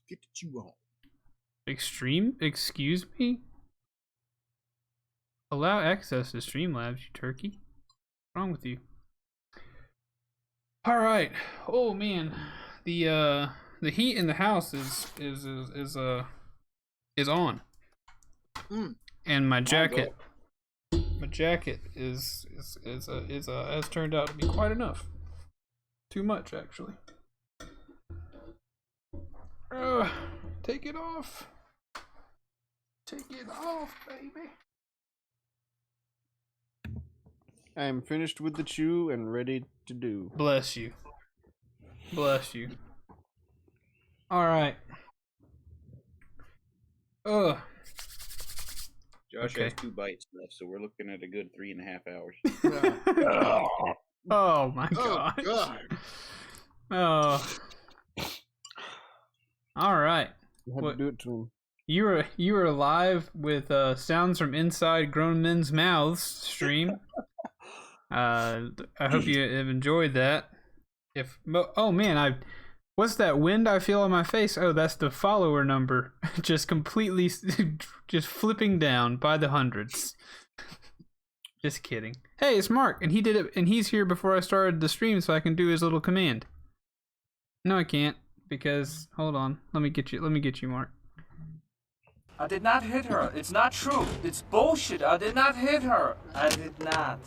Get the chew on. Extreme? Excuse me? Allow access to Streamlabs, you turkey. What's wrong with you? All right. Oh man, the heat in the house is on, and my jacket has turned out to be quite enough. Too much actually. Take it off. Take it off, baby. I am finished with the chew and ready to do. Bless you. Bless you. Alright. Josh Okay. has 2 bites left, so we're looking at a good 3.5 hours. Oh my Oh, gosh. God. Oh. Alright. You had What? to do it to him. You were live with sounds from inside grown men's mouths stream. I hope you have enjoyed that. Oh man, what's that wind I feel on my face? Oh, that's the follower number, just completely, just flipping down by the hundreds. Just kidding. Hey, it's Mark, and he did it, and he's here before I started the stream, so I can do his little command. No, I can't because hold on, let me get you, Mark. I did not hit her. It's not true. It's bullshit. I did not hit her. I did not.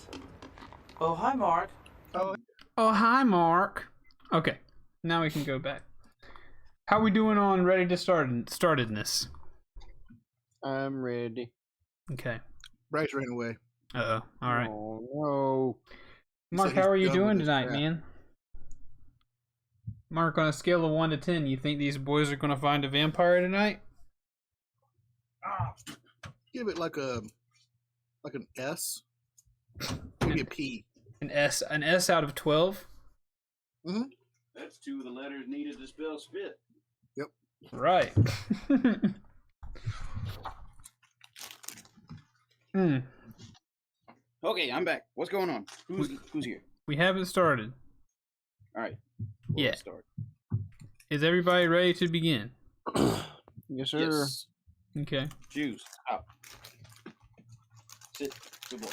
Oh, hi, Mark. Oh, hi, Mark. Okay, now we can go back. How we doing on ready to startedness? I'm ready. Okay. Bryce ran away. Uh-oh. All right. Oh, no. He Mark, said how he's are you done doing with this tonight, crap. man? Mark, on a scale of 1 to 10, you think these boys are going to find a vampire tonight? Give it like an S. Maybe a P. An S out of 12? That's 2 of the letters needed to spell spit. Right. Okay, I'm back. What's going on? Who's here? We haven't started. All right. Yeah. Let's start. Is everybody ready to begin? Yes, sir. Yes. Okay. Juice. Out. Sit. Good boy.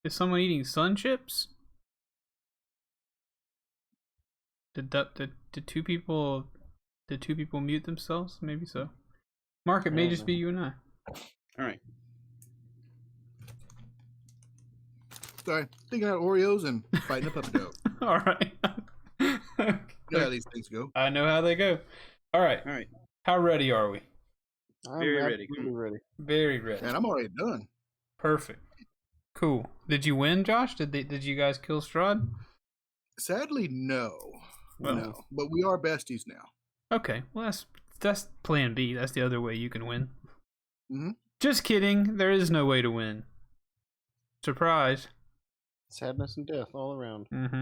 Is someone eating sun chips? Did two people mute themselves? Maybe so. Mark, it may just be you and I. All right. Sorry, thinking out Oreos and fighting a puppy dog. All right. You know how these things go. I know how they go. All right. All right. How ready are we? I'm Very ready. absolutely ready. Very ready. And I'm already done. Perfect. Cool. Did you win, Josh? Did you guys kill Strahd? Sadly, no. Well. No. But we are besties now. Okay. Well, that's plan B. That's the other way you can win. Mm-hmm. Just kidding. There is no way to win. Surprise. Sadness and death all around. Mm-hmm.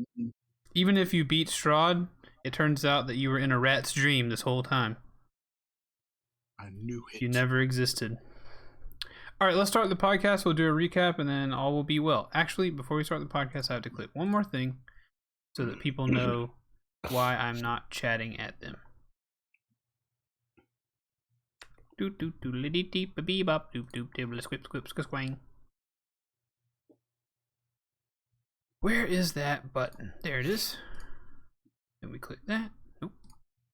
Mm-hmm. Even if you beat Strahd, it turns out that you were in a rat's dream this whole time. I knew it. You never existed. All right, let's start the podcast. We'll do a recap, and then all will be well. Actually, before we start the podcast, I have to clip one more thing so that people know why I'm not chatting at them. Doot doot doodly dee dee ba bee bop doop doop dibbly squip squip squang. Where is that button? There it is. Then we click that. Nope.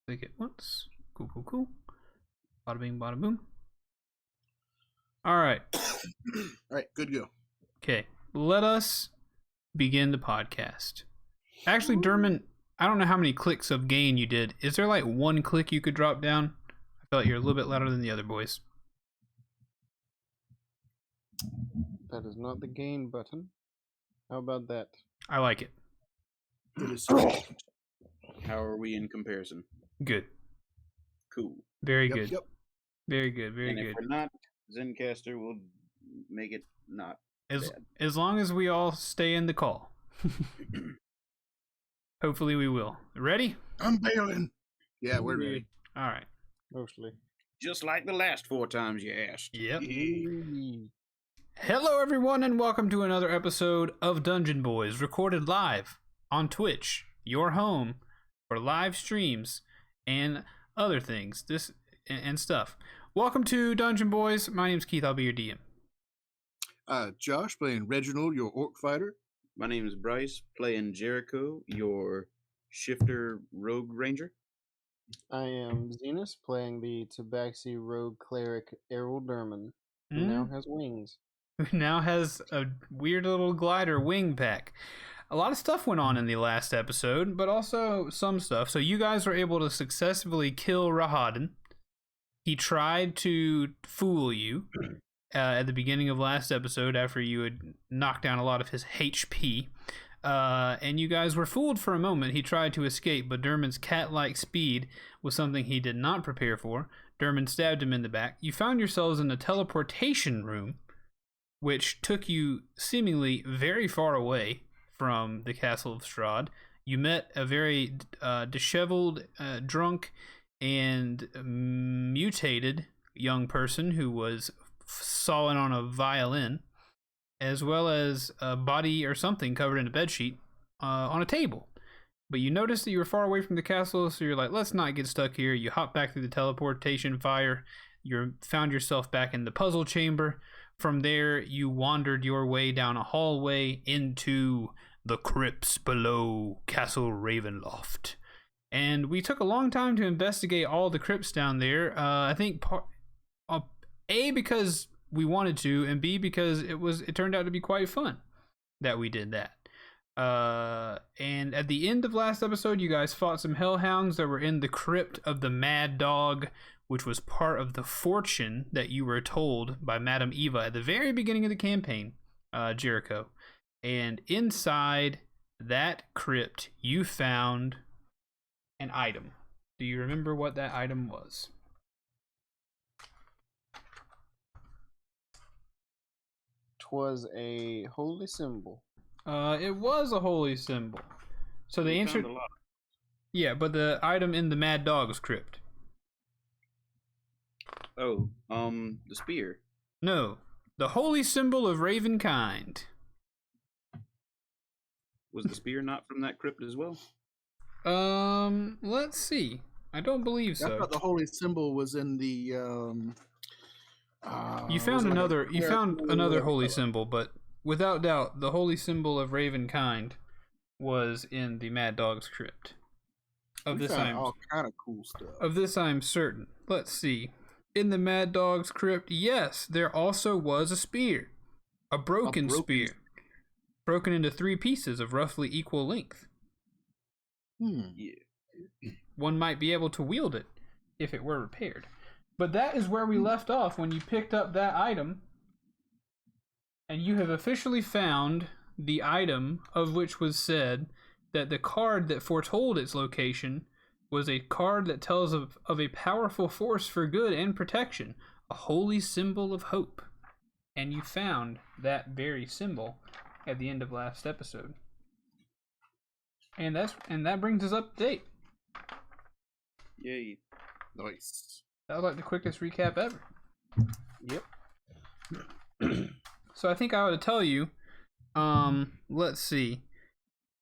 Click it once. Cool, cool, cool. Bada bing, bada boom. All right. All right, good to go. Okay. Let us begin the podcast. Actually, Dermot, I don't know how many clicks of gain you did. Is there like one click you could drop down? I feel like you're a little bit louder than the other boys. That is not the gain button. How about that? I like it. It is How are we in comparison? Good. Cool. Very Yep, good. yep. Very good. Very And good. if we're not, Zencaster will make it not bad. As long as we all stay in the call. Hopefully we will. Ready? I'm bailing. Yeah, we're ready. All right. Mostly. Just like the last 4 times you asked. Yep. Eee. Hello, everyone, and welcome to another episode of Dungeon Boys, recorded live on Twitch, your home for live streams and other things. This and stuff. Welcome to Dungeon Boys. My name's Keith. I'll be your DM. Josh playing Reginald, your orc fighter. My name is Bryce, playing Jericho, your shifter rogue ranger. I am Zenus, playing the Tabaxi rogue cleric Errol Derman, who now has wings. Who now has a weird little glider wing pack. A lot of stuff went on in the last episode, but also some stuff. So you guys were able to successfully kill Rahadin. He tried to fool you at the beginning of last episode after you had knocked down a lot of his HP. And you guys were fooled for a moment. He tried to escape, but Derman's cat-like speed was something he did not prepare for. Derman stabbed him in the back. You found yourselves in a teleportation room, which took you seemingly very far away from the castle of Strahd. You met a very disheveled, drunk, and mutated young person who was sawing on a violin, as well as a body or something covered in a bedsheet on a table. But you noticed that you were far away from the castle, so you're like, let's not get stuck here. You hop back through the teleportation fire. You found yourself back in the puzzle chamber. From there, you wandered your way down a hallway into the crypts below Castle Ravenloft. And we took a long time to investigate all the crypts down there. I think A, because we wanted to, and B, because it turned out to be quite fun that we did that. And at the end of last episode, you guys fought some hellhounds that were in the crypt of the Mad Dog, which was part of the fortune that you were told by Madame Eva at the very beginning of the campaign, Jericho. And inside that crypt, you found an item. Do you remember what that item was? Was a holy symbol. It was a holy symbol. So the answer, yeah, but the item in the Mad Dog's crypt. Oh, the spear. No, the holy symbol of Ravenkind. Was the spear not from that crypt as well? Let's see. I don't believe so. I thought the holy symbol was in the. You found another holy symbol, but without doubt, the holy symbol of Ravenkind was in the Mad Dog's crypt. Of this, all kind of cool stuff. Of this, I'm certain. Let's see. In the Mad Dog's crypt, yes, there also was a spear, a broken spear, broken into 3 pieces of roughly equal length. Yeah. One might be able to wield it if it were repaired. But that is where we left off when you picked up that item, and you have officially found the item of which was said that the card that foretold its location was a card that tells of a powerful force for good and protection, a holy symbol of hope. And you found that very symbol at the end of last episode. And that brings us up to date. Yay. Nice. That was like the quickest recap ever. Yep. So I think I ought to tell you, let's see.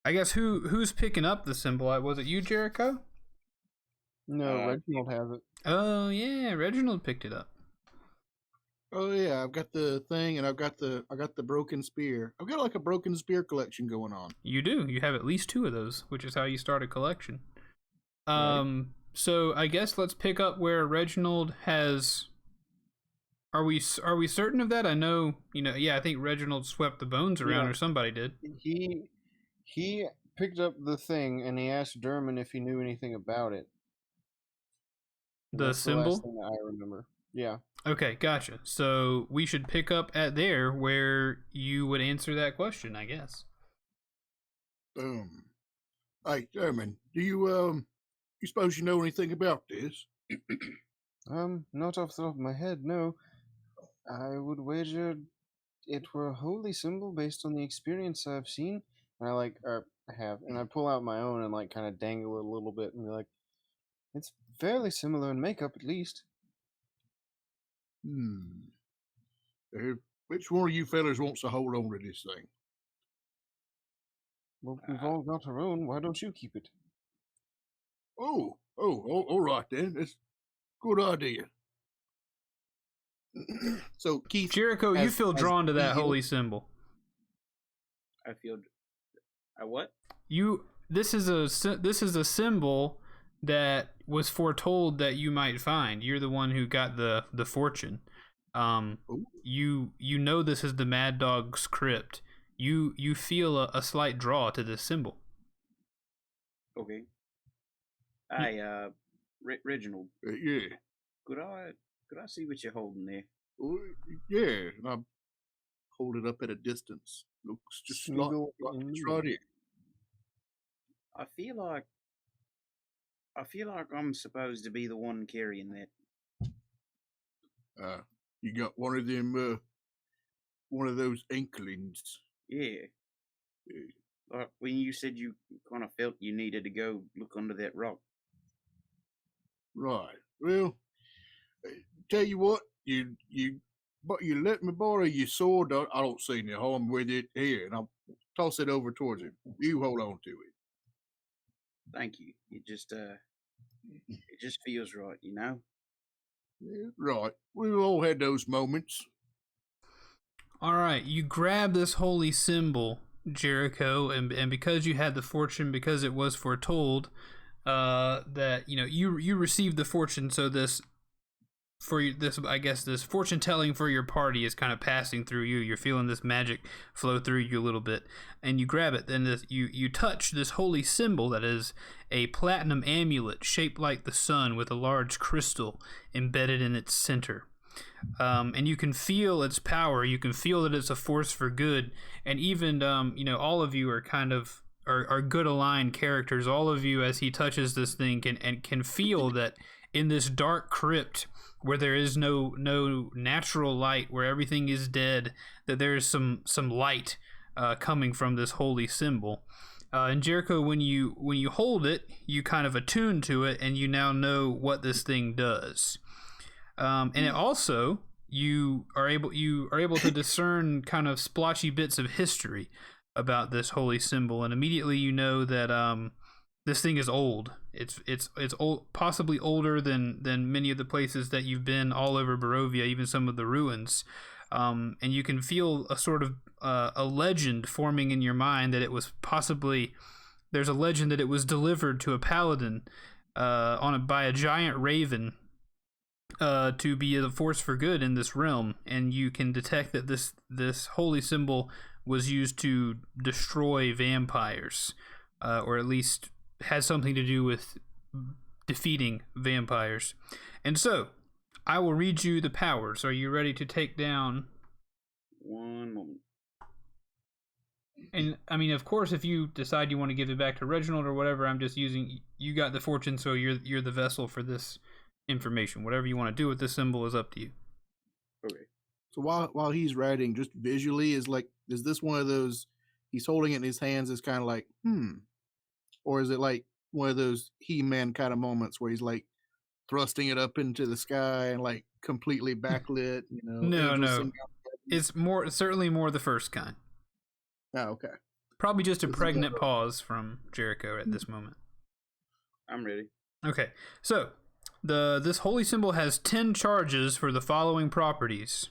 I guess who's picking up the symbol? Was it you, Jericho? No, Reginald has it. Oh yeah, Reginald picked it up. Oh yeah, I've got the thing, and I got the broken spear. I've got like a broken spear collection going on. You do. You have at least 2 of those, which is how you start a collection. Right. So I guess let's pick up where Reginald has. Are we certain of that? I know, yeah, I think Reginald swept the bones around, or somebody did. He picked up the thing and he asked Derman if he knew anything about it. The symbol? The last thing that I remember. Yeah. Okay, gotcha. So we should pick up at there where you would answer that question, I guess. Hey, Derman, do you suppose you know anything about this? Not off the top of my head, no. I would wager it were a holy symbol based on the experience I've seen. And and I pull out my own and kind of dangle it a little bit and be like, it's fairly similar in makeup, at least. Which one of you fellas wants to hold on to this thing? Well, we've all got our own. Why don't you keep it? All right then. That's a good idea. So Keith, Jericho, you feel drawn to that holy symbol. I feel. I what? This is a symbol that was foretold that you might find. You're the one who got the fortune. You know this is the Mad Dog's crypt. You feel a slight draw to this symbol. Okay. Reginald. Yeah. Could I see what you're holding there? Yeah. And I hold it up at a distance. Looks just like it's right here. I feel like I'm supposed to be the one carrying that. You got one of them, one of those inklings. Yeah. Like when you said you kind of felt you needed to go look under that rock. Right. Well, tell you what, you let me borrow your sword. I don't see any harm with it here, and I'll toss it over towards him. You hold on to it. Thank you. It just feels right, you know? Yeah, right. We've all had those moments. All right, you grab this holy symbol, Jericho, and because you had the fortune, because it was foretold that you received the fortune, so this fortune telling for your party is kind of passing through you. You're feeling this magic flow through you a little bit, and you grab it. Then you touch this holy symbol that is a platinum amulet shaped like the sun with a large crystal embedded in its center. And you can feel its power. You can feel that it's a force for good. And even all of you are kind of are good aligned characters. All of you, as he touches this thing, can feel that in this dark crypt where there is no natural light, where everything is dead, that there is some light coming from this holy symbol. And Jericho, when you hold it, you kind of attune to it, and you now know what this thing does. And it also you are able to discern kind of splotchy bits of history about this holy symbol, and immediately you know that this thing is old. It's old, possibly older than many of the places that you've been all over Barovia, even some of the ruins. And you can feel a sort of a legend forming in your mind that it was possibly, there's a legend that it was delivered to a paladin by a giant raven to be a force for good in this realm. And you can detect that this holy symbol was used to destroy vampires, or at least has something to do with defeating vampires. And so, I will read you the powers. Are you ready to take down? One moment. And I mean, of course, if you decide you want to give it back to Reginald or whatever, I'm just using. You got the fortune, so you're the vessel for this information. Whatever you want to do with this symbol is up to you. Okay. So while he's writing, just visually, is this one of those? He's holding it in his hands. Is kind of like or is it like one of those He-Man kind of moments where he's like thrusting it up into the sky and like completely backlit? No. It's certainly more the first kind. Oh, okay. Probably just a pregnant pause from Jericho at this moment. I'm ready. Okay, so this holy symbol has 10 charges for the following properties.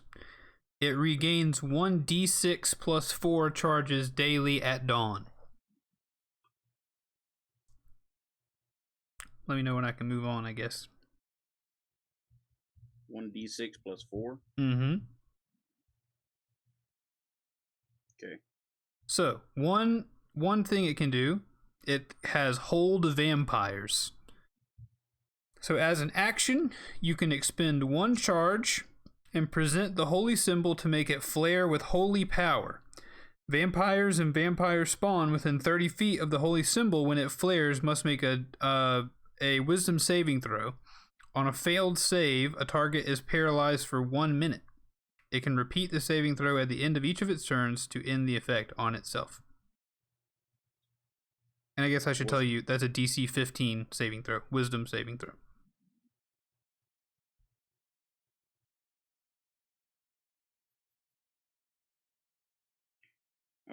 It regains 1d6 plus 4 charges daily at dawn. Let me know when I can move on, I guess. 1d6 plus 4? Mm-hmm. Okay. So, one thing it can do, it has hold vampires. So as an action, you can expend 1 charge and present the holy symbol to make it flare with holy power. Vampires and vampire spawn within 30 feet of the holy symbol when it flares must make a wisdom saving throw. On a failed save, a target is paralyzed for 1 minute. It can repeat the saving throw at the end of each of its turns to end the effect on itself. And I guess I should tell you, that's a DC 15 saving throw, wisdom saving throw.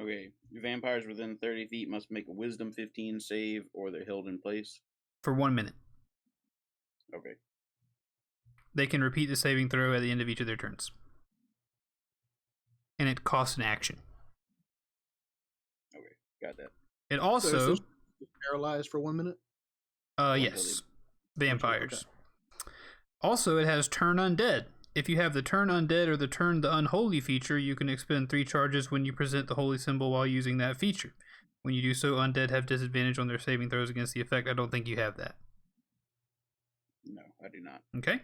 Okay. Vampires within 30 feet must make a wisdom 15 save or they're held in place. for 1 minute. Okay. They can repeat the saving throw at the end of each of their turns. And it costs an action. Okay. Got that. It So also... it's just paralyzed for 1 minute? Yes. Vampires. Also, it has Turn Undead. If you have the Turn Undead or the Turn the Unholy feature, you can expend 3 charges when you present the holy symbol while using that feature. When you do so, Undead have disadvantage on their saving throws against the effect. I don't think you have that. No, I do not. Okay.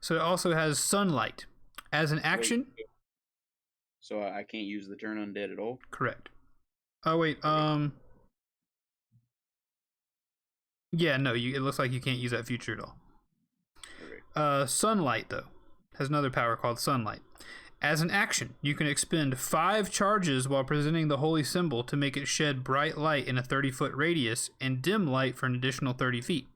So it also has Sunlight. As an action... Wait, so I can't use the Turn Undead at all? Correct. Oh, wait. Yeah, no, it looks like you can't use that feature at all. Okay. Sunlight, though, has another power called Sunlight. As an action, you can expend 5 charges while presenting the holy symbol to make it shed bright light in a 30-foot radius and dim light for an additional 30 feet.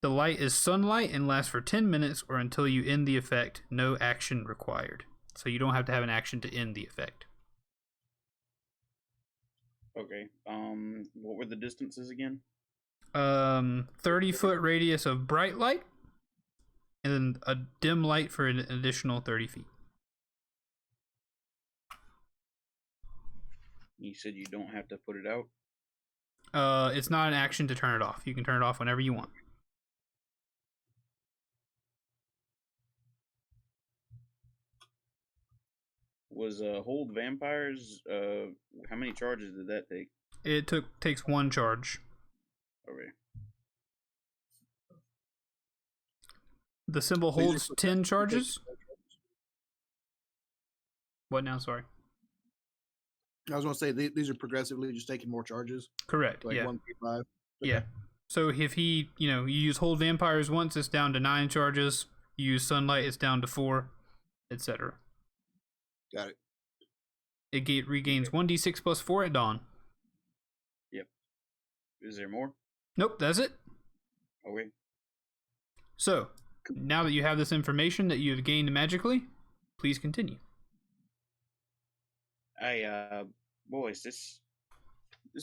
The light is sunlight and lasts for 10 minutes or until you end the effect. No action required. So you don't have to have an action to end the effect. Okay. What were the distances again? 30-foot radius of bright light and then a dim light for an additional 30 feet. You said you don't have to put it out? It's not an action to turn it off. You can turn it off whenever you want. Was Hold Vampires, how many charges did that take? It takes 1 charge. Okay. The symbol holds 10 charges. What now? Sorry. I was going to say, these are progressively just taking more charges. Correct. Like yeah. 1 through 5. Yeah. So if he, you use Hold Vampires once, it's down to 9 charges. You use Sunlight, it's down to 4, etc. Got it. It regains 1d6 plus 4 at dawn. Yep. Is there more? Nope, that's it. Okay. So, now that you have this information that you have gained magically, please continue. Hey, boys, this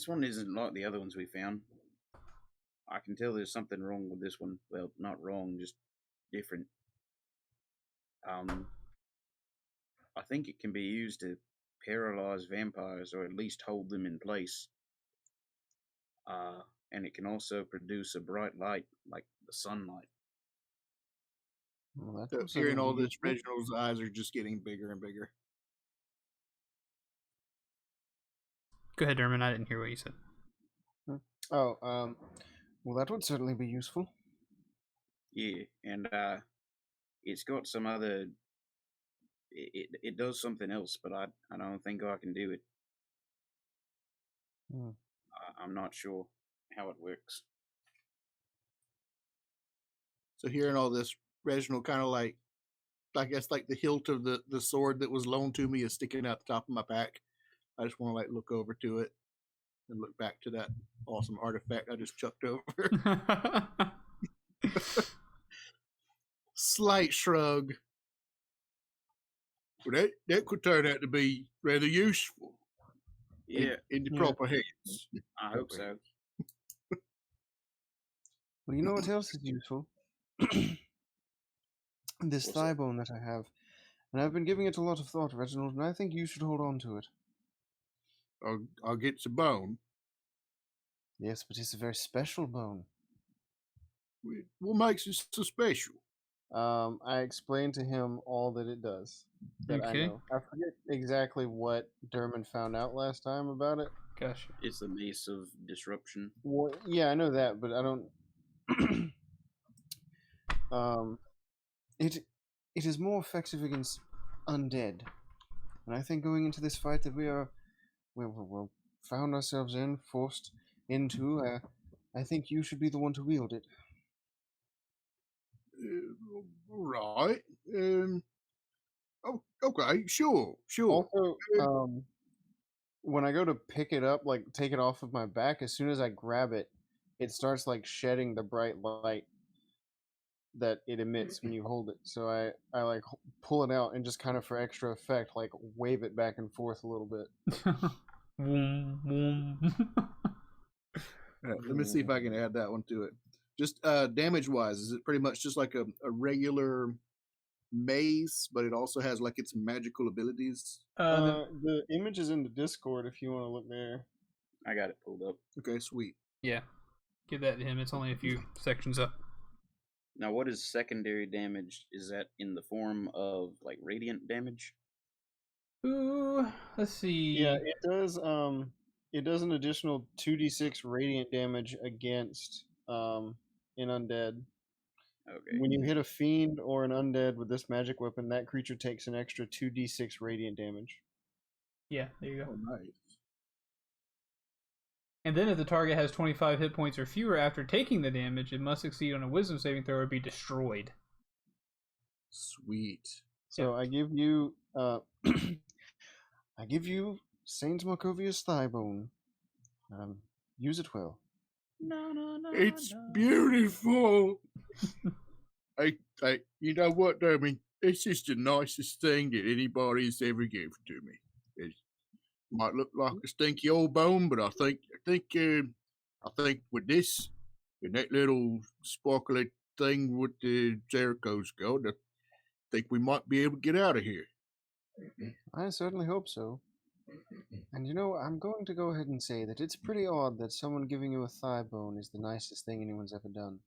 one isn't like the other ones we found. I can tell there's something wrong with this one. Well, not wrong, just different. I think it can be used to paralyze vampires or at least hold them in place. And it can also produce a bright light like the sunlight. Well, So hearing all this, Reginald's eyes are just getting bigger and bigger. Go ahead, Dermot. I didn't hear what you said. Oh, well, that would certainly be useful. Yeah, and it's got some other. It does something else, but I don't think I can do it. I'm not sure how it works. So hearing all this, Reginald kind of like, I guess like the hilt of the sword that was loaned to me is sticking out the top of my pack. I just want to like look over to it and look back to that awesome artifact I just chucked over. Slight shrug. Well, that could turn out to be rather useful. Yeah, in the proper hands. I hope so. Well, you know what else is useful? This thigh bone that I have. And I've been giving it a lot of thought, Reginald, and I think you should hold on to it. I'll get some bone. Yes, but it's a very special bone. What makes it so special? I explained to him all that it does. That Okay. I know. I forget exactly what Dermot found out last time about it. Gosh. It's the Mace of Disruption. Well, yeah, I know that, but I don't. It is more effective against undead, and I think going into this fight that we found ourselves in, forced into, I think you should be the one to wield it. Right. Oh, okay. Sure. Also, when I go to pick it up, like take it off of my back, as soon as I grab it, it starts like shedding the bright light that it emits when you hold it. So I like pull it out and just kind of for extra effect, like wave it back and forth a little bit. Vroom, vroom. Let me see if I can add that one to it. Just damage wise, is it pretty much just like a regular mace, but it also has like its magical abilities? The image is in the Discord if you want to look there. I got it pulled up. Okay, sweet. Yeah, give that to him. It's only a few sections up. Now, what is secondary damage? Is that in the form of like radiant damage? Ooh, let's see. Yeah, it does. It does an additional 2d6 radiant damage against an undead. Okay. When you hit a fiend or an undead with this magic weapon, that creature takes an extra 2d6 radiant damage. Yeah, there you go. Oh, nice. And then if the target has 25 hit points or fewer after taking the damage, it must succeed on a wisdom saving throw or be destroyed. Sweet. So I give you I give you Saint Markovia's thigh bone. Use it well. It's beautiful. You know what? I mean, it's just the nicest thing that anybody's ever given to me. It might look like a stinky old bone, but I think with this and that little sparkly thing with the Jericho's gold, I think we might be able to get out of here. I certainly hope so. And you know, I'm going to go ahead and say that it's pretty odd that someone giving you a thigh bone is the nicest thing anyone's ever done.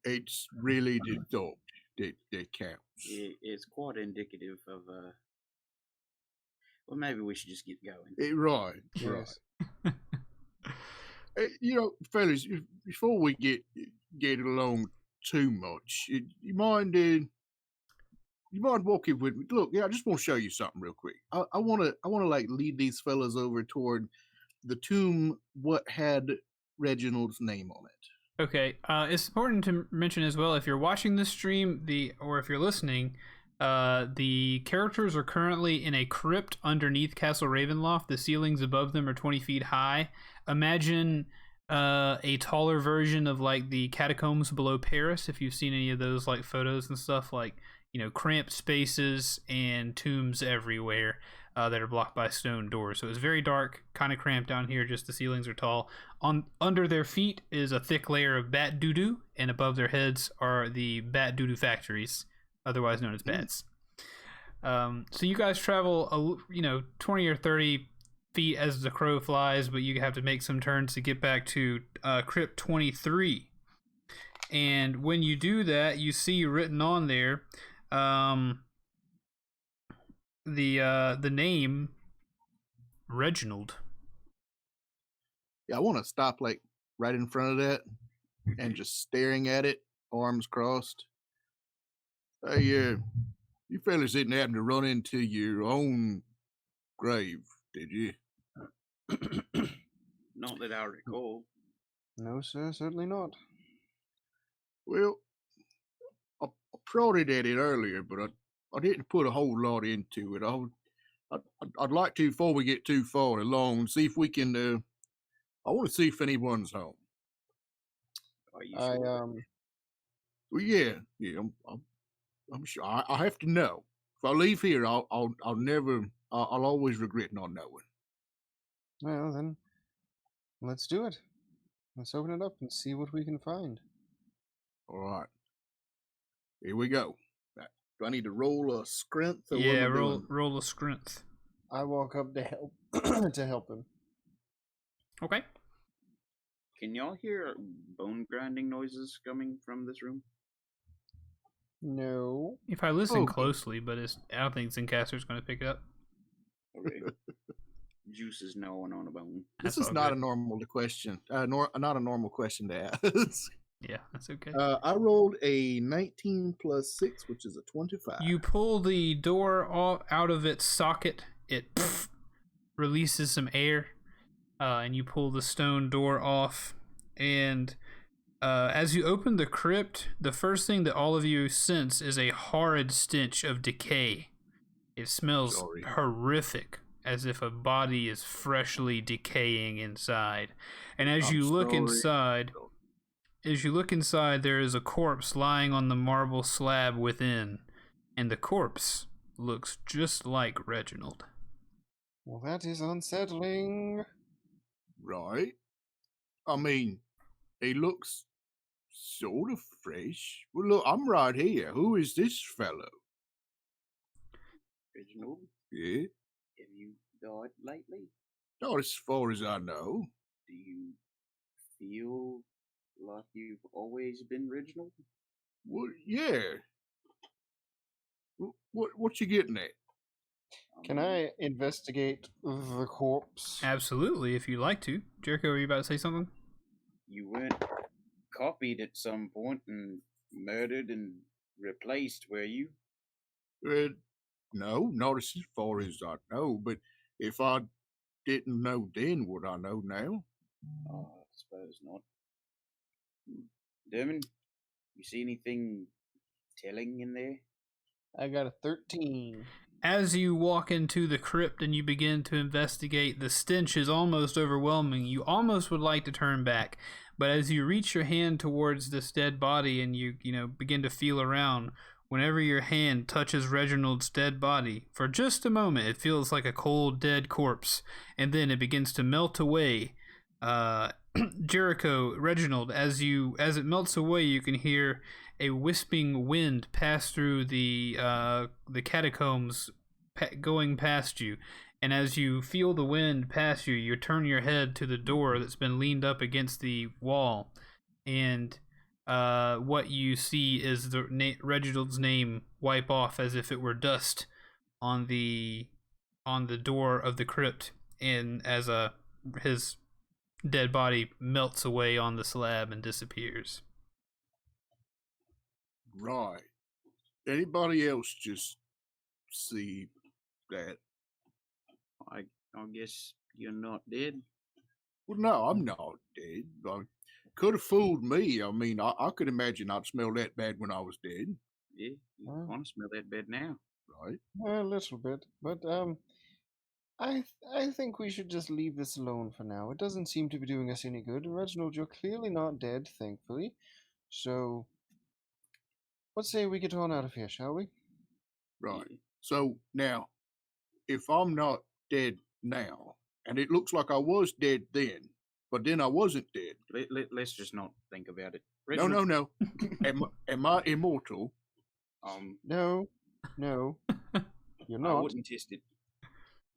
It's really the thought that counts. It's quite indicative of well, maybe we should just get going. Right. Yes. You know, fellas, before we get along too much, you mind walking with me? Look, I just want to show you something real quick. I want to like lead these fellas over toward the tomb. What had Reginald's name on it? Okay, it's important to mention as well, if you're watching this stream, or if you're listening, the characters are currently in a crypt underneath Castle Ravenloft. The ceilings above them are 20 feet high. Imagine a taller version of like the catacombs below Paris, if you've seen any of those like photos and stuff, like, you know, cramped spaces and tombs everywhere that are blocked by stone doors. So it's very dark, kind of cramped down here, just the ceilings are tall. Under their feet is a thick layer of bat doo-doo, and above their heads are the bat doo-doo factories, otherwise known as bats. So you guys travel, 20 or 30 feet as the crow flies, but you have to make some turns to get back to Crypt 23. And when you do that, you see written on there the name Reginald. Yeah, I want to stop like right in front of that and just staring at it, arms crossed. Hey, you fellas didn't happen to run into your own grave, did you? Not that I recall. No, sir, certainly not. Well, I prodded at it earlier, but I didn't put a whole lot into it. I'd like to, before we get too far along, see if we can. I want to see if anyone's home. Are you sure? Well, yeah. I'm sure. I have to know. If I leave here, I'll always regret not knowing. Well, then, let's do it. Let's open it up and see what we can find. All right. Here we go. Do I need to roll a strength? Or Yeah, roll a strength. I walk up to help to help him. Okay. Can y'all hear bone grinding noises coming from this room? No. If I listen closely, but I don't think Zencaster's going to pick it up. Okay. Juice is gnawing on a bone. This is not a normal question. Not a normal question to ask. Yeah, that's okay. I rolled a 19 plus 6, which is a 25. You pull the door out of its socket. It releases some air, and you pull the stone door off. And as you open the crypt, the first thing that all of you sense is a horrid stench of decay. It smells horrific, as if a body is freshly decaying inside. And as you look inside, there is a corpse lying on the marble slab within, and the corpse looks just like Reginald. Well, that is unsettling. Right. I mean, he looks sort of fresh. Well, look, I'm right here. Who is this fellow? Reginald, Yeah? have you died lately? Not as far as I know. Do you feel like you've always been Reginald? Well, yeah. What you getting at? Can I investigate the corpse? Absolutely, if you'd like to. Jericho, are you about to say something? You weren't copied at some point and murdered and replaced, were you? No, not as far as I know, but if I didn't know then, would I know now? Oh, I suppose not. Dermot, you see anything telling in there? I got a 13. As you walk into the crypt and you begin to investigate, the stench is almost overwhelming. You almost would like to turn back, but as you reach your hand towards this dead body and you begin to feel around, whenever your hand touches Reginald's dead body, for just a moment it feels like a cold, dead corpse, and then it begins to melt away. Jericho, Reginald, as it melts away, you can hear a wisping wind pass through the catacombs, going past you. And as you feel the wind pass you, you turn your head to the door that's been leaned up against the wall, and what you see is Reginald's name wipe off as if it were dust on the door of the crypt, and as his dead body melts away on the slab and disappears. Right. Anybody else just see that? I guess you're not dead. Well, no, I'm not dead. Could have fooled me. I mean, I could imagine I'd smell that bad when I was dead. Yeah, you Oh. want to smell that bad now. Right. A little bit, but I think we should just leave this alone for now. It doesn't seem to be doing us any good. Reginald, you're clearly not dead, thankfully. So, let's say we get on out of here, shall we? Right. Yeah. So now, if I'm not dead now, and it looks like I was dead then, but then I wasn't dead. Let's just not think about it. No. Am I immortal? No, you're I not. wouldn't test it.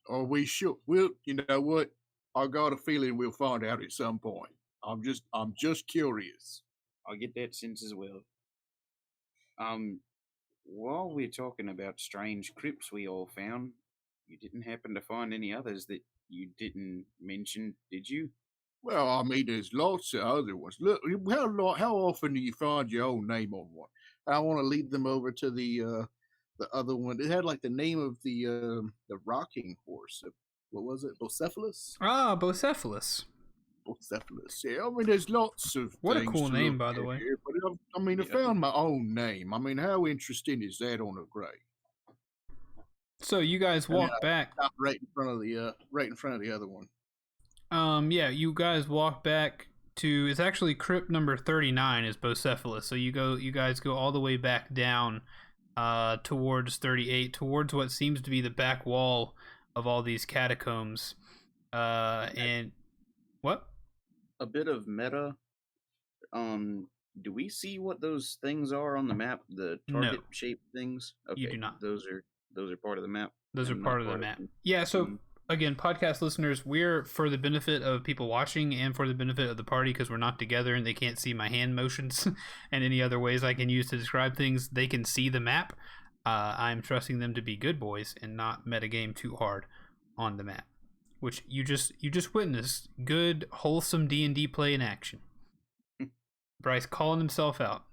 Are we sure? Well, you know what? I got a feeling we'll find out at some point. I'm just curious. I get that sense as well. While we're talking about strange crypts we all found, you didn't happen to find any others that you didn't mention, did you? Well, I mean, there's lots of other ones. Look, how often do you find your own name on one? I want to lead them over to the other one. It had like the name of the rocking horse. What was it? Bocephalus? Ah, Bocephalus. Bocephalus. Yeah, I mean, there's lots of What a things cool to name, look by the at way. here, but I mean, I found my own name. I mean, how interesting is that on a grave? So you guys walk back. Stopped right in front of the other one. Yeah, you guys walk back to, it's actually crypt number 39 is Bocephalus. So you guys go all the way back down towards 38, towards what seems to be the back wall of all these catacombs. And what? A bit of meta. Do we see what those things are on the map? The target shaped things? Okay, you do not. Those are part of the map. Those are and part not of the map. Yeah, so again, podcast listeners, we're for the benefit of people watching and for the benefit of the party, because we're not together and they can't see my hand motions and any other ways I can use to describe things. They can see the map. I'm trusting them to be good boys and not metagame too hard on the map, which you just witnessed good, wholesome D&D play in action. Bryce calling himself out.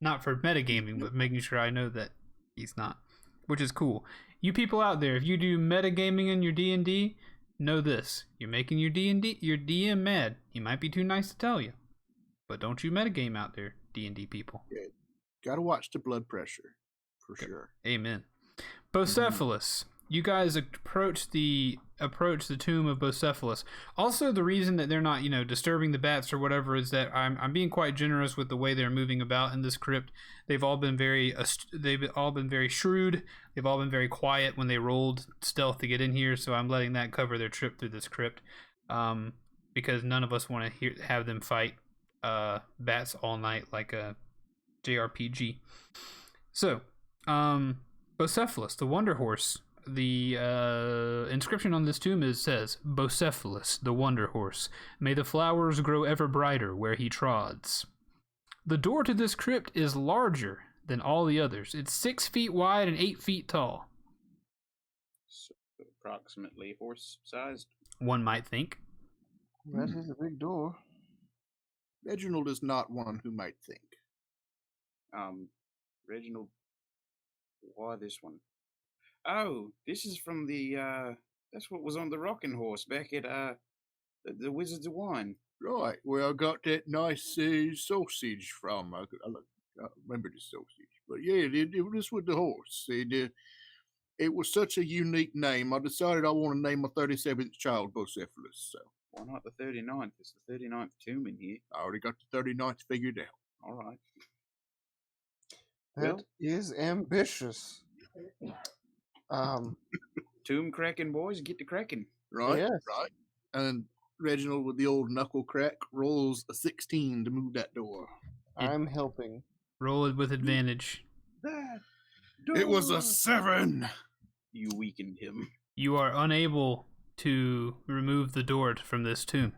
Not for metagaming, but making sure I know that he's not, which is cool. You people out there, if you do metagaming in your D&D, know this. You're making your DM mad. He might be too nice to tell you. But don't you metagame out there, D&D people. Yeah. Gotta watch the blood pressure, for sure. Amen. Bocephalus. You guys approach the tomb of Bocephalus. Also, the reason that they're not, disturbing the bats or whatever is that I'm being quite generous with the way they're moving about in this crypt. They've all been very shrewd. They've all been very quiet when they rolled stealth to get in here. So I'm letting that cover their trip through this crypt, because none of us want to have them fight bats all night like a JRPG. So, Bocephalus, the Wonder Horse. The inscription on this tomb says, Bocephalus, the Wonder Horse. May the flowers grow ever brighter where he trods. The door to this crypt is larger than all the others. It's 6 feet wide and 8 feet tall. So approximately horse-sized. One might think. That is a big door. Reginald is not one who might think. Reginald, why this one? Oh, this is from the, that's what was on the rocking horse back at, the Wizards of Wine. Right, where I got that nice sausage from. I remember the sausage. But yeah, this was the horse. It was such a unique name. I decided I want to name my 37th child Bocephalus. So Why not the 39th? It's the 39th tomb in here. I already got the 39th figured out. All right. That Good. is ambitious. Tomb cracking, boys. Get to cracking. Right, Yes. right. And Reginald, with the old knuckle crack, rolls a 16 to move that door. I'm helping. Roll it with advantage. That It was door. a 7. You weakened him. You are unable to remove the door from this tomb.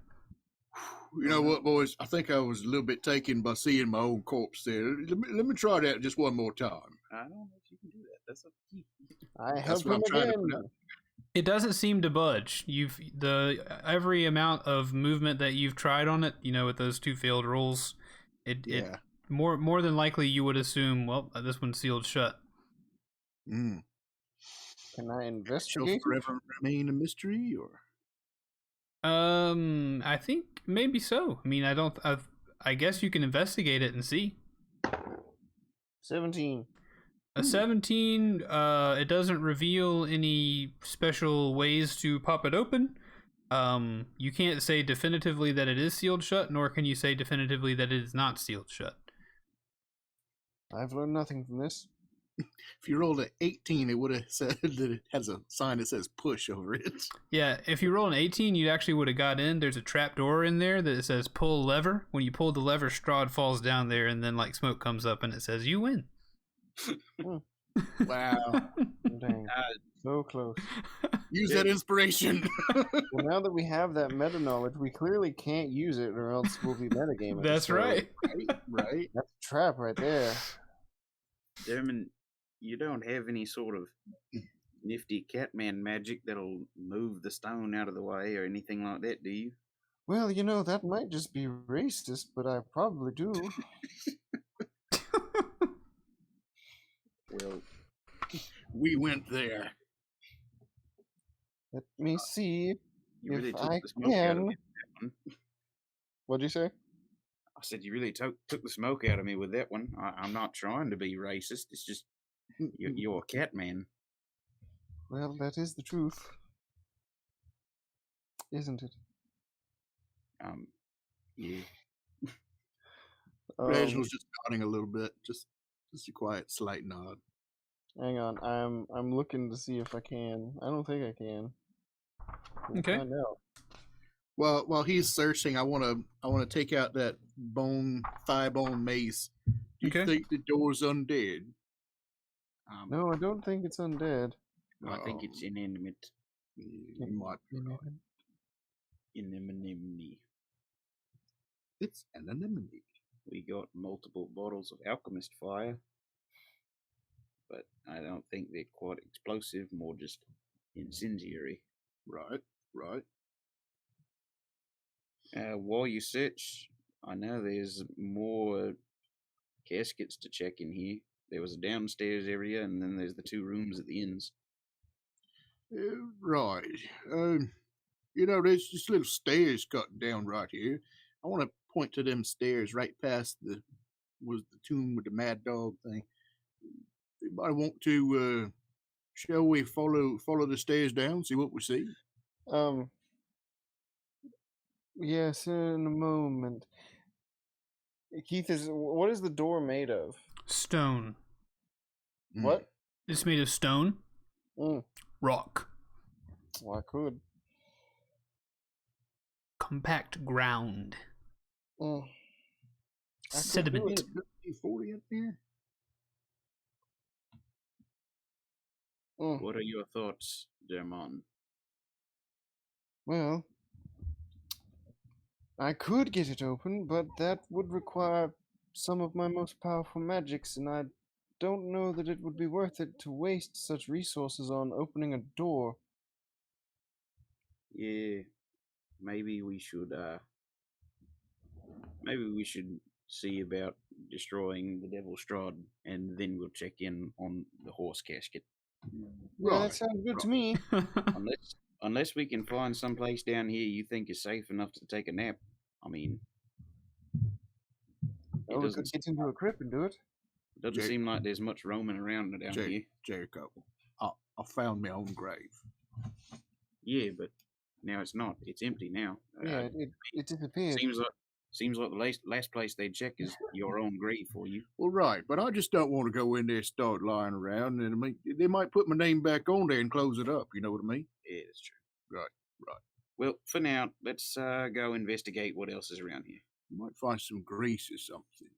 You know what, boys? I think I was a little bit taken by seeing my own corpse there. Let me try that just one more time. I don't know if you can do that. That's up to you. I That's help what him I'm trying to again. put out. It doesn't seem to budge. Every amount of movement that you've tried on it, with those 2 failed rolls, it more than likely you would assume, well, this one's sealed shut. Mm. Can I Shall investigate? forever remain a mystery, or? I think maybe so. I mean, I guess you can investigate it and see. 17. A 17, it doesn't reveal any special ways to pop it open. You can't say definitively that it is sealed shut, nor can you say definitively that it is not sealed shut. I've learned nothing from this. If you rolled an 18, it would have said that it has a sign that says push over it. Yeah, if you roll an 18, you actually would have got in. There's a trap door in there that says pull lever. When you pull the lever, Strahd falls down there, and then smoke comes up, and it says you win. Wow. Dang. So close. Use that inspiration. Well, now that we have that meta knowledge, we clearly can't use it, or else we'll be metagaming. That's So right. right. That's a trap right there. Dermot, you don't have any sort of nifty Catman magic that'll move the stone out of the way or anything like that, do you? Well, that might just be racist, but I probably do. Well, We went there. Let me see you really if took I the smoke out of can. me with that one. What'd you say? I said you really took the smoke out of me with that one. I'm not trying to be racist. It's just you're a cat man. Well, that is the truth. Isn't it? Yeah. Reginald's just nodding a little bit, just a quiet, slight nod. Hang on, I'm looking to see if I can. I don't think I can. We'll Okay. find out. Well, while he's searching, I want to take out that thigh bone mace. Do you Okay. think the door's undead? No, I don't think it's undead. I think it's inanimate. You might be right. Anemone. It's an anemone. We got multiple bottles of alchemist fire, but I don't think they're quite explosive, more just incendiary. Right. While you search, I know there's more caskets to check in here. There was a downstairs area, and then there's the 2 rooms at the ends. Right. There's just little stairs cut down right here. I want to point to them stairs right past the tomb with the mad dog thing. Anybody want to? Shall we follow the stairs down? See what we see. Yes, in a moment. Keith, what is the door made of? Stone. What? It's made of stone, rock, Well, I could. compact ground. sediment. 40 up there. Mm. What are your thoughts, Dermon? Well, I could get it open, but that would require some of my most powerful magics, and I don't know that it would be worth it to waste such resources on opening a door. Yeah, maybe we should see about destroying the Devil's Strahd, and then we'll check in on the horse casket. Yeah, that sounds good to me. Unless we can find some place down here you think is safe enough to take a nap. I mean, Well, we could get into a crypt and do it. doesn't seem like there's much roaming around down here. Jericho, I found my own grave. Yeah, but now it's not. It's empty now. Yeah, it disappeared. Seems like the last place they check is your own grave for you. Well, right, but I just don't want to go in there and start lying around, and they might put my name back on there and close it up. You know what I mean? Yeah, that's true. Right. Well, for now, let's go investigate what else is around here. You might find some grease or something.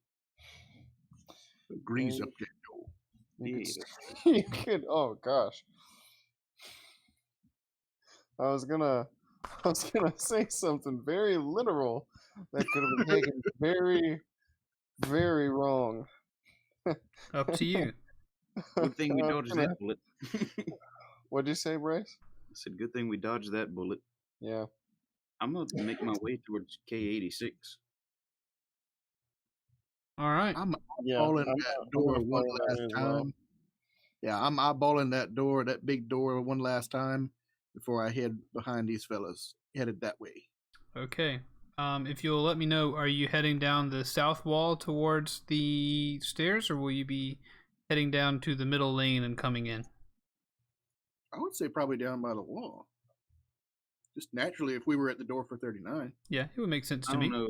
Some grease up that door. You could. Oh gosh. I was gonna say something very literal that could have been taken very, very wrong. Up to you. Good thing we dodged that bullet. What'd you say, Bryce? I said, good thing we dodged that bullet. Yeah. I'm going to make my way towards K86. All right. I'm eyeballing that door one last time. Yeah, I'm eyeballing that door, that big door, one last time before I head behind these fellas. Headed that way. Okay. If you'll let me know, are you heading down the south wall towards the stairs, or will you be heading down to the middle lane and coming in? I would say probably down by the wall. Just naturally, if we were at the door for 39. Yeah, it would make sense to I me. don't know.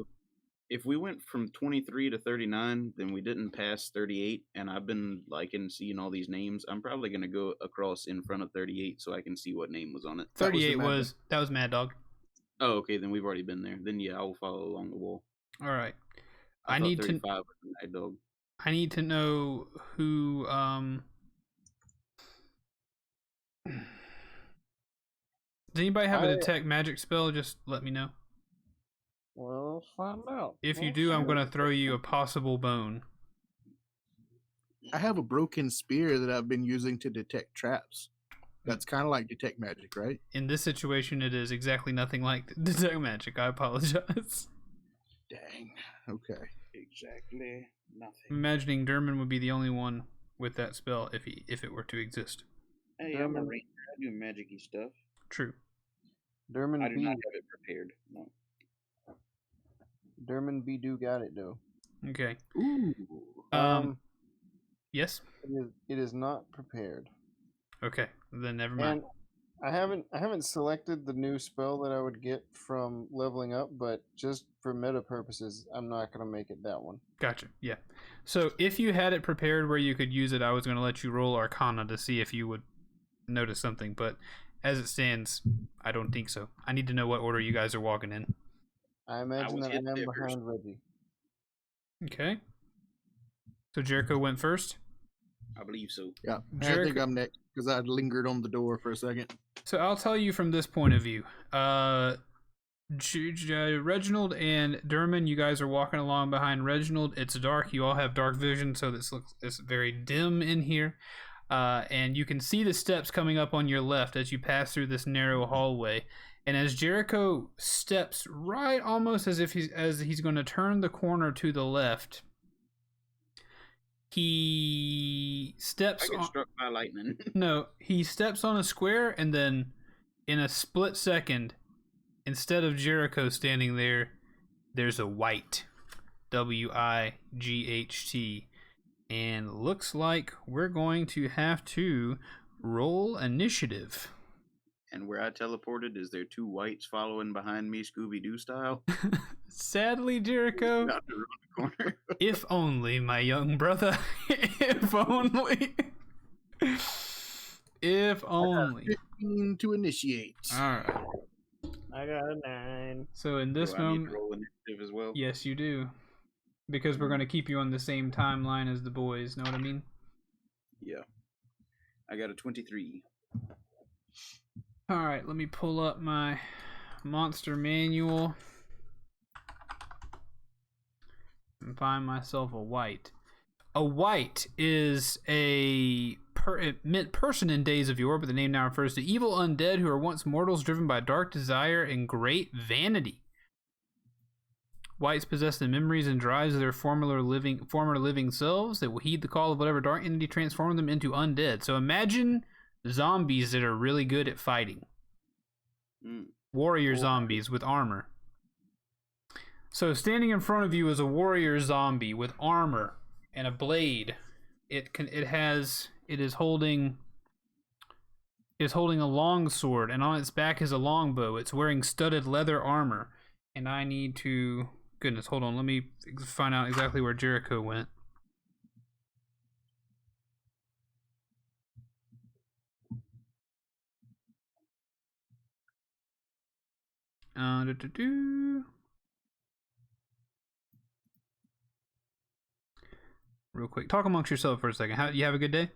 If we went from 23 to 39, then we didn't pass 38, and I've been seeing all these names. I'm probably going to go across in front of 38 so I can see what name was on it. 38 that was Mad Dog. Oh, okay, then we've already been there. Then yeah, I will follow along the wall. All right. I need 35 was the Mad Dog. I need to know who does anybody have a detect magic spell? Just let me know. Well, let's find out. If you do, I'm going to throw you a possible bone. I have a broken spear that I've been using to detect traps. That's kind of like detect magic, right? In this situation, it is exactly nothing like detect magic. I apologize. Dang. Okay. Exactly nothing. I'm imagining Derman would be the only one with that spell if it were to exist. Hey, I'm a ranger. I do magic-y stuff. True. Derman I do not have it prepared. No. Derman B do got it though. Okay. Ooh. Yes. It is not prepared. Okay. Then never mind. And I haven't selected the new spell that I would get from leveling up, but just for meta purposes, I'm not gonna make it that one. Gotcha. Yeah. So if you had it prepared where you could use it, I was going to let you roll Arcana to see if you would notice something. But as it stands, I don't think so. I need to know what order you guys are walking in. I imagine that I am behind Reggie. Okay. So Jericho went first? I believe so. Yeah. I think I'm next because I lingered on the door for a second. So I'll tell you from this point of view. Reginald and Derman, you guys are walking along behind Reginald. It's dark. You all have dark vision, so it's very dim in here. And you can see the steps coming up on your left as you pass through this narrow hallway. And as Jericho steps right almost as if he's going to turn the corner to the left, he steps I get struck by lightning. No, he steps on a square, and then in a split second, instead of Jericho standing there, there's a Wight. W-I-G-H-T. And looks like we're going to have to roll initiative. And where I teleported, is there two Wights following behind me, Scooby-Doo style? Sadly, Jericho. Not around the corner. If only, my young brother. If only. If only. 15 to initiate. All right. I got a 9. So in this Do I need moment, to roll initiative as well? yes, you do. because we're going to keep you on the same timeline as the boys. Know what I mean? Yeah. I got a 23. All right, let me pull up my monster manual and find myself a wight. A wight is it meant person in days of yore, but the name now refers to evil undead who are once mortals driven by dark desire and great vanity. Wights possess the memories and drives of their former living selves that will heed the call of whatever dark entity transformed them into undead. So imagine zombies that are really good at fighting. Warrior zombies with armor. So standing in front of you is a warrior zombie with armor and a blade. It is holding a long sword, and on its back is a longbow. It's wearing studded leather armor, and I need to. Goodness, hold on. Let me find out exactly where Jericho went. Real quick, talk amongst yourself for a second. How you have a good day?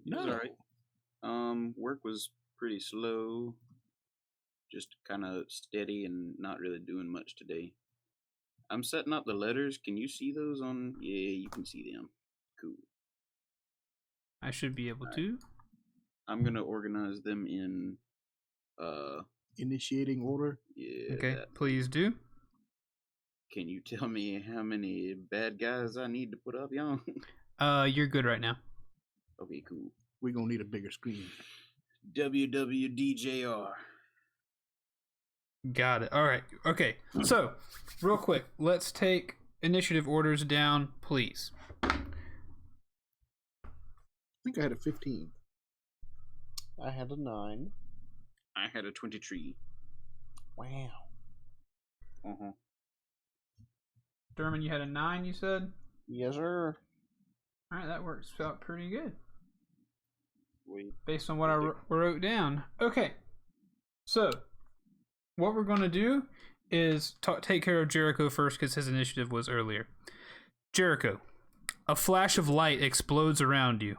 No. It was all right. Work was pretty slow. Just kind of steady and not really doing much today. I'm setting up the letters. Can you see those on? Yeah, you can see them. Cool. I should be able to. I'm gonna organize them in initiating order. Yeah. Okay, please do. Can you tell me how many bad guys I need to put up, young? You're good right now. Okay, cool. We're gonna need a bigger screen. WWDJR. Got it. All right. Okay. So, real quick, let's take initiative orders down, please. I think I had a 15. I had a 9. I had a 23. Wow. Uh-huh. Derman, you had a 9, you said? Yes, sir. All right, that works out pretty good. Wait. Based on what I wrote down. Okay. So, what we're going to do is take care of Jericho first because his initiative was earlier. Jericho, a flash of light explodes around you,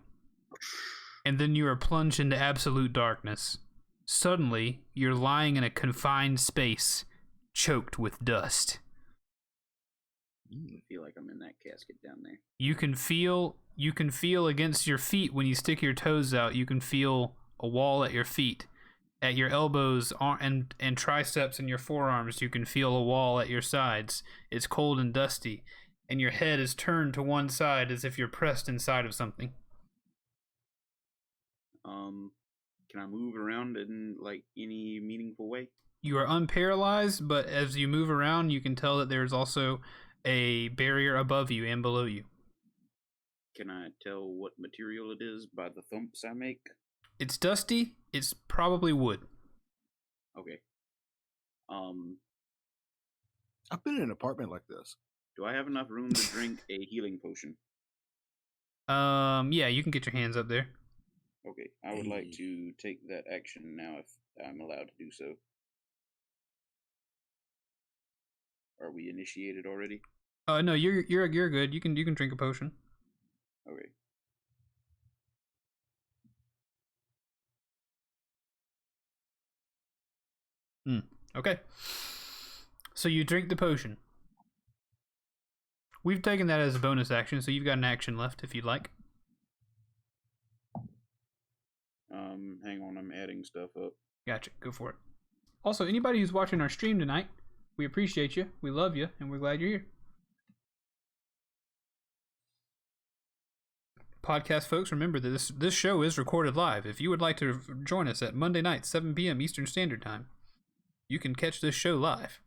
and then you are plunged into absolute darkness. Suddenly, you're lying in a confined space, choked with dust. I feel like I'm in that casket down there. You can feel against your feet when you stick your toes out. You can feel a wall at your feet. At your elbows and triceps and your forearms, you can feel a wall at your sides. It's cold and dusty, and your head is turned to one side as if you're pressed inside of something. Can I move around in like any meaningful way? You are unparalyzed, but as you move around, you can tell that there's also a barrier above you and below you. Can I tell what material it is by the thumps I make? It's dusty. It's probably wood. Okay. I've been in an apartment like this. Do I have enough room to drink a healing potion? Yeah, you can get your hands up there. Okay, I would like to take that action now if I'm allowed to do so. Are we initiated already? No, you're good. You can drink a potion. Okay. Okay. So you drink the potion. We've taken that as a bonus action, so you've got an action left if you'd like. Hang on, I'm adding stuff up. Gotcha. Go for it. Also, anybody who's watching our stream tonight, we appreciate you, we love you, and we're glad you're here. Podcast folks, remember that this show is recorded live. If you would like to join us at Monday night, 7 p.m. Eastern Standard Time, you can catch this show live.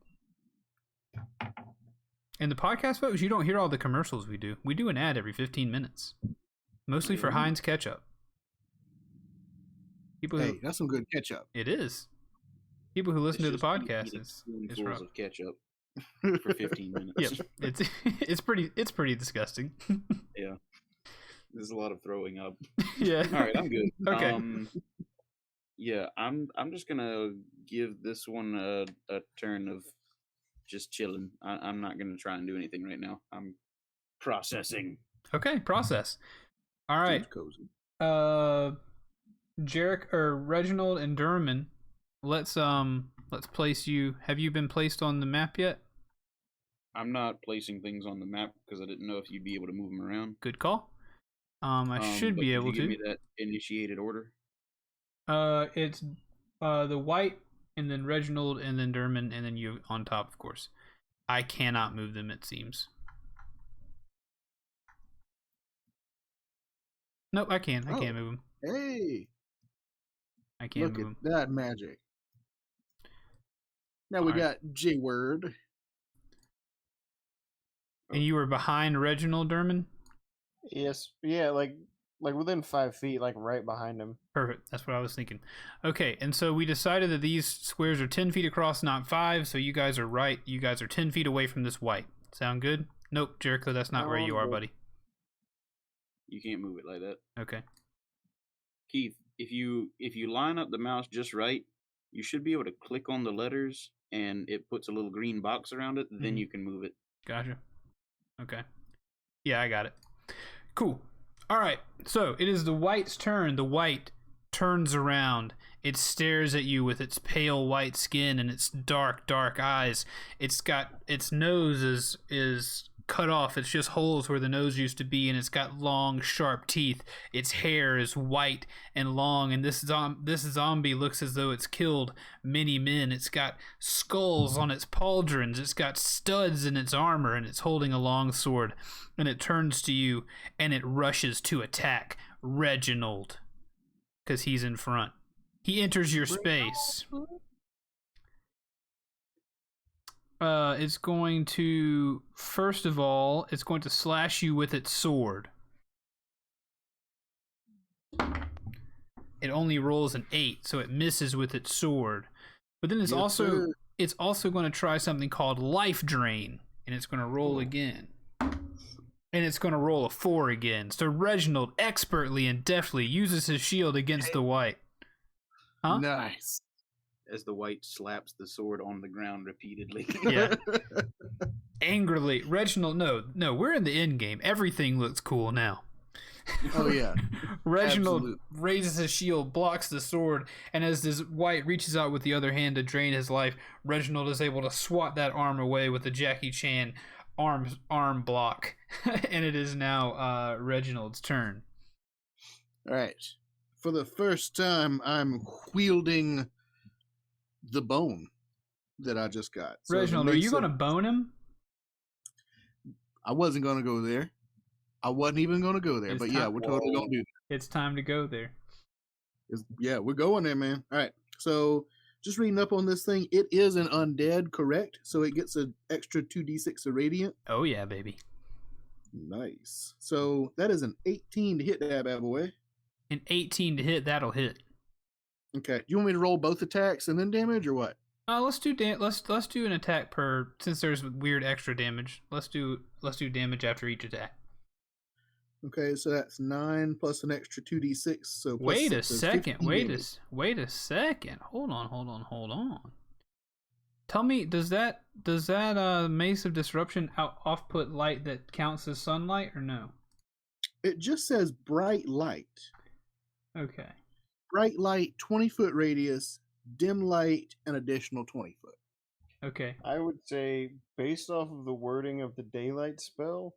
And the podcast folks, you don't hear all the commercials we do. We do an ad every 15 minutes. Mostly for Heinz ketchup. That's some good ketchup. It is. People who listen to the podcast is rough. Of ketchup for 15 minutes. Yep. It's pretty disgusting. Yeah. There's a lot of throwing up. Yeah. All right, I'm good. Okay. Yeah, I'm just gonna give this one a turn of just chilling. I'm not gonna try and do anything right now. I'm processing. Okay, process. All right. Seems cozy. Jarek or Reginald and Durman, let's place you. Have you been placed on the map yet? I'm not placing things on the map because I didn't know if you'd be able to move them around. Good call. I should but be could able you to. give me that initiated order. It's the White, and then Reginald, and then Durman, and then you on top, of course. I cannot move them, it seems. Nope, I can. I can't move them. Hey, I can't look move at them. that magic. Now we got J-Word. And you were behind Reginald, Durman? Yes. Yeah, like within 5 feet, like right behind him. Perfect. That's what I was thinking. Okay, and so we decided that these squares are 10 feet across, not 5, so you guys are right. You guys are 10 feet away from this White. Sound good? Nope, Jericho, that's not where you are, buddy. You can't move it like that. Okay. Keith, if you line up the mouse just right, you should be able to click on the letters and it puts a little green box around it. Then you can move it. Gotcha. Okay. Yeah, I got it. Cool. All right. So it is the White's turn. The White turns around. It stares at you with its pale white skin and its dark, dark eyes. It's got its nose is cut off. It's just holes where the nose used to be, and it's got long, sharp teeth. Its hair is white and long, and this zombie looks as though it's killed many men. It's got skulls on its pauldrons. It's got studs in its armor, and it's holding a long sword. And it turns to you, and it rushes to attack Reginald, because he's in front. He enters your space. It's going to, first of all, it's going to slash you with its sword. It only rolls an 8, so it misses with its sword. But then it's also going to try something called Life Drain, and it's going to roll again. And it's going to roll a 4 again. So Reginald expertly and deftly uses his shield against the White. Huh? Nice. As the White slaps the sword on the ground repeatedly. Yeah. Angrily. Reginald, no, we're in the end game. Everything looks cool now. Oh, yeah. Reginald Absolute. raises his shield, blocks the sword, and as this White reaches out with the other hand to drain his life, Reginald is able to swat that arm away with the Jackie Chan arm block. And it is now Reginald's turn. All right. For the first time, I'm wielding the bone that I just got. So Reginald, are you going to bone him? I wasn't going to go there. I wasn't even going to go there. But yeah, we're totally going to do that. It's time to go there. Yeah, we're going there, man. All right. So just reading up on this thing, it is an undead, correct? So it gets an extra 2d6 of radiant. Oh, yeah, baby. Nice. So that is an 18 to hit that bad boy. An 18 to hit, that'll hit. Okay. Do you want me to roll both attacks and then damage, or what? Let's do let's do an attack per, since there's weird extra damage. Let's do damage after each attack. Okay, so that's 9 plus an extra 2d6. So plus wait a 6 is second. 15 Wait damage. a second. Hold on. Tell me, does that Mace of Disruption off-put light that counts as sunlight or no? It just says bright light. Okay. Bright light, 20-foot radius, dim light, an additional 20 foot. Okay. I would say, based off of the wording of the daylight spell,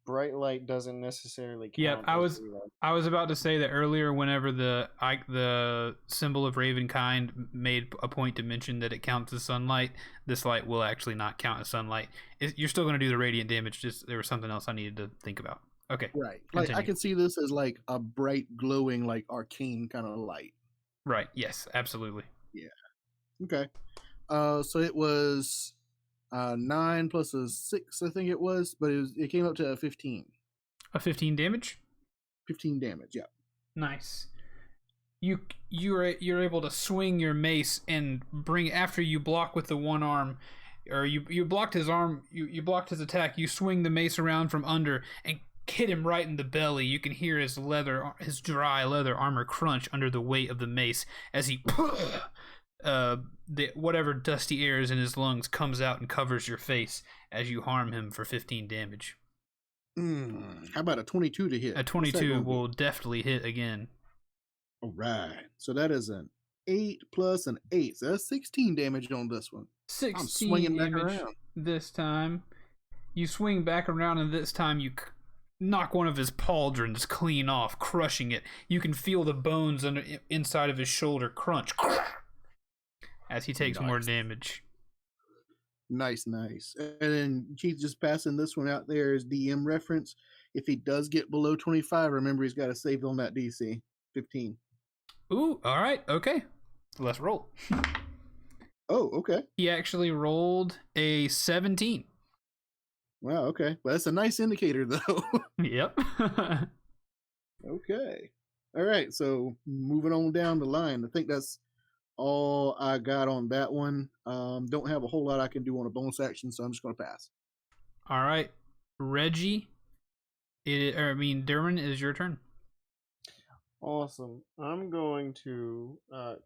bright light doesn't necessarily count. Yep, I was about to say that earlier. Whenever the symbol of Ravenkind made a point to mention that it counts as sunlight, this light will actually not count as sunlight. You're still going to do the radiant damage. Just there was something else I needed to think about. Okay. Right. Continue. Like I can see this as like a bright, glowing, like arcane kind of light. Right. Yes. Absolutely. Yeah. Okay. So it was 9 plus a 6, I think it was, but it came up to a 15. A 15 damage. 15 damage. Yeah. Nice. You're able to swing your mace and bring, after you block with the one arm, or you blocked his arm. You blocked his attack. You swing the mace around from under and hit him right in the belly. You can hear his dry leather armor crunch under the weight of the mace as he whatever dusty air is in his lungs comes out and covers your face as you harm him for 15 damage. How about a 22 to hit? A 22 will definitely hit again. All right. So that is an 8 plus an 8. So that's 16 damage on this one. 16 I'm swinging back damage around. this time. You swing back around, and this time you knock one of his pauldrons clean off, crushing it. You can feel the bones inside of his shoulder crunch as he takes more damage. Nice. And then Keith just passing this one out there as DM reference. If he does get below 25, remember he's got to save on that DC. 15. Ooh, all right, okay. Let's roll. Oh, okay. He actually rolled a 17. Wow, okay. Well, that's a nice indicator, though. Yep. Okay. All right, so moving on down the line. I think that's all I got on that one. Don't have a whole lot I can do on a bonus action, so I'm just going to pass. All right, Reggie. Derwin, it is your turn. Awesome. I'm going to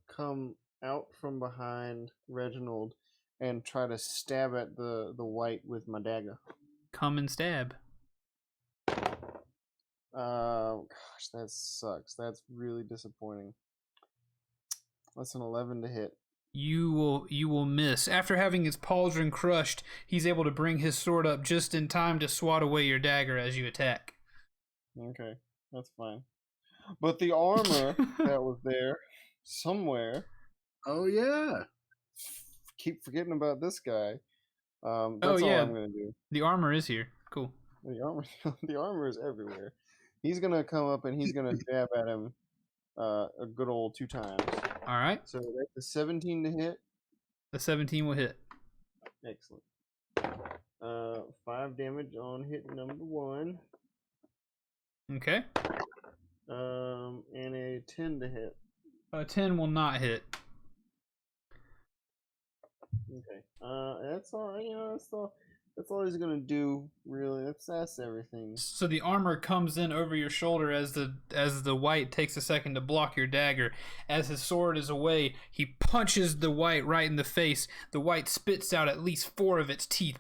come out from behind Reginald and try to stab at the white with my dagger. Come and stab. Gosh, that sucks. That's really disappointing. That's an 11 to hit. You will miss. After having his pauldron crushed, he's able to bring his sword up just in time to swat away your dagger as you attack. Okay, that's fine. But the armor that was there somewhere. Oh, yeah. Keep forgetting about this guy. That's all I'm gonna do. The armor is here. Cool. The armor is everywhere. He's gonna come up and he's gonna jab at him a good old 2 times. All right. So that's a 17 to hit. The 17 will hit. Excellent. 5 damage on hit number 1. Okay. And a 10 to hit. A 10 will not hit. Okay. That's all. That's all he's gonna do. Really. That's everything. So the armor comes in over your shoulder as the white takes a second to block your dagger. As his sword is away, he punches the white right in the face. The white spits out at least 4 of its teeth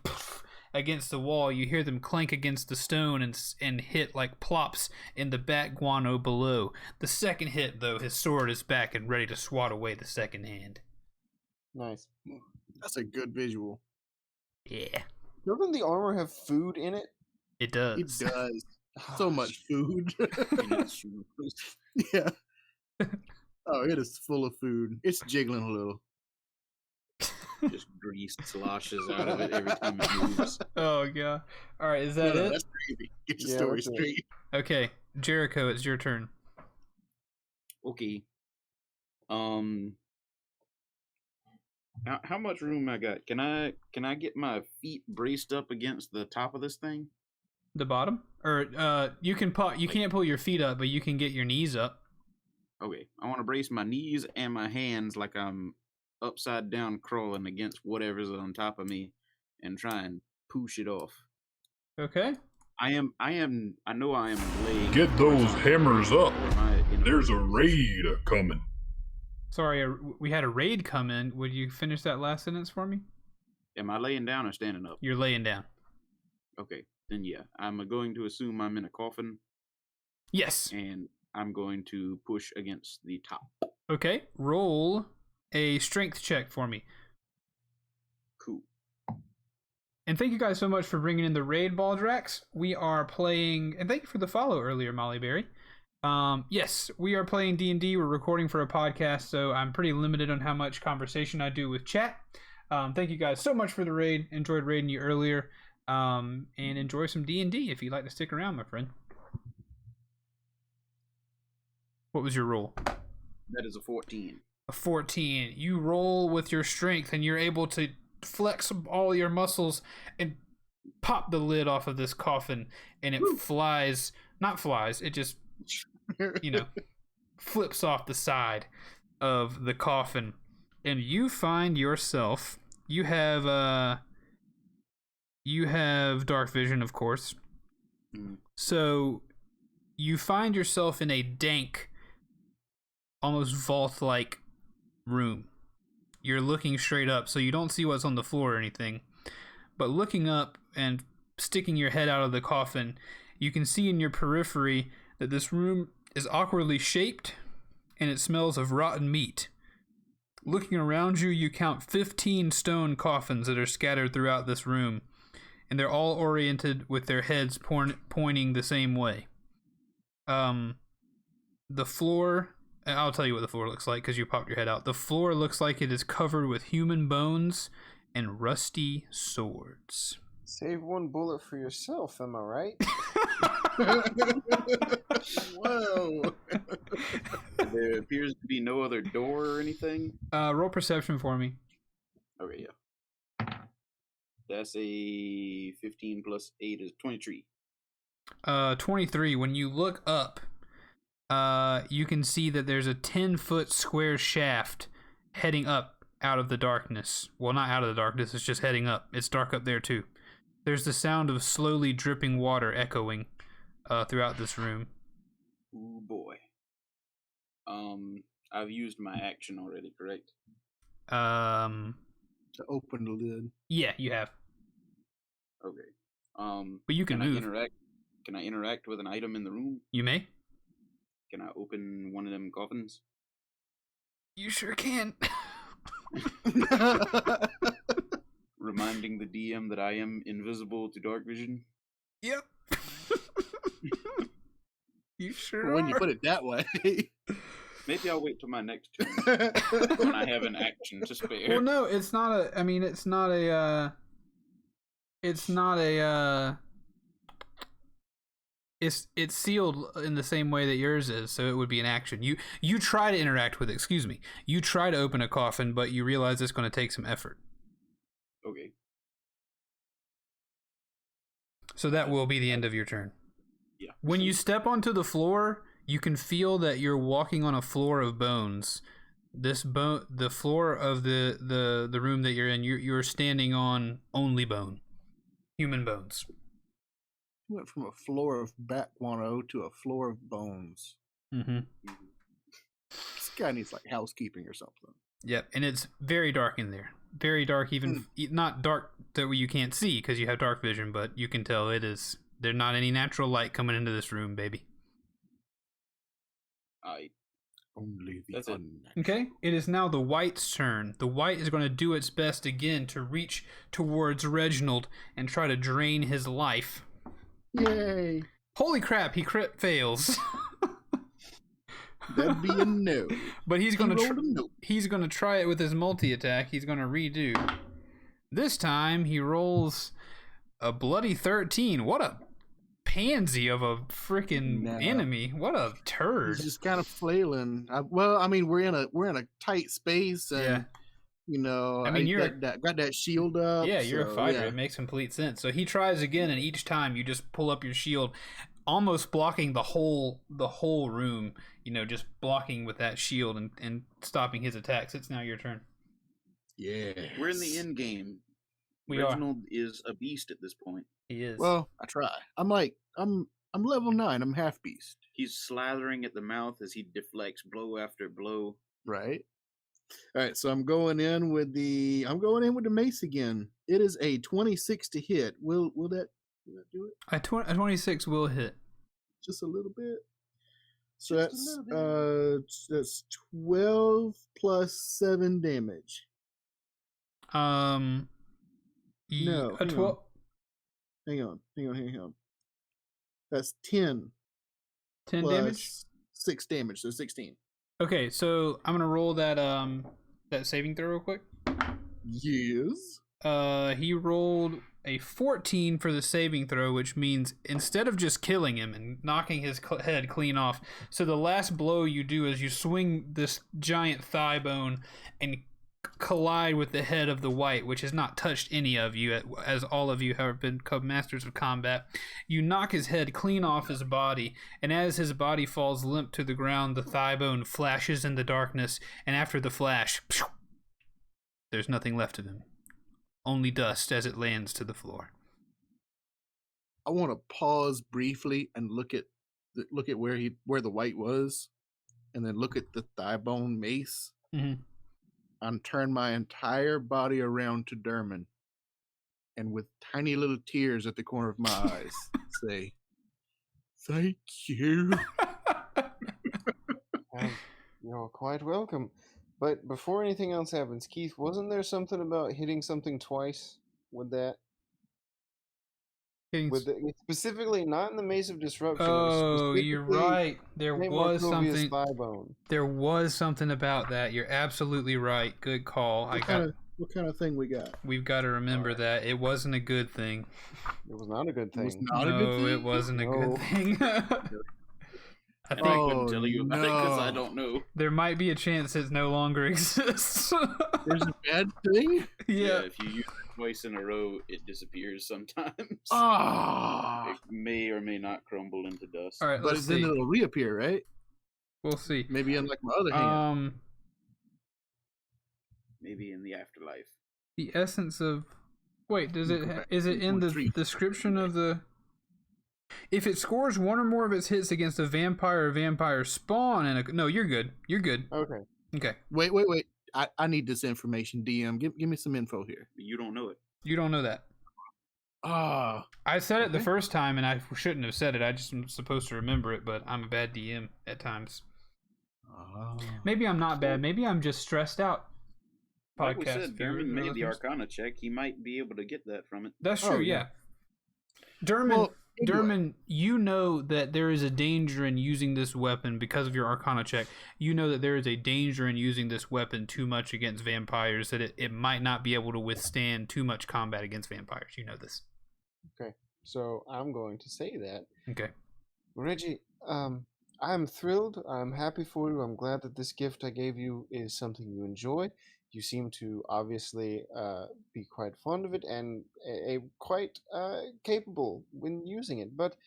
against the wall. You hear them clank against the stone and hit like plops in the bat guano below. The second hit, though, his sword is back and ready to swat away the second hand. Nice. That's a good visual. Yeah. Doesn't the armor have food in it? It does. It does. So much food. Yeah. Oh, it is full of food. It's jiggling a little. Just grease sloshes out of it every time it moves. Oh, God. All right, is that it? That's crazy. Get your story that's it. straight. Okay, Jericho, it's your turn. Okay. How much room I got? Can I get my feet braced up against the top of this thing? The bottom? Or you can't pull your feet up, but you can get your knees up. Okay. I want to brace my knees and my hands like I'm upside down crawling against whatever's on top of me and try and push it off. Okay. I know I am laying. Get those hammers up. Or am I in There's a position? raid coming. Sorry, we had a raid come in. Would you finish that last sentence for me? Am I laying down or standing up? You're laying down. Okay, then yeah. I'm going to assume I'm in a coffin, Yes. and I'm going to push against the top. Okay, roll a strength check for me. Cool. And thank you guys so much for bringing in the raid, Baldrax. We are playing, and thank you for the follow earlier, Molly Berry. Yes, we are playing D&D. We're recording for a podcast, so I'm pretty limited on how much conversation I do with chat. Thank you guys so much for the raid. Enjoyed raiding you earlier. And enjoy some D&D if you'd like to stick around, my friend. What was your roll? That is a 14. A 14. You roll with your strength, and you're able to flex all your muscles and pop the lid off of this coffin, and it it just flips off the side of the coffin, and you find yourself, you have dark vision, of course. So you find yourself in a dank, almost vault-like room. you're looking straight up, so you don't see what's on the floor or anything. But looking up and sticking your head out of the coffin, you can see in your periphery that this room is awkwardly shaped and it smells of rotten meat. Looking around you, you count 15 stone coffins that are scattered throughout this room, and they're all oriented with their heads pointing the same way. The floor, I'll tell you what the floor looks like because you popped your head out. The floor looks like it is covered with human bones and rusty swords. Save one bullet for yourself, am I right? Whoa. There appears to be no other door or anything. Roll perception for me. Okay, yeah. That's a 15 plus 8 is 23. 23. When you look up, you can see that there's a 10-foot square shaft heading up out of the darkness. Well, not out of the darkness, it's just heading up. It's dark up there, too. There's the sound of slowly dripping water echoing throughout this room. Ooh, boy. I've used my action already, correct? To open the lid. Yeah, you have. Okay. But you can move. Can I interact with an item in the room? You may. Can I open one of them coffins? You sure can. Reminding the DM that I am invisible to dark vision. Yep. You sure When are. you put it that way. Maybe I'll wait till my next turn when I have an action to spare. Well, no, it's not a. I mean, it's not a. It's not a. It's sealed in the same way that yours is, so it would be an action. You try to interact with it. Excuse me. You try to open a coffin, but you realize it's going to take some effort. Okay. So that will be the end of your turn. Yeah. When you step onto the floor, you can feel that you're walking on a floor of bones. The floor of the room that you're in, you're standing on only bone, human bones. You went from a floor of bat guano to a floor of bones. Mm-hmm. This guy needs like housekeeping or something. Yep, and it's very dark in there. Very dark, even not dark that you can't see because you have dark vision, but you can tell it is. There's not any natural light coming into this room, baby. Only the That's it. unnatural. Okay, it is now the White's turn. The White is going to do its best again to reach towards Reginald and try to drain his life. Yay! Holy crap, he crit fails. That'd be a no. But he's going He rolled a no. he's going to try it with his multi-attack. He's going to redo. This time he rolls a bloody 13. What a pansy of a freaking enemy. What a turd. He's just kind of flailing. Well, I mean, we're in a tight space, and Yeah. you know, I mean, you're got that shield up. Yeah, you're a so, fighter. yeah. It makes complete sense. So he tries again, and each time you just pull up your shield, almost blocking the whole room. You know, just blocking with that shield and stopping his attacks. It's now your turn. Yeah. We're in the end game. We are. Reginald is a beast at this point. He is. Well, I try. I'm level 9. I'm half beast. He's slathering at the mouth as he deflects blow after blow. Right. All right. So I'm going in with the mace again. It is a 26 to hit. Will that do it? A 26 will hit. Just a little bit. So Just a that's 12 plus 7 damage. No, No, a 12. Hang on. That's 10. 10 plus damage. 6 damage, so 16. Okay, so I'm gonna roll that saving throw real quick. Yes. He rolled a 14 for the saving throw, which means instead of just killing him and knocking his head clean off, so the last blow you do is you swing this giant thigh bone and collide with the head of the White, which has not touched any of you, as all of you have become masters of combat. You knock his head clean off his body, and as his body falls limp to the ground, the thigh bone flashes in the darkness, and after the flash, there's nothing left of him. Only dust as it lands to the floor. I want to pause briefly and look at where the White was, and then look at the thigh bone mace. Mm-hmm. and turn my entire body around to Derman, and with tiny little tears at the corner of my eyes, say, "Thank you." You're quite welcome. But before anything else happens, Keith, wasn't there something about hitting something twice with that? Hitting Specifically, not in the Mace of Disruption. Oh, you're right. There was something. Thigh bone. There was something about that. You're absolutely right. Good call. What kind of thing we got? We've got to remember that it wasn't a good thing. It was not a good thing. It was not a good thing? It wasn't a good thing. I couldn't tell you about it because I don't know. There might be a chance it no longer exists. There's a bad thing? Yeah. If you use it twice in a row, it disappears sometimes. Ah. It may or may not crumble into dust. All right, But let's then see. it'll reappear, right? We'll see. Maybe in like my other hand. Maybe in the afterlife. The essence of. Wait, is it in the description of the? If it scores one or more of its hits against a vampire or vampire spawn, no, you're good. You're good. Okay. Wait. I need this information, DM. Give me some info here. You don't know it. You don't know that. I said it the first time, and I shouldn't have said it. I just am supposed to remember it, but I'm a bad DM at times. Maybe I'm not bad. Maybe I'm just stressed out. Like we said, Derman made the Arcana check. He might be able to get that from it. That's true, yeah. Derman, you know that there is a danger in using this weapon because of your Arcana check. You know that there is a danger in using this weapon too much against vampires, that it might not be able to withstand too much combat against vampires. You know this. Okay, so I'm going to say that. Okay. Reggie, I'm thrilled. I'm happy for you. I'm glad that this gift I gave you is something you enjoy. You seem to obviously be quite fond of it and quite capable when using it. But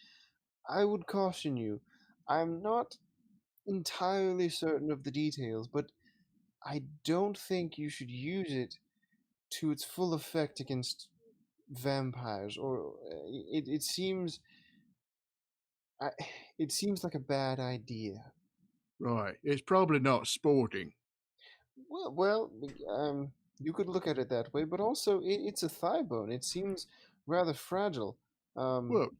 I would caution you, I'm not entirely certain of the details, but I don't think you should use it to its full effect against vampires. Or it seems like a bad idea. Right. It's probably not sporting. Well, you could look at it that way, but also it's a thigh bone. It seems rather fragile. Well,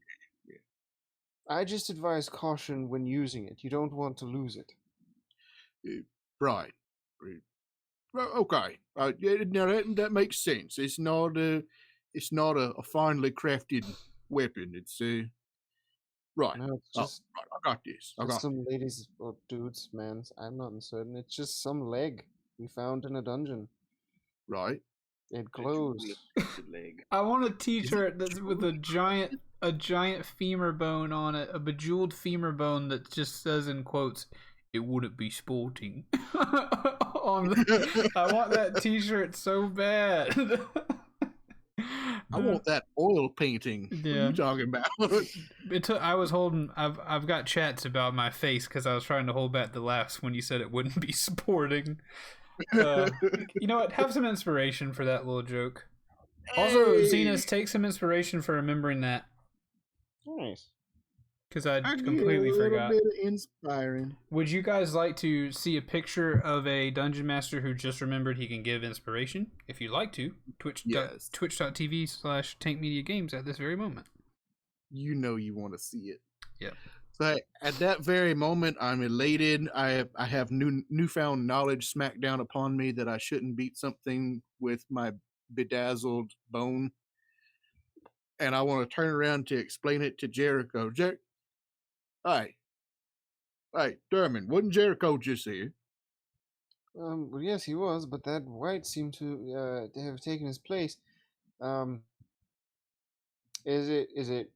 I just advise caution when using it. You don't want to lose it. Right. Okay. Now that makes sense. It's not a finely crafted weapon. It's right. No, it's just right. I got this. some ladies or dudes, man. I'm not certain. It's just some leg we found in a dungeon. Right. It glows. Leg. I want a t-shirt that's with a giant femur bone on it, a bejeweled femur bone that just says in quotes, "It wouldn't be sporting." I want that t-shirt so bad. I want that oil painting. Yeah. What are you talking about? I've got chats about my face because I was trying to hold back the laughs when you said it wouldn't be sporting. You know what? Have some inspiration for that little joke. Also, Zenas, take some inspiration for remembering that. Nice. Because I completely forgot. A little bit inspiring. Would you guys like to see a picture of a dungeon master who just remembered he can give inspiration? If you'd like to, twitch.tv/tankmediagames at this very moment. You know you want to see it. Yeah. So at that very moment, I'm elated. I have newfound knowledge smacked down upon me that I shouldn't beat something with my bedazzled bone. And I want to turn around to explain it to Jericho. Hey, Derman, wasn't Jericho just here? Well, yes, he was, but that white seemed to have taken his place. Is it?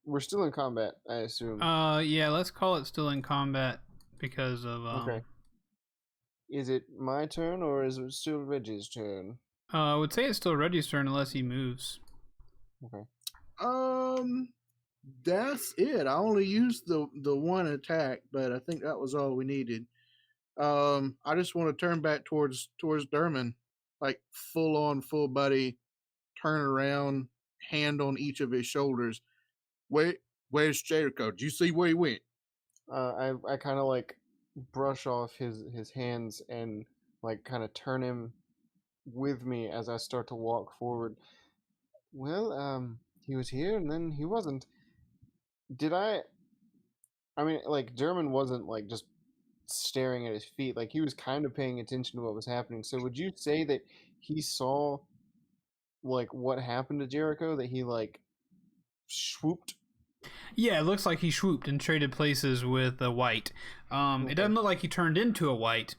We're still in combat, I assume. Yeah, let's call it still in combat because of. Okay. Is it my turn or is it still Reggie's turn? I would say it's still Reggie's turn unless he moves. Okay. That's it. I only used the one attack, but I think that was all we needed. I just want to turn back towards Derman, like full body, turn around, hand on each of his shoulders. Where's Jericho? Did you see where he went? I kind of like brush off his hands and like kind of turn him with me as I start to walk forward. Well, he was here and then he wasn't. Did I mean, like, German wasn't, like, just staring at his feet. Like, he was kind of paying attention to what was happening. So would you say that he saw, like, what happened to Jericho? That he, like, swooped? Yeah, it looks like he swooped and traded places with a white. It doesn't look like he turned into a white,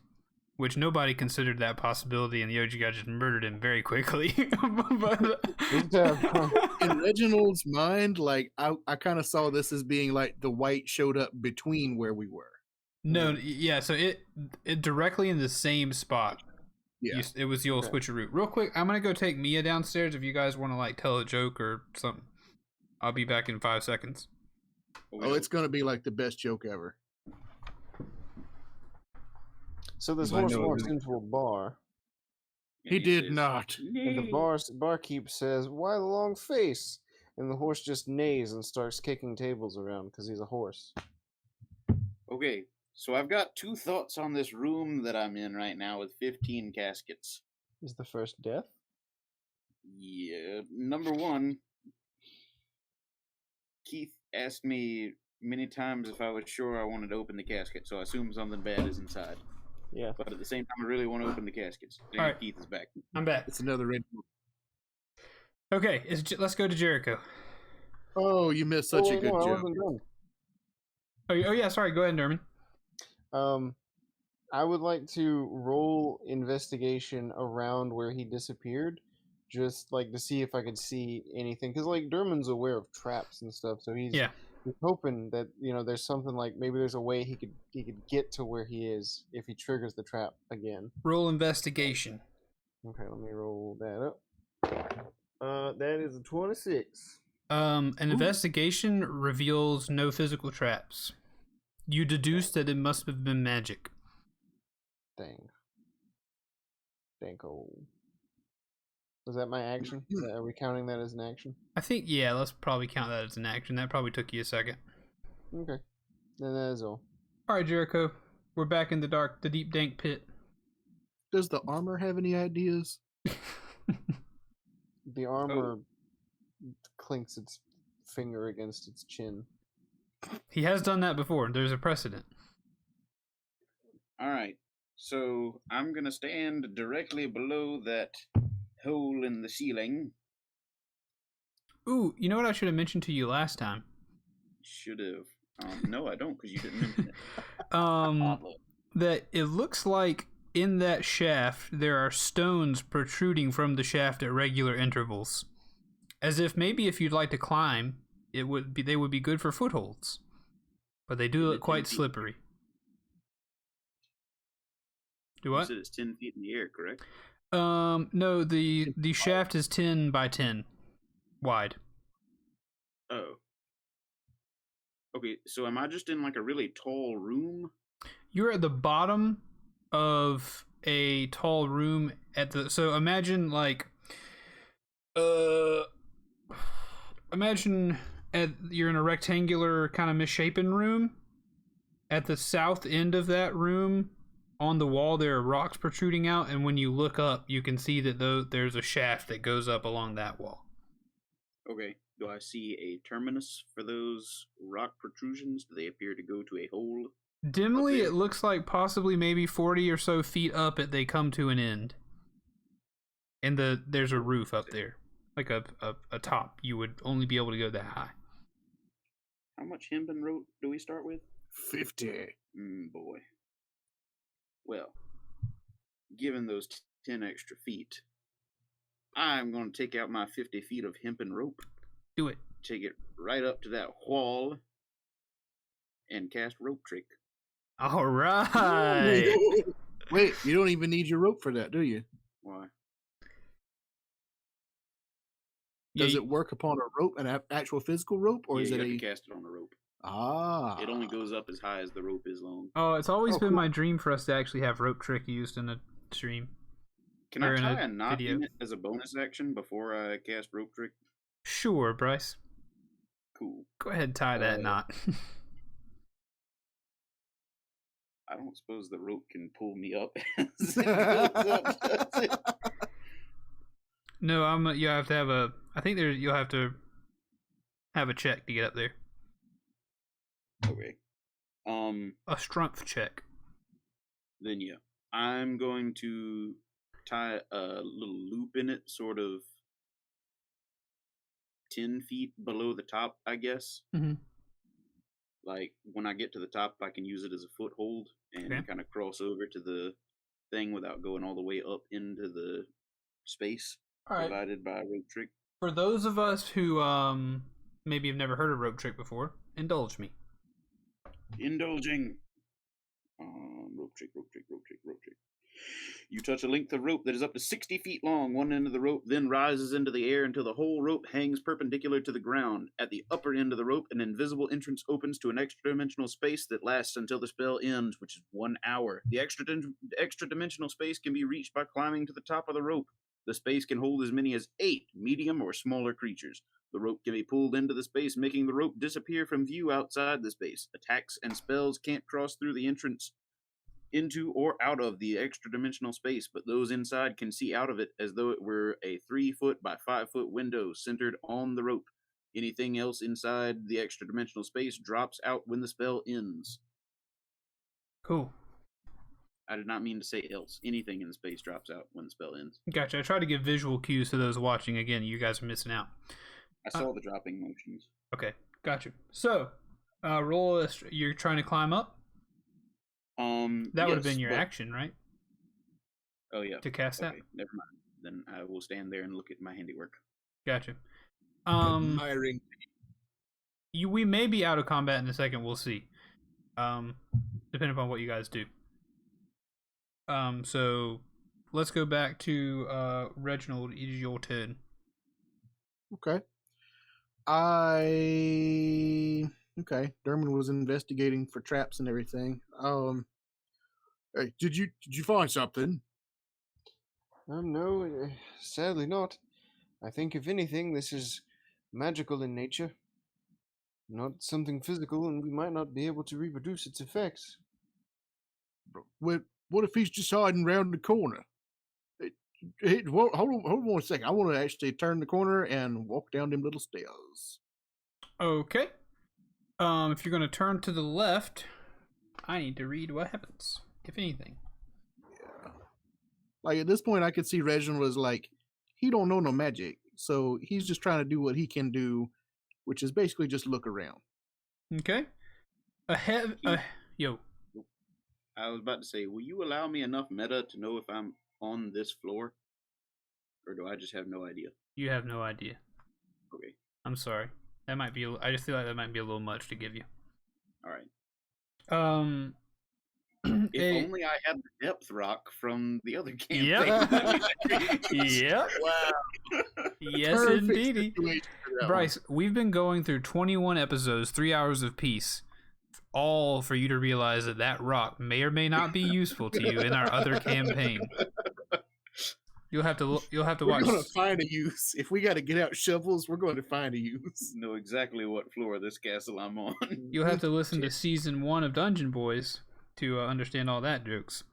which nobody considered that possibility, and the OG guy just murdered him very quickly. But in Reginald's mind, like I kind of saw this as being like the white showed up between where we were. no, yeah, so it directly in the same spot. Yeah. It was the old switcheroo. Real quick, I'm gonna go take Mia downstairs if you guys want to like tell a joke or something. I'll be back in 5 seconds. Oh, it's gonna be like the best joke ever. So this I horse know it walks is. into a bar, He did not. and the barkeep says, "Why the long face?" And the horse just neighs and starts kicking tables around because he's a horse. Okay, so I've got 2 thoughts on this room that I'm in right now with 15 caskets. Is the first death? Yeah, number 1, Keith asked me many times if I was sure I wanted to open the casket, so I assume something bad is inside. Yeah. But at the same time, I really want to open the caskets. And All right. Keith is back. I'm back. It's another red. Okay, let's go to Jericho. Oh, you missed such a wait, good no, I joke. wasn't done. Oh yeah, sorry. Go ahead, Nerman. I would like to roll investigation around where he disappeared, just like to see if I could see anything. Because like Derman's aware of traps and stuff, so he's hoping that there's something like maybe there's a way he could get to where he is if he triggers the trap again. Roll investigation. Okay, let me roll that up. That is a 26. An investigation reveals no physical traps. You deduce that it must have been magic. Dang. Danko. Was that my action? Are we counting that as an action? I think, yeah, let's probably count that as an action. That probably took you a second. Okay. Then that is all. Alright, Jericho. We're back in the deep, dank pit. Does the armor have any ideas? The armor clinks its finger against its chin. He has done that before. There's a precedent. Alright, so I'm going to stand directly below that hole in the ceiling. Ooh, you know what I should have mentioned to you last time? Should have. No, I don't, because you didn't mention it. That it looks like in that shaft there are stones protruding from the shaft at regular intervals, as if maybe if you'd like to climb, they would be good for footholds, but they do look quite slippery. Do what? You said it's 10 feet in the air, correct? No, the shaft is 10 by 10 wide. Oh. Okay, so am I just in like a really tall room? You're at the bottom of a tall room so imagine like you're in a rectangular kind of misshapen room. At the south end of that room, on the wall there are rocks protruding out, and when you look up you can see that there's a shaft that goes up along that wall. Okay. Do I see a terminus for those rock protrusions? Do they appear to go to a hole? Dimly, it looks like possibly maybe 40 or so feet up they come to an end. And there's a roof up there. Like a top. You would only be able to go that high. How much hempen rope do we start with? 50. Boy. Well, given those 10 extra feet, I'm going to take out my 50 feet of hempen rope. Do it. Take it right up to that wall and cast rope trick. All right. Wait, you don't even need your rope for that, do you? Why? Does it work upon a rope, an actual physical rope, or is you it have a... to cast it on a rope. Ah. It only goes up as high as the rope is long. Oh, it's always been cool. my dream for us to actually have rope trick used in a stream. Can Or I in tie a a knot video. in it as a bonus action before I cast rope trick? Sure, Bryce. Cool. Go ahead and tie that knot. I don't suppose the rope can pull me up as it goes up, does it? No, you have to have a. I think you'll have to have a check to get up there. Okay. A strength check. Then yeah, I'm going to tie a little loop in it, sort of 10 feet below the top, I guess. Mm-hmm. Like when I get to the top, I can use it as a foothold and kind of cross over to the thing without going all the way up into the space provided by a rope trick. For those of us who maybe have never heard of rope trick before, indulge me. Indulging. Rope trick. You touch a length of rope that is up to 60 feet long. One end of the rope then rises into the air until the whole rope hangs perpendicular to the ground. At the upper end of the rope, an invisible entrance opens to an extra-dimensional space that lasts until the spell ends, which is 1 hour. The extra-dimensional space can be reached by climbing to the top of the rope. The space can hold as many as 8 medium or smaller creatures. The rope can be pulled into the space, making the rope disappear from view outside the space. Attacks and spells can't cross through the entrance into or out of the extra-dimensional space, but those inside can see out of it as though it were a 3-foot by 5-foot window centered on the rope. Anything else inside the extra-dimensional space drops out when the spell ends. Cool. I did not mean to say else. Anything in the space drops out when the spell ends. Gotcha. I try to give visual cues to those watching. Again, you guys are missing out. I saw the dropping motions. Okay, gotcha. So, roll a. You're trying to climb up. That would have been your action, right? Oh yeah. To cast that. Okay, never mind. Then I will stand there and look at my handiwork. Gotcha. Admiring. We may be out of combat in a second. We'll see. Depending upon what you guys do. So let's go back to Reginald. It is your turn. Okay. Dermot was investigating for traps and everything. Hey, did you find something? No, sadly not. I think if anything, this is magical in nature, not something physical, and we might not be able to reproduce its effects. What if he's just hiding around the corner? Hold on 1 second. I want to actually turn the corner and walk down them little stairs. Okay. If you're going to turn to the left, I need to read what happens, if anything. Yeah. Like at this point, I could see Reginald was like, he don't know no magic, so he's just trying to do what he can do, which is basically just look around. Okay. Yo. I was about to say, will you allow me enough meta to know if I'm on this floor? Or do I just have no idea? You have no idea. Okay. I'm sorry. That might be. I just feel like that might be a little much to give you. All right. If only I had the depth rock from the other campaign. Yep. Yep. Wow. Yes, indeed. Bryce, we've been going through 21 episodes, 3 hours of peace, all for you to realize that rock may or may not be useful to you in our other campaign. You'll have to watch. We're going to find a use. If we got to get out shovels, we're going to find a use. Know exactly what floor of this castle I'm on. You'll have to listen to season 1 of Dungeon Boys to understand all that jokes.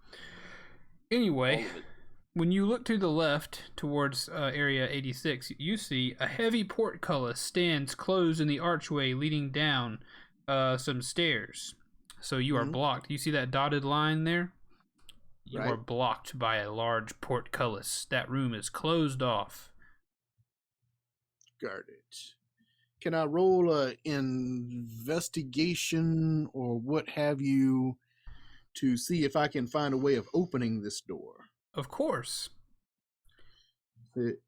Anyway, when you look to the left towards area 86, you see a heavy portcullis stands closed in the archway leading down some stairs. So you are blocked. You see that dotted line there? You are blocked by a large portcullis. That room is closed off. Got it. Can I roll a investigation or what have you to see if I can find a way of opening this door? Of course.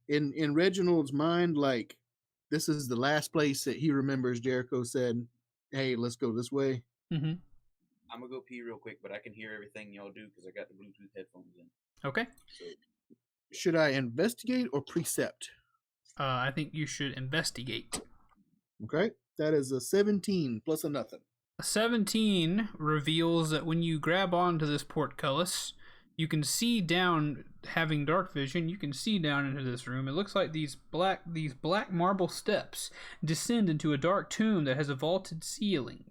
In Reginald's mind, like, this is the last place that he remembers Jericho said, hey, let's go this way. Mm-hmm. I'm going to go pee real quick, but I can hear everything y'all do because I got the Bluetooth headphones in. Okay. So, should I investigate or precept? I think you should investigate. Okay. That is a 17 plus a nothing. A 17 reveals that when you grab onto this portcullis, you can see down, having dark vision, you can see down into this room. It looks like these black marble steps descend into a dark tomb that has a vaulted ceiling.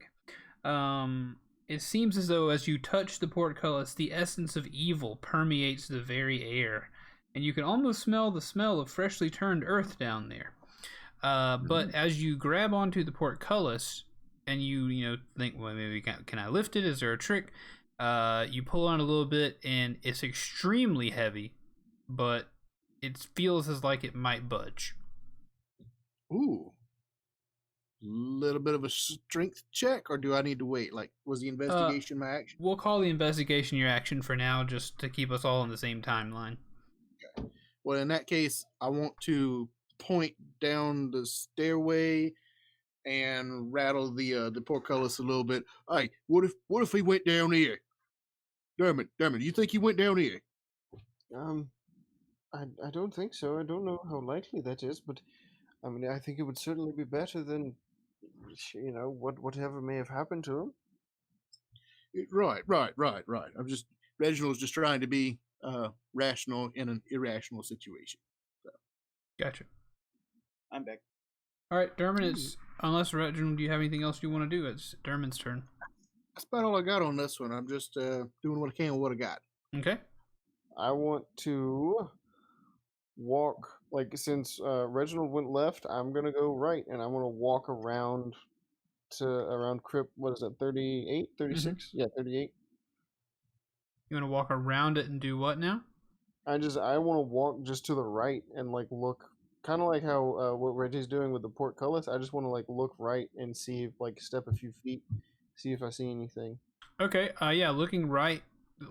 It seems as though as you touch the portcullis, the essence of evil permeates the very air. and you can almost smell the smell of freshly turned earth down there. But as you grab onto the portcullis and you think, well, maybe can I lift it? Is there a trick? You pull on a little bit and it's extremely heavy, but it feels as like it might budge. Ooh. Little bit of a strength check, or do I need to wait? Like, was the investigation my action? We'll call the investigation your action for now, just to keep us all on the same timeline. Okay. Well, in that case, I want to point down the stairway and rattle the portcullis a little bit. Hey, what if he went down here? Damn it! You think he went down here? I don't think so. I don't know how likely that is, but I mean, I think it would certainly be better than, whatever may have happened to him. Right. Reginald's just trying to be rational in an irrational situation. So. Gotcha. I'm back. All right, Dermot. It's unless Reginald, do you have anything else you want to do? It's Dermot's turn. That's about all I got on this one. I'm just doing what I can with what I got. Okay. I want to walk, since Reginald went left, I'm going to go right, and I'm going to walk around crypt, what is it, 38, 36? Yeah, 38. You want to walk around it and do what now? I want to walk just to the right and, look, kind of like how what Reggie's doing with the portcullis. I just want to, look right and see if, step a few feet, see if I see anything. Okay, yeah, looking right,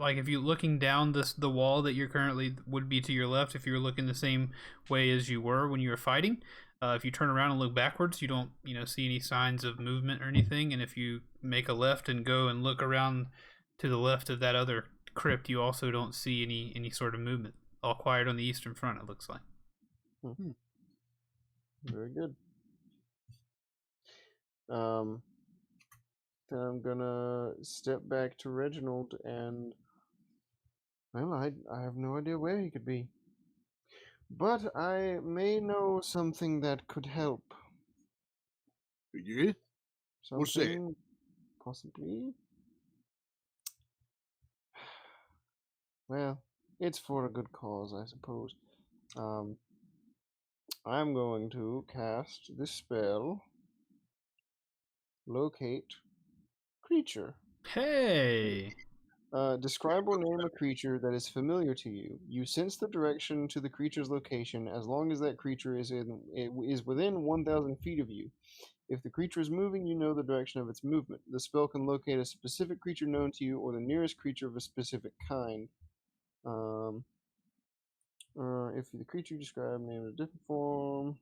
if you're looking down the wall that you're currently would be to your left, if you were looking the same way as you were when you were fighting, if you turn around and look backwards, you don't see any signs of movement or anything. And if you make a left and go and look around to the left of that other crypt, you also don't see any sort of movement. All quiet on the eastern front, it looks like. Mm-hmm. Very good. Then I'm gonna step back to Reginald and, well, I have no idea where he could be. But I may know something that could help. Yeah? What's that? Something, possibly. Well, it's for a good cause, I suppose. I'm going to cast this spell, Locate Creature. Hey! Describe or name a creature that is familiar to you. You sense the direction to the creature's location as long as that creature is within 1,000 feet of you. If the creature is moving, you know the direction of its movement. The spell can locate a specific creature known to you or the nearest creature of a specific kind. If the creature described named in a different form.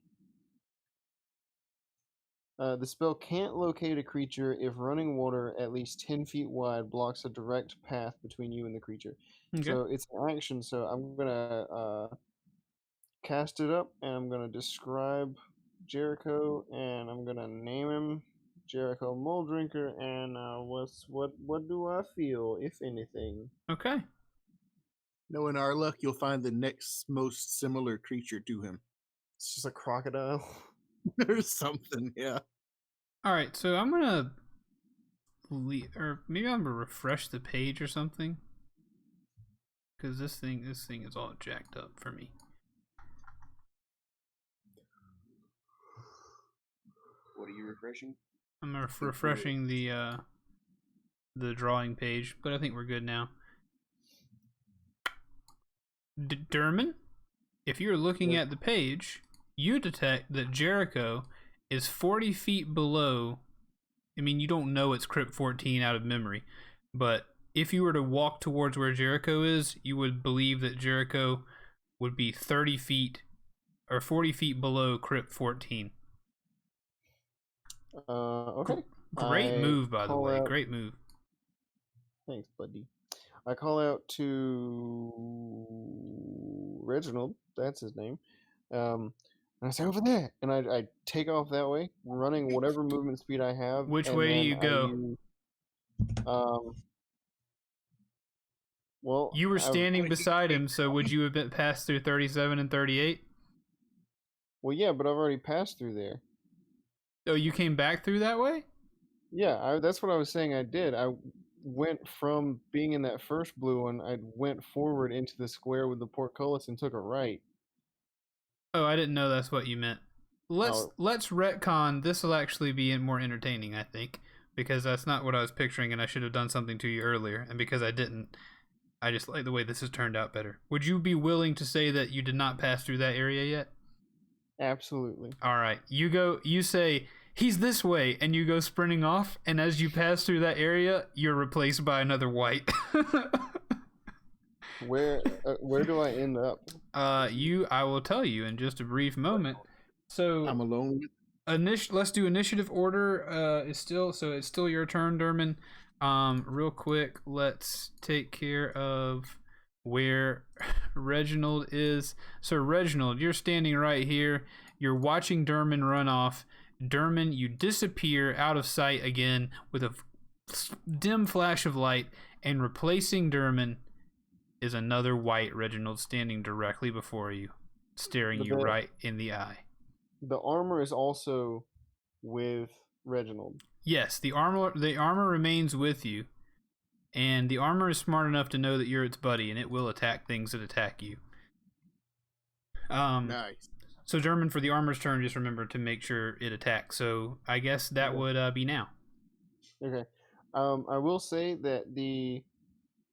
The spell can't locate a creature if running water at least 10 feet wide blocks a direct path between you and the creature. Okay. So it's an action, so I'm going to cast it up, and I'm going to describe Jericho, and I'm going to name him Jericho Moldrinker, and what do I feel, if anything? Okay. Knowing our luck, you'll find the next most similar creature to him. It's just a crocodile. There's something, yeah. All right, so I'm gonna or maybe I'm gonna refresh the page or something, because this thing is all jacked up for me. What are you refreshing? I'm refreshing the drawing page, but I think we're good now. Dermot, if you're looking at the page, you detect that Jericho is 40 feet below. I mean, you don't know it's Crypt 14 out of memory, but if you were to walk towards where Jericho is, you would believe that Jericho would be 30 feet or 40 feet below Crypt 14. Okay. Great move, by the way. Great move. Thanks, buddy. I call out to Reginald, that's his name, and I say, over there, and I take off that way, running whatever movement speed I have. Which way do you go? Well, you were standing beside him, so would you have been passed through 37 and 38? Well, yeah, but I've already passed through there. Oh, you came back through that way? Yeah, that's what I was saying I did. went from being in that first blue one. I went forward into the square with the portcullis and took a right. Oh, I didn't know that's what you meant. Let's Oh. retcon. This will actually be more entertaining, I think, because that's not what I was picturing, and I should have done something to you earlier. And because I didn't, I just like the way this has turned out better. Would you be willing to say that you did not pass through that area yet? Absolutely. All right. You say, he's this way, and you go sprinting off, and as you pass through that area, you're replaced by another white. Where do I end up? I will tell you in just a brief moment. So I'm alone with let's do initiative order. It's still your turn, Derman. Real quick, let's take care of where Reginald is. So Reginald, you're standing right here. You're watching Derman run off. Derman, you disappear out of sight again with a dim flash of light, and replacing Derman is another white Reginald standing directly before you, staring you right in the eye. The armor is also with Reginald. Yes, the armor remains with you, and the armor is smart enough to know that you're its buddy, and it will attack things that attack you. nice. So German, for the armor's turn, just remember to make sure it attacks. So I guess that would be now. Okay. I will say that the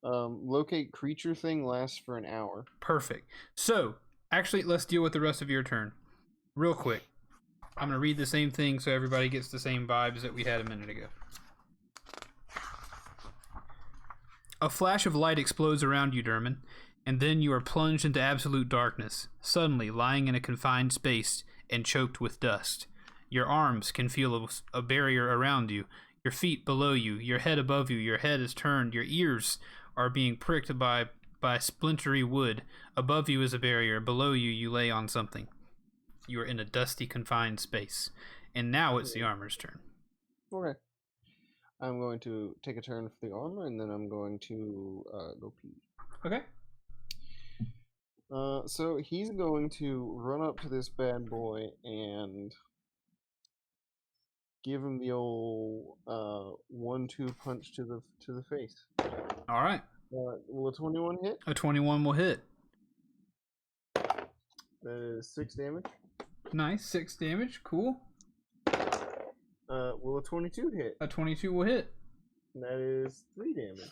locate creature thing lasts for an hour. Perfect. So actually, let's deal with the rest of your turn real quick. I'm going to read the same thing so everybody gets the same vibes that we had a minute ago. A flash of light explodes around you, Derman, and then you are plunged into absolute darkness, suddenly lying in a confined space and choked with dust. Your arms can feel a barrier around you, your feet below you, your head above you, your head is turned, your ears are being pricked by splintery wood. Above you is a barrier, below you you lay on something. You are in a dusty, confined space. And now it's the armor's turn. Okay. I'm going to take a turn for the armor, and then I'm going to go pee. Okay. So he's going to run up to this bad boy and give him the old 1-2 punch to the face. All right. Will a 21 hit? A 21 will hit. That is 6 damage. Nice. 6 damage. Cool. Will a 22 hit? A 22 will hit. That is 3 damage.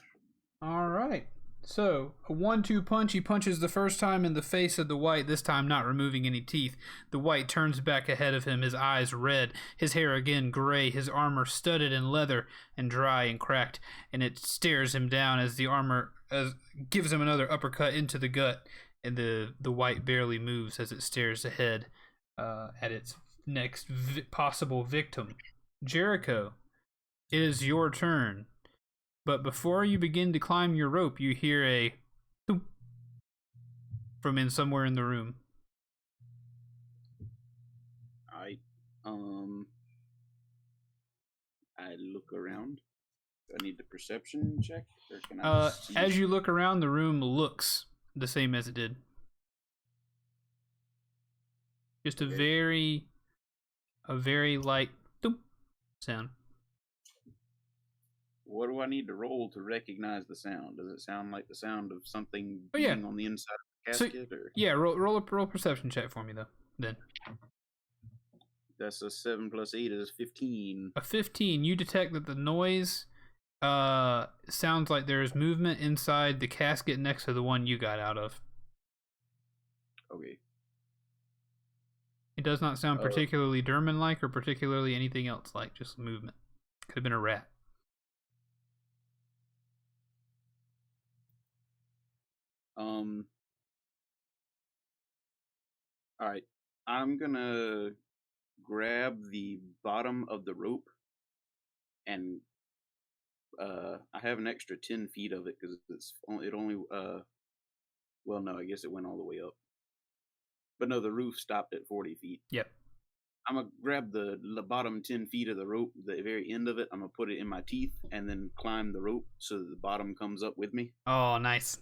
All right. So, a 1-2 punch. He punches the first time in the face of the white, this time not removing any teeth. The white turns back ahead of him, his eyes red, his hair again gray, his armor studded in leather and dry and cracked, and it stares him down as the armor gives him another uppercut into the gut, and the white barely moves as it stares ahead at its next possible victim. Jericho, it is your turn. But before you begin to climb your rope, you hear a thump from somewhere in the room. I look around. Do I need the perception check, or can I see? As you look around, the room looks the same as it did. Just a very light thump sound. What do I need to roll to recognize the sound? Does it sound like the sound of something being on the inside of the casket? Or? Yeah, roll a perception check for me, though. Then. That's a 7 + 8 is 15. A 15. You detect that the noise sounds like there is movement inside the casket next to the one you got out of. Okay. It does not sound particularly Derman-like or particularly anything else like, just movement. Could have been a rat. Alright. I'm gonna grab the bottom of the rope and I have an extra 10 feet of it because it only well, no, I guess it went all the way up. But no, the roof stopped at 40 feet. Yep. I'm gonna grab the bottom 10 feet of the rope, the very end of it. I'm gonna put it in my teeth and then climb the rope so that the bottom comes up with me. Oh, nice.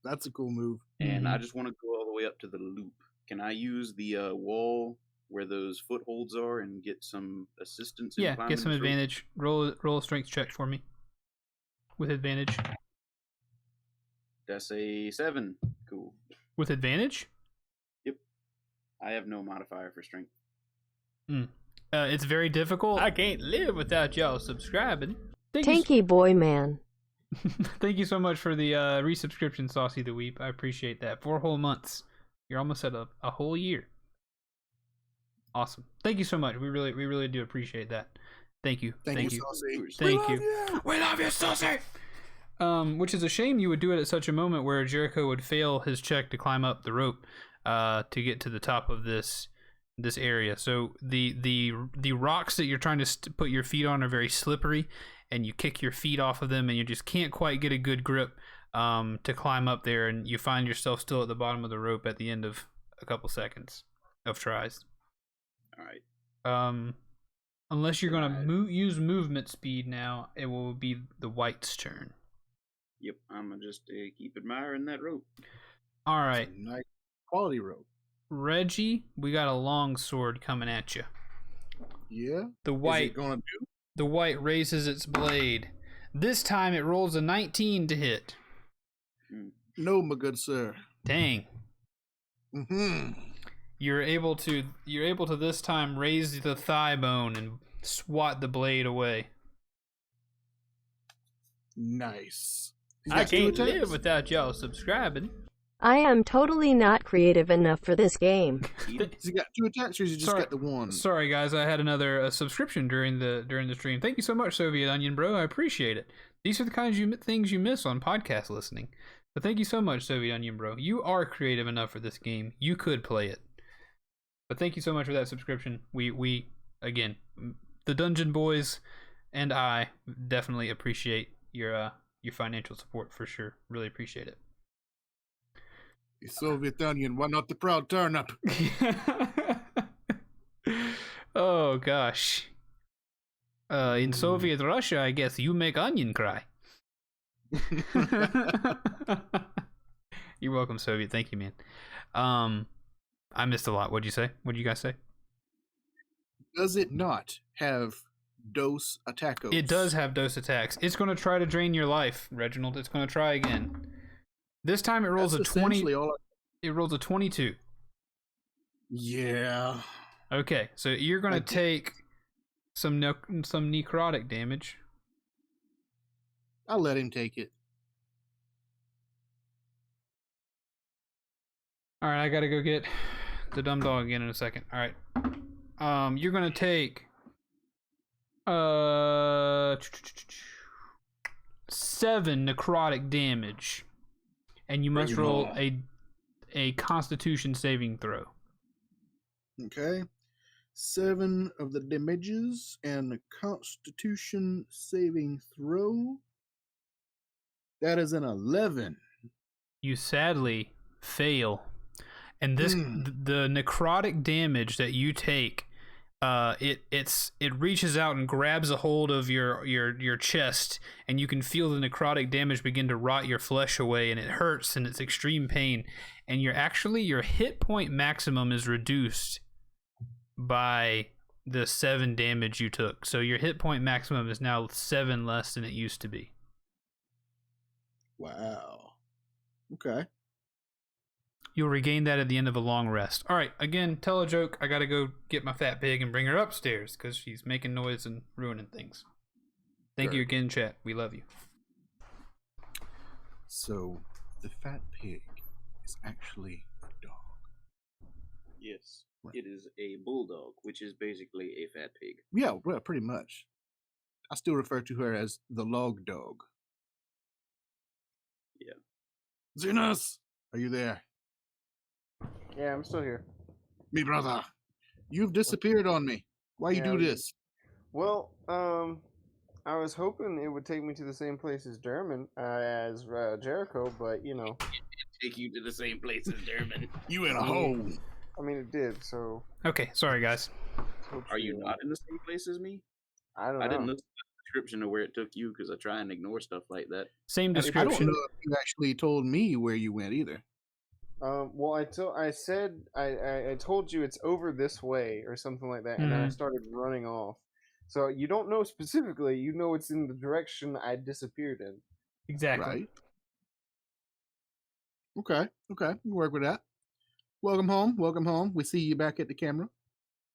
That's a cool move. And I just want to go all the way up to the loop. Can I use the wall where those footholds are and get some assistance? Yeah, get some advantage. Roll a strength check for me. with advantage. That's a 7. Cool. With advantage? Yep. I have no modifier for strength. It's very difficult. I can't live without y'all subscribing. Tanky boy man. Thank you so much for the resubscription, Saucy the Weep. I appreciate that. 4 whole months. You're almost at a whole year. Awesome. Thank you so much. We really do appreciate that. Thank you. Thank you, Saucy. Thank you. We love you, Saucy. Which is a shame you would do it at such a moment where Jericho would fail his check to climb up the rope to get to the top of this area. So the rocks that you're trying to put your feet on are very slippery, and you kick your feet off of them, and you just can't quite get a good grip to climb up there, and you find yourself still at the bottom of the rope at the end of a couple seconds of tries. All right. Unless you're gonna use movement speed now, it will be the White's turn. Yep, I'm gonna just keep admiring that rope. All right, Nice quality rope. Reggie, we got a long sword coming at you. Yeah. The Is White it gonna do? The White raises its blade. This time it rolls a 19 to hit. No, my good sir. Dang. Mm-hmm. You're able to this time raise the thigh bone and swat the blade away. Nice. He's I got two can't attacks? live without y'all subscribing. I am totally not creative enough for this game. Has he got 2 attacks, or has he just got the 1? Sorry guys, I had another subscription during the stream. Thank you so much, Soviet Onion Bro. I appreciate it. These are the kinds of things you miss on podcast listening. But thank you so much, Soviet Onion Bro. You are creative enough for this game. You could play it. But thank you so much for that subscription. We again, the Dungeon Boys and I definitely appreciate your financial support for sure. Really appreciate it. The Soviet Union, why not the proud turnip? Oh gosh. In Soviet Russia, I guess you make onion cry. You're welcome, Soviet. Thank you, man. I missed a lot. What'd you say? What'd you guys say? Does it not have dose attacos? It does have dose attacks. It's going to try to drain your life, Reginald. It's going to try again. This time it rolls That's a 20. essentially all It rolls a 22. Yeah. Okay, so you're going to take some necrotic damage. I'll let him take it. All right, I got to go get the dumb dog again in a second. All right. You're going to take 7 necrotic damage, and you must roll a Constitution saving throw. Okay. 7 of the damages and a Constitution saving throw. That is an 11. You sadly fail, and this the necrotic damage that you take. It reaches out and grabs a hold of your chest, and you can feel the necrotic damage begin to rot your flesh away, and it hurts and it's extreme pain, and your hit point maximum is reduced by the 7 damage you took. So your hit point maximum is now 7 less than it used to be. Wow. Okay. You'll regain that at the end of a long rest. All right, again, tell a joke. I gotta go get my fat pig and bring her upstairs because she's making noise and ruining things. Thank you again, chat. We love you. So, the fat pig is actually a dog. Yes, Right. it is a bulldog, which is basically a fat pig. Yeah, well, pretty much. I still refer to her as the log dog. Yeah. Zenos! Are you there? Yeah, I'm still here. Me brother. You've disappeared on me. Why you Yeah, do this? Well, I was hoping it would take me to the same place as Jericho, but you know. Take you to the same place as Durban. You in a hole. I mean, it did. So. Okay, sorry guys. Are you not in the same place as me? I don't know. I didn't listen to the description of where it took you because I try and ignore stuff like that. Same I don't description. know if you actually told me where you went either. Well, I told you it's over this way or something like that, and then I started running off. So you don't know specifically. You know it's in the direction I disappeared in. Exactly. Right. Okay. Okay. We can work with that. Welcome home. Welcome home. We see you back at the camera.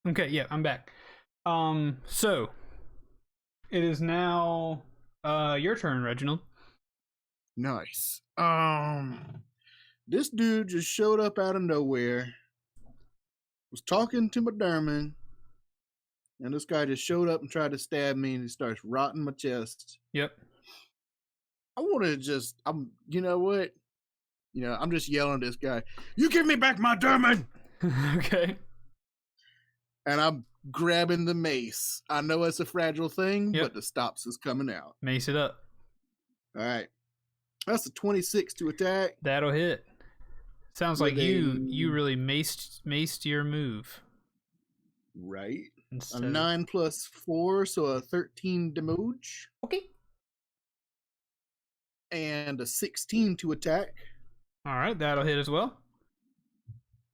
Okay, yeah, I'm back. So it is now your turn, Reginald. Nice. This dude just showed up out of nowhere. Was talking to my Derman, and this guy just showed up and tried to stab me, and he starts rotting my chest. Yep. I want to just, you know what? I'm just yelling at this guy. You give me back my Derman! Okay. And I'm grabbing the mace. I know it's a fragile thing, Yep. but the stops is coming out. Mace it up. All right. That's a 26 to attack. That'll hit. Sounds With like you really maced your move. Right. A Instead 9 plus 4, so a 13 damage. Okay. And a 16 to attack All right, that'll hit as well.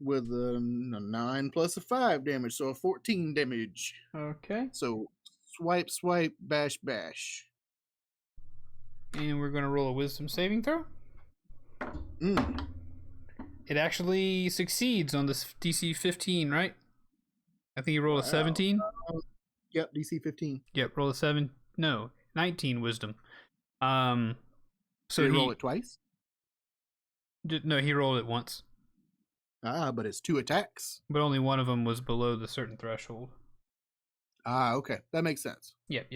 with a 9 plus a 5 damage, so a 14 damage. Okay. So swipe, swipe, bash, bash. And we're gonna roll a wisdom saving throw. It actually succeeds on this DC 15, right? I think you rolled a 17. Yep, DC 15. Yep, roll a 19 wisdom. So Did he roll it twice? No, he rolled it once, But it's 2 attacks. but only one of them was below the certain threshold. Okay. That makes sense. Yep.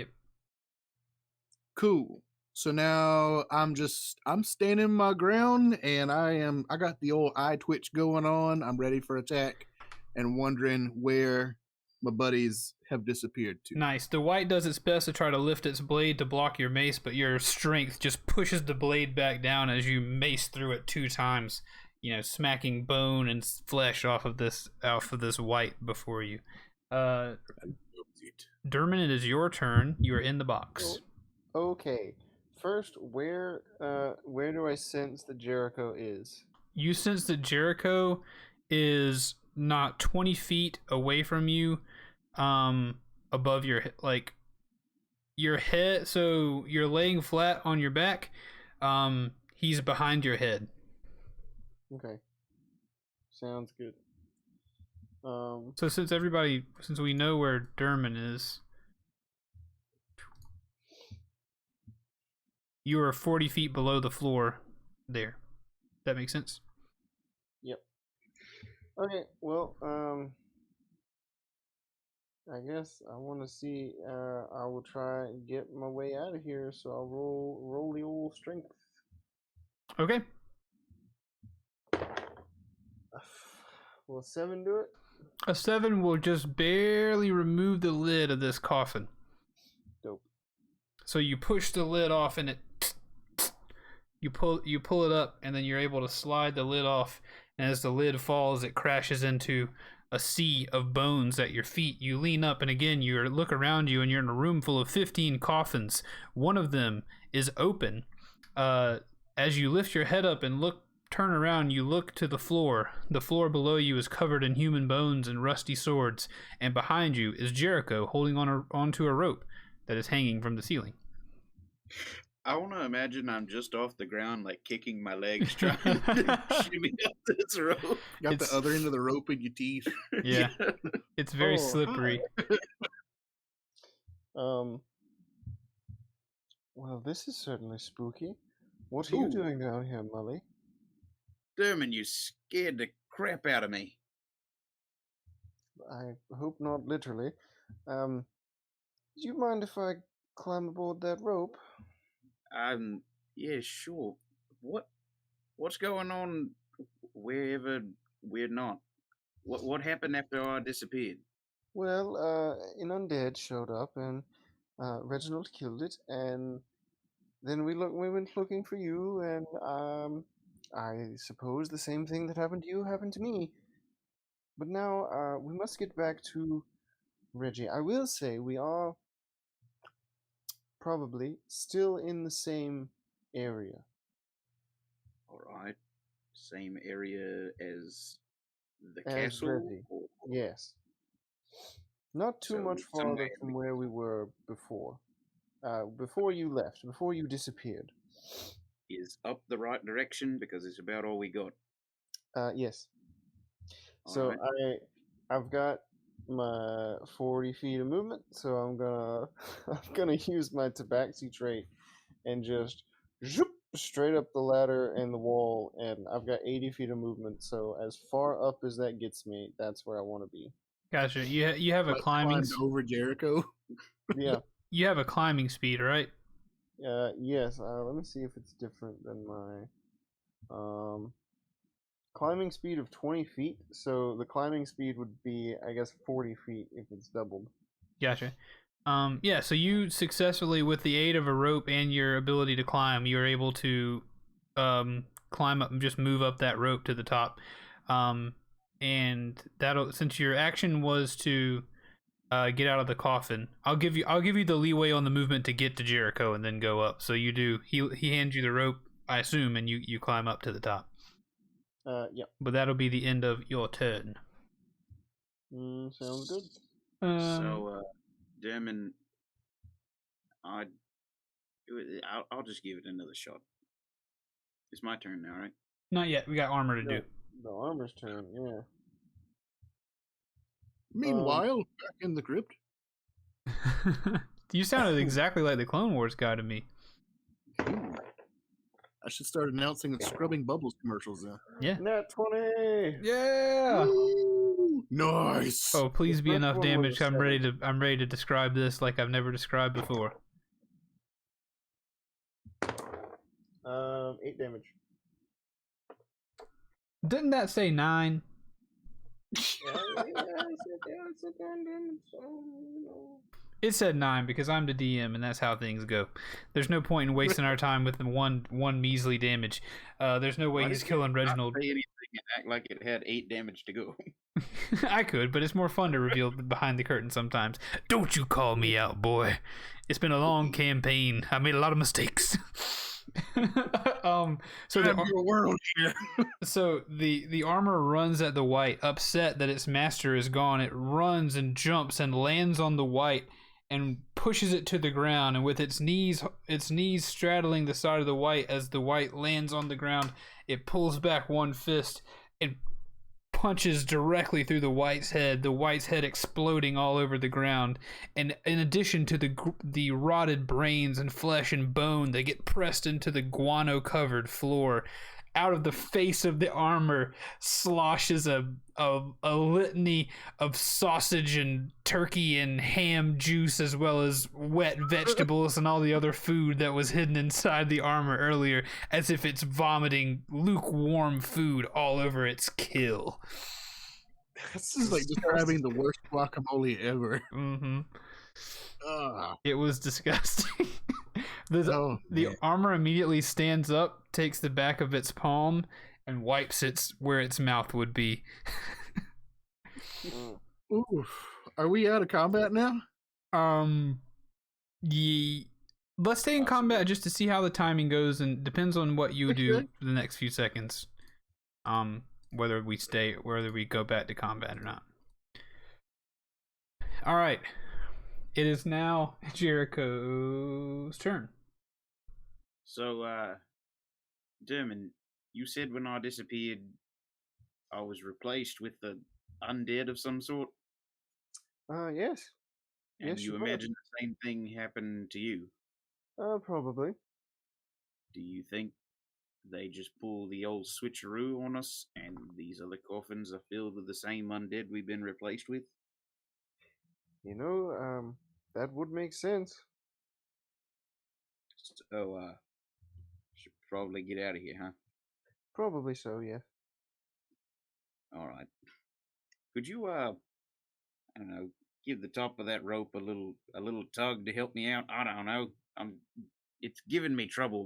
Cool. So now I'm standing my ground, and I got the old eye twitch going on. I'm ready for attack and wondering where my buddies have disappeared to. Nice. The white does its best to try to lift its blade to block your mace, but your strength just pushes the blade back down as you mace through it 2 times, smacking bone and flesh off of this white before you. Derman, it is your turn. You are in the box. Okay. First, where do I sense that Jericho is? You sense that Jericho is not 20 feet away from you, above your head. So you're laying flat on your back. He's behind your head. Okay. Sounds good. So since we know where Derman is, you are 40 feet below the floor there. That makes sense? Yep. Okay, well, I guess I want to see, I will try and get my way out of here, so I'll roll the old strength. Okay. Will a 7 do it? A 7 will just barely remove the lid of this coffin. Dope. So you push the lid off, and you pull it up, and then you're able to slide the lid off. And as the lid falls, it crashes into a sea of bones at your feet. You lean up, and again you look around you, and you're in a room full of 15 coffins. One of them is open. As you lift your head up and turn around, you look to the floor. The floor below you is covered in human bones and rusty swords, and behind you is Jericho holding onto a rope that is hanging from the ceiling. I want to imagine I'm just off the ground, like kicking my legs, trying to shimmy up this rope. Got the other end of the rope in your teeth. Yeah. It's very slippery. Well, this is certainly spooky. What are you doing down here, Mully? Derman, you scared the crap out of me. I hope not literally. Do you mind if I climb aboard that rope? Yeah, sure. What's going on wherever we're not? What happened after I disappeared? Well, an undead showed up, and Reginald killed it, and then we went looking for you, and I suppose the same thing that happened to you happened to me. But now we must get back to Reggie. I will say we are probably still in the same area. All right, same area as the As castle. Reggie. Yes. Not too So much somewhere farther from where we were before. Before you left, before you disappeared. is up the right direction because it's about all we got. Yes. All So right. I've got my 40 feet of movement, so I'm gonna I'm gonna use my tabaxi trait and just zoop straight up the ladder and the wall, and I've got 80 feet of movement. So as far up as that gets me, that's where I want to be. Gotcha. You have a Like climbing climbed over Jericho. Yeah. you have a climbing speed, right? Yes. Let me see if it's different than my climbing speed of 20 feet. So the climbing speed would be, I guess, 40 feet if it's doubled. Gotcha. Yeah, so you successfully, with the aid of a rope and your ability to climb, you're able to climb up and just move up that rope to the top. And that'll, since your action was to get out of the coffin, I'll give you the leeway on the movement to get to Jericho and then go up. So you do. He hands you the rope, I assume, and you climb up to the top. Yeah. But that'll be the end of your turn. Sounds good. So, Dermin, I'll just give it another shot. It's my turn now, right? Not yet. We got armor to do. The armor's turn, yeah. Meanwhile, back in the crypt. You sounded exactly like the Clone Wars guy to me. I should start announcing Scrubbing Bubbles commercials then. Yeah. Nat 20! Yeah. Woo! Nice. Oh, please be first enough one damage. was I'm ready to describe this like I've never described before. 8 damage. Didn't that say 9? It said 9 because I'm the DM and that's how things go. There's no point in wasting our time with the one measly damage. There's no way he's killing Reginald. Say anything and act like it had 8 damage to go. I could, but it's more fun to reveal behind the curtain sometimes. Don't you call me out, boy. It's been a long campaign. I made a lot of mistakes. So your world here. So the armor runs at the white, upset that its master is gone. It runs and jumps and lands on the white and pushes it to the ground, and with its knees straddling the side of the white as the white lands on the ground, it pulls back one fist and punches directly through the white's head exploding all over the ground. And in addition to the rotted brains and flesh and bone that get pressed into the guano covered floor, out of the face of the armor sloshes a litany of sausage and turkey and ham juice, as well as wet vegetables and all the other food that was hidden inside the armor earlier, as if it's vomiting lukewarm food all over its kill. This is like describing the worst guacamole ever. Mm-hmm. Ah. It was disgusting. The armor immediately stands up, takes the back of its palm, and wipes it where its mouth would be. Oof. Are we out of combat now? Let's stay in combat just to see how the timing goes, and depends on what you do for the next few seconds. Whether we go back to combat or not. All right. It is now Jericho's turn. So, Dermin, you said when I disappeared, I was replaced with the undead of some sort? Yes. And Yes, you you were. imagine the same thing happened to you? Probably. Do you think they just pull the old switcheroo on us and these other coffins are filled with the same undead we've been replaced with? You know, that would make sense. So, should probably get out of here, huh? Probably so, yeah. All right. Could you, I don't know, give the top of that rope a little tug to help me out? I don't know. It's giving me trouble,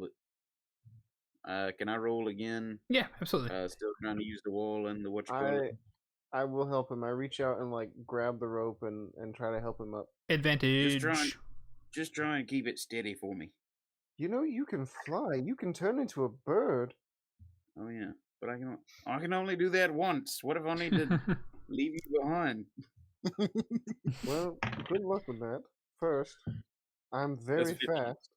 but can I roll again? Yeah, absolutely. Still trying to use the wall and the I will help him. I reach out and like grab the rope and try to help him up. Advantage. Just try and keep it steady for me. You know, you can fly. You can turn into a bird. Oh yeah, but I can only do that once. What if I need to leave you behind? Well, good luck with that. First, I'm very 50. fast.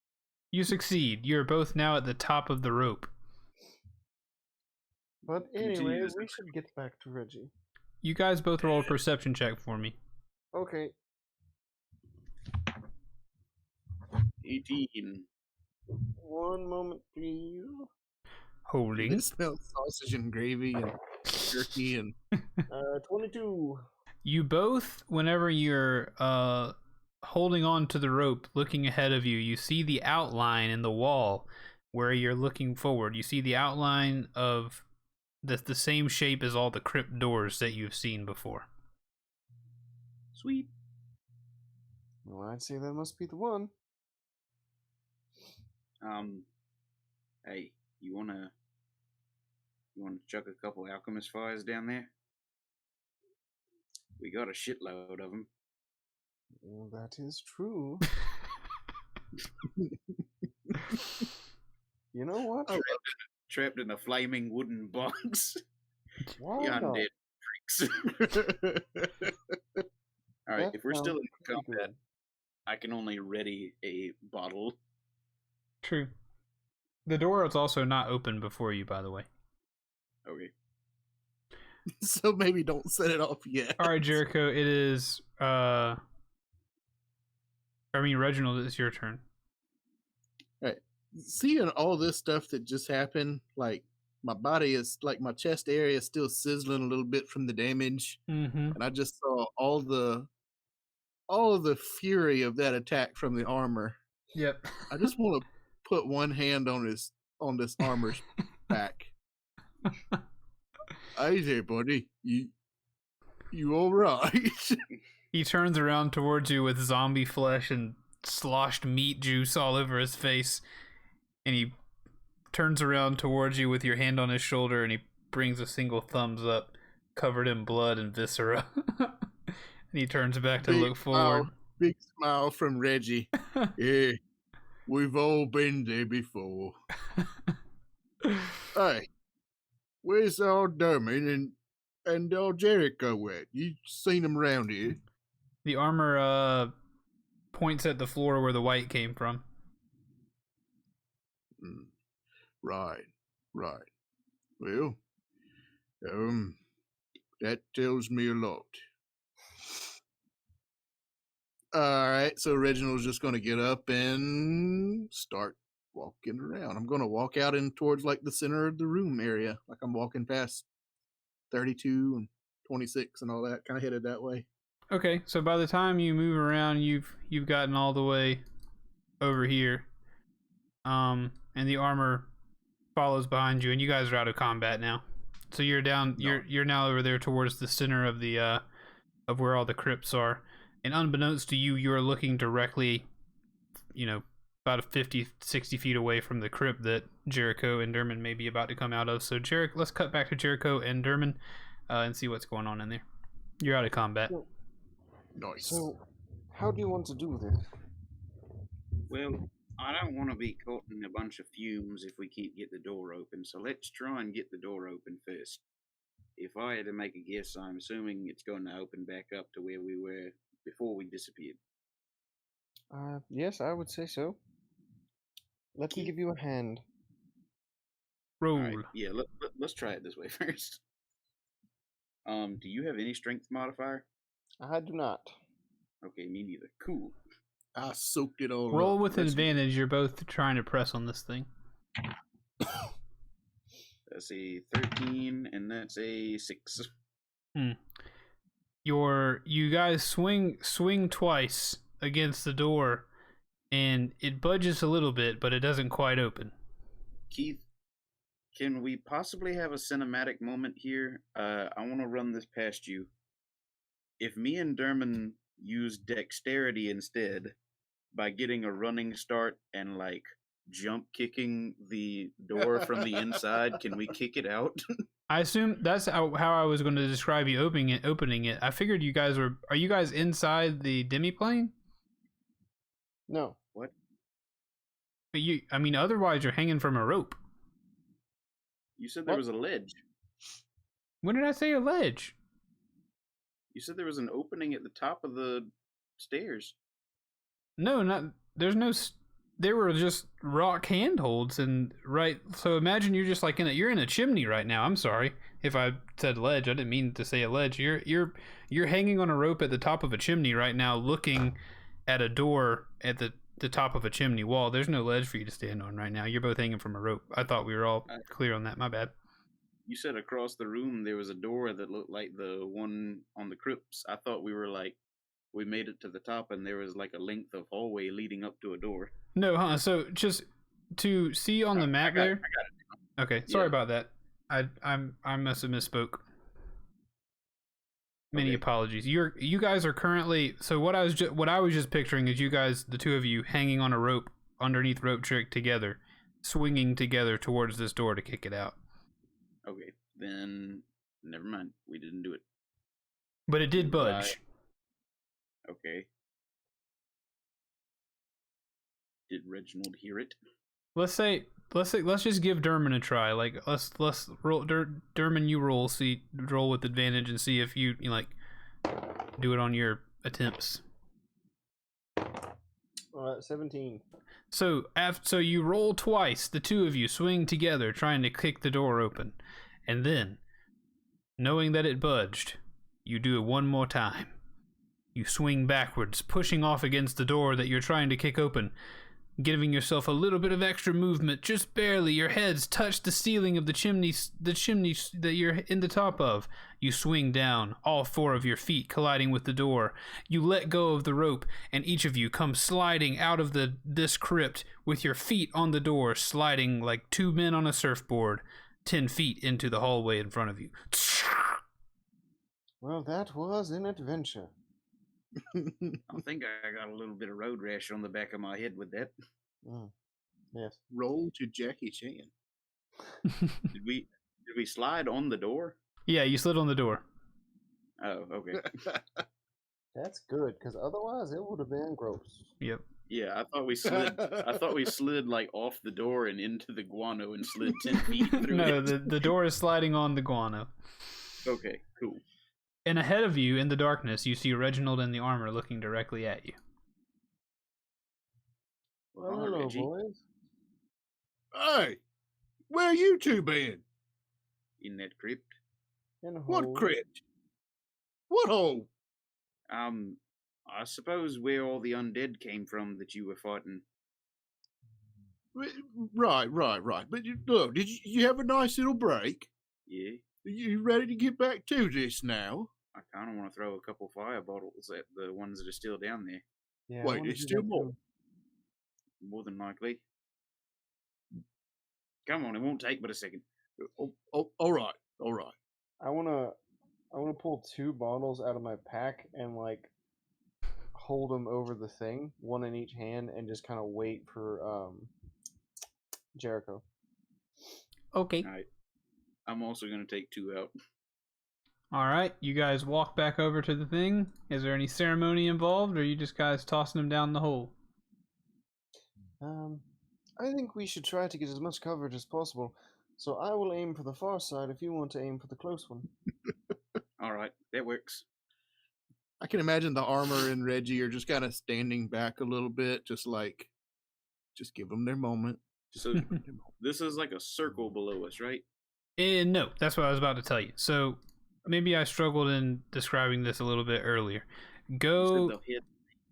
You succeed. You're both now at the top of the rope. But anyway, Continue to we should get back to Reggie. You guys both roll a perception check for me. Okay. 18. One moment, please. Holding. It smells sausage and gravy and jerky and 22. You both, whenever you're holding on to the rope, looking ahead of you, you see the outline in the wall where you're looking forward. You see the outline of the same shape as all the crypt doors that you've seen before. Sweet. Well, I'd say that must be the one. Hey, you wanna chuck a couple alchemist fires down there? We got a shitload of them. Well, that is true. You know what? Trapped in a flaming wooden box. Why You not? undead freaks. Alright, That if we're still sounds in pretty combat, good. I can only ready a bottle. True. The door is also not open before you, by the way. Okay. so maybe don't set it off yet. All right, Jericho, it is Reginald, it's your turn. Seeing all this stuff that just happened, like my body is like my chest area is still sizzling a little bit from the damage, Mm-hmm. and I just saw all of the fury of that attack from the armor. Yep. I just want to put one hand on this armor's back. Hey there, buddy. You all right? He turns around towards you with zombie flesh and sloshed meat juice all over his face, and he turns around towards you with your hand on his shoulder, and he brings a single thumbs up covered in blood and viscera. And he turns back to look forward. Big smile from Reggie. Yeah, we've all been there before. Hey, where's old Dermot and old Jericho at? You seen them around here? The armor points at the floor where the white came from. Right. Well, that tells me a lot. All right, so Reginald's just going to get up and start walking around. I'm going to walk out in towards like the center of the room area, like I'm walking past 32 and 26 and all that, kind of headed that way. Okay, so by the time you move around, you've gotten all the way over here, and the armor follows behind you, and you guys are out of combat now. So you're down. You're now over there towards the center of the of where all the crypts are, and unbeknownst to you, you're looking directly, about 50, 60 feet away from the crypt that Jericho and Derman may be about to come out of. So let's cut back to Jericho and Derman, and see what's going on in there. You're out of combat. Nice. So, how do you want to do this? Well, I don't want to be caught in a bunch of fumes if we can't get the door open, so let's try and get the door open first. If I had to make a guess, I'm assuming it's going to open back up to where we were before we disappeared. Yes, I would say so. Let me give you a hand. Roll. All right, yeah, let's try it this way first. Do you have any strength modifier? I do not. Okay, me neither. Cool. I soaked it all Roll up. with advantage. You're both trying to press on this thing. That's a 13, and that's a 6. You guys swing twice against the door, and it budges a little bit, but it doesn't quite open. Keith, can we possibly have a cinematic moment here? I want to run this past you. If me and Derman use dexterity instead, by getting a running start and like jump kicking the door from the inside, can we kick it out? I assume that's how I was going to describe you opening it. I figured you guys are you guys inside the demiplane? No. What? But otherwise you're hanging from a rope. You said there was a ledge. When did I say a ledge? You said there was an opening at the top of the stairs. No, not there's no. There were just rock handholds, and right. So imagine you're just like you're in a chimney right now. I'm sorry if I said ledge. I didn't mean to say a ledge. You're hanging on a rope at the top of a chimney right now, looking at a door at the top of a chimney wall. There's no ledge for you to stand on right now. You're both hanging from a rope. I thought we were all clear on that. My bad. You said across the room there was a door that looked like the one on the crypts. I thought we made it to the top and there was like a length of hallway leading up to a door. No, huh? So just to see on the map there. I got it. Okay, sorry about that. I must have misspoke. Many apologies. You guys are currently what I was just picturing is you guys, the two of you, hanging on a rope underneath Rope Trick together, swinging together towards this door to kick it out. Okay, then never mind. We didn't do it. But it did budge. Okay. Did Reginald hear it? Let's just give Derman a try. Like let's roll Derman, you roll with advantage and see if you like do it on your attempts. 17. So you roll twice. The two of you swing together, trying to kick the door open, and then, knowing that it budged, you do it one more time. You swing backwards, pushing off against the door that you're trying to kick open, giving yourself a little bit of extra movement, just barely. Your heads touch the ceiling of the chimney that you're in the top of. You swing down, all four of your feet colliding with the door. You let go of the rope, and each of you come sliding out of this crypt with your feet on the door, sliding like two men on a surfboard, 10 feet into the hallway in front of you. Well, that was an adventure. I think I got a little bit of road rash on the back of my head with that. Yes. Roll to Jackie Chan. Did we slide on the door? Yeah, you slid on the door. Oh, okay. That's good, because otherwise it would have been gross. Yep. Yeah, I thought we slid like off the door and into the guano and slid 10 feet through No, it. the door is sliding on the guano. Okay, cool. And ahead of you, in the darkness, you see Reginald in the armor looking directly at you. Well, hello, Reggie. boys. Hey, where you two been? In that crypt. In a What hole. crypt? What hole? I suppose where all the undead came from that you were fighting. Right. But look, did you have a nice little break? Yeah, Are you ready to get back to this now? I kind of want to throw a couple fire bottles at the ones that are still down there. Yeah, I Wait, wanna there's do still that more. too. More than likely. Come on, it won't take but a second. Oh, all right. I wanna pull 2 bottles out of my pack and like hold them over the thing, one in each hand, and just kind of wait for Jericho. Okay. All right. I'm also going to take 2 out. All right, you guys walk back over to the thing. Is there any ceremony involved, or are you just guys tossing them down the hole? I think we should try to get as much coverage as possible. So I will aim for the far side if you want to aim for the close one. All right, that works. I can imagine the armor and Reggie are just kind of standing back a little bit, just give them their moment. So this is like a circle below us, right? No, that's what I was about to tell you. So maybe I struggled in describing this a little bit earlier. Go The head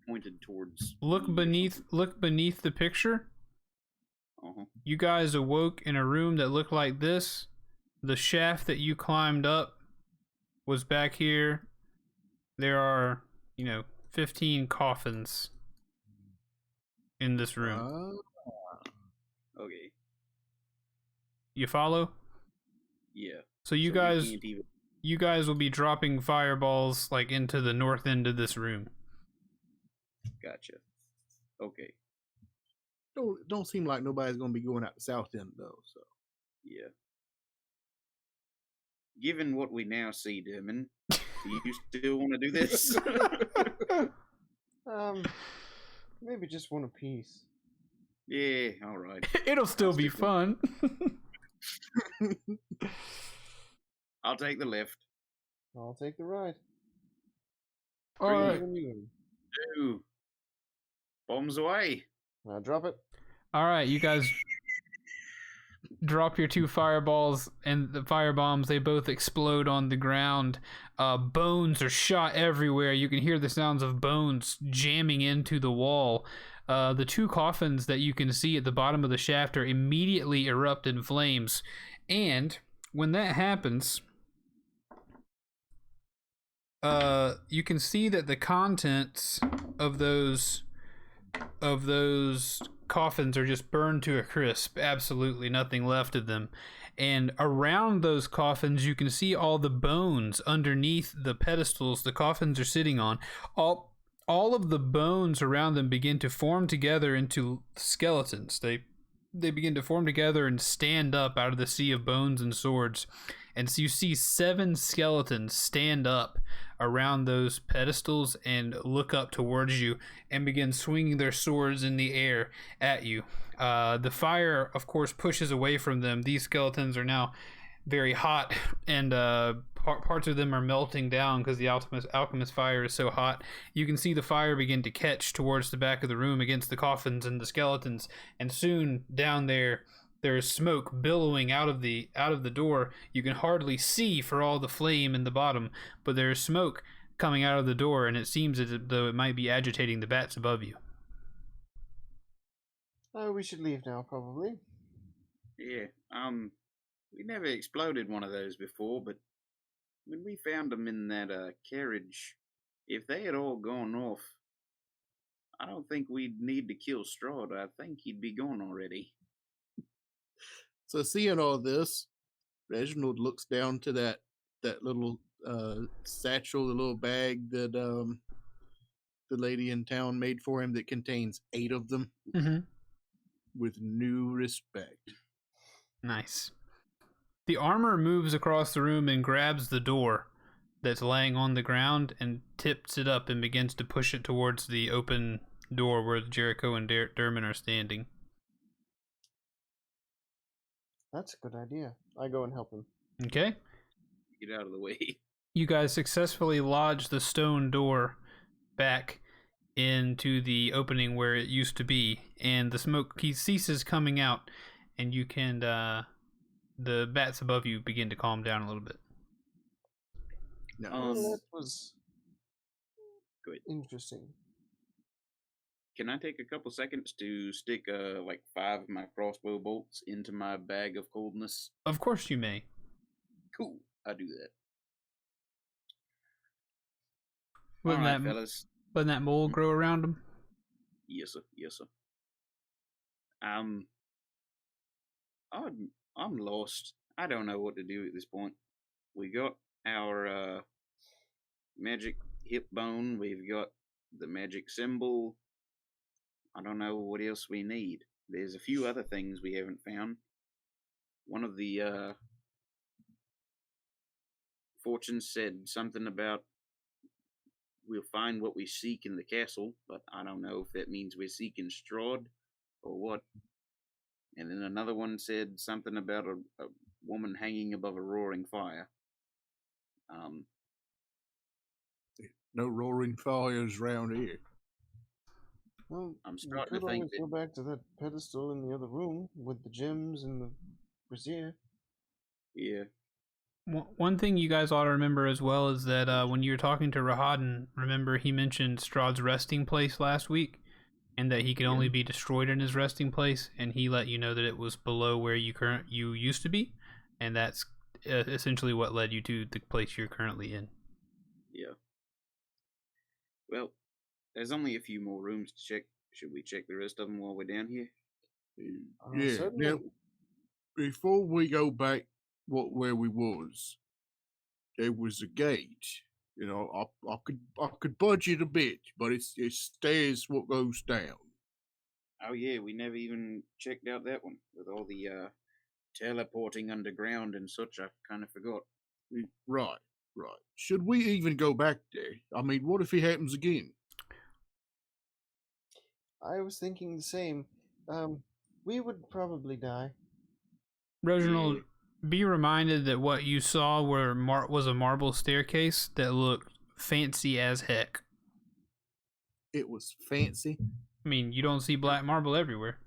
pointed towards. look beneath the picture. Uh-huh. You guys awoke in a room that looked like this. The shaft that you climbed up was back here. There are, 15 coffins in this room. Okay. You follow? Yeah. So you we guys can't even- you guys will be dropping fireballs like into the north end of this room. Gotcha. Okay. Don't seem like nobody's gonna be going out the south end though. So Yeah. Given what we now see, Derman, do you still want to do this? Maybe just one apiece. Yeah, all right. It'll still be fun. I'll take the left. I'll take the right. All Breathe. right. Even you. 2. Bombs away. Now drop it. All right, you guys drop your 2 fireballs and the firebombs. They both explode on the ground. Bones are shot everywhere. You can hear the sounds of bones jamming into the wall. The 2 coffins that you can see at the bottom of the shaft are immediately erupt in flames. And when that happens, you can see that the contents of those coffins are just burned to a crisp. Absolutely nothing left of them. And around those coffins, you can see all the bones underneath the pedestals the coffins are sitting on. All of the bones around them begin to form together into skeletons. They begin to form together and stand up out of the sea of bones and swords. And so you see 7 skeletons stand up around those pedestals and look up towards you and begin swinging their swords in the air at you. The fire, of course, pushes away from them. These skeletons are now very hot, and parts of them are melting down because the alchemist fire is so hot. You can see the fire begin to catch towards the back of the room against the coffins and the skeletons, and soon down there is smoke billowing out of the door. You can hardly see for all the flame in the bottom, but there is smoke coming out of the door, and it seems as though it might be agitating the bats above you. Oh, we should leave now, probably. Yeah. We never exploded one of those before, but when we found them in that carriage, if they had all gone off, I don't think we'd need to kill Strahd. I think he'd be gone already. So seeing all this, Reginald looks down to that little satchel, the little bag that the lady in town made for him that contains 8 of them, with new respect. Nice. The armor moves across the room and grabs the door that's laying on the ground and tips it up and begins to push it towards the open door where Jericho and Dermot are standing. That's a good idea. I go and help him. Okay. Get out of the way. You guys successfully lodge the stone door back into the opening where it used to be, and the smoke ceases coming out, and you can the bats above you begin to calm down a little bit. Well, that was good. Interesting. Can I take a couple seconds to stick like 5 of my crossbow bolts into my bag of coldness? Of course you may. Cool, I'll do that. Letting All right, fellas. Letting that mold grow around them? Yes, sir. Yes, sir. I'm lost. I don't know what to do at this point. We got our magic hip bone. We've got the magic symbol. I don't know what else we need. There's a few other things we haven't found. One of the fortunes said something about we'll find what we seek in the castle, but I don't know if that means we're seeking Strahd or what. And then another one said something about a woman hanging above a roaring fire. No roaring fires around here. Well, I'm we starting could to think always go back to that pedestal in the other room with the gems and the brazier. Yeah. One thing you guys ought to remember as well is that when you were talking to Rahadin, remember he mentioned Strahd's resting place last week, and that he could only be destroyed in his resting place, and he let you know that it was below where you used to be, and that's essentially what led you to the place you're currently in. Yeah. Well, there's only a few more rooms to check. Should we check the rest of them while we're down here? Yeah. Certainly. Now, before we go back where we was, there was a gate. You know, I could budget a bit, but it's stairs what goes down. Oh yeah, we never even checked out that one with all the teleporting underground and such. I kind of forgot. Right. Should we even go back there? I mean, what if it happens again? I was thinking the same. We would probably die. Reginald, be reminded that what you saw was a marble staircase that looked fancy as heck. it was fancy. I mean, you don't see black marble everywhere.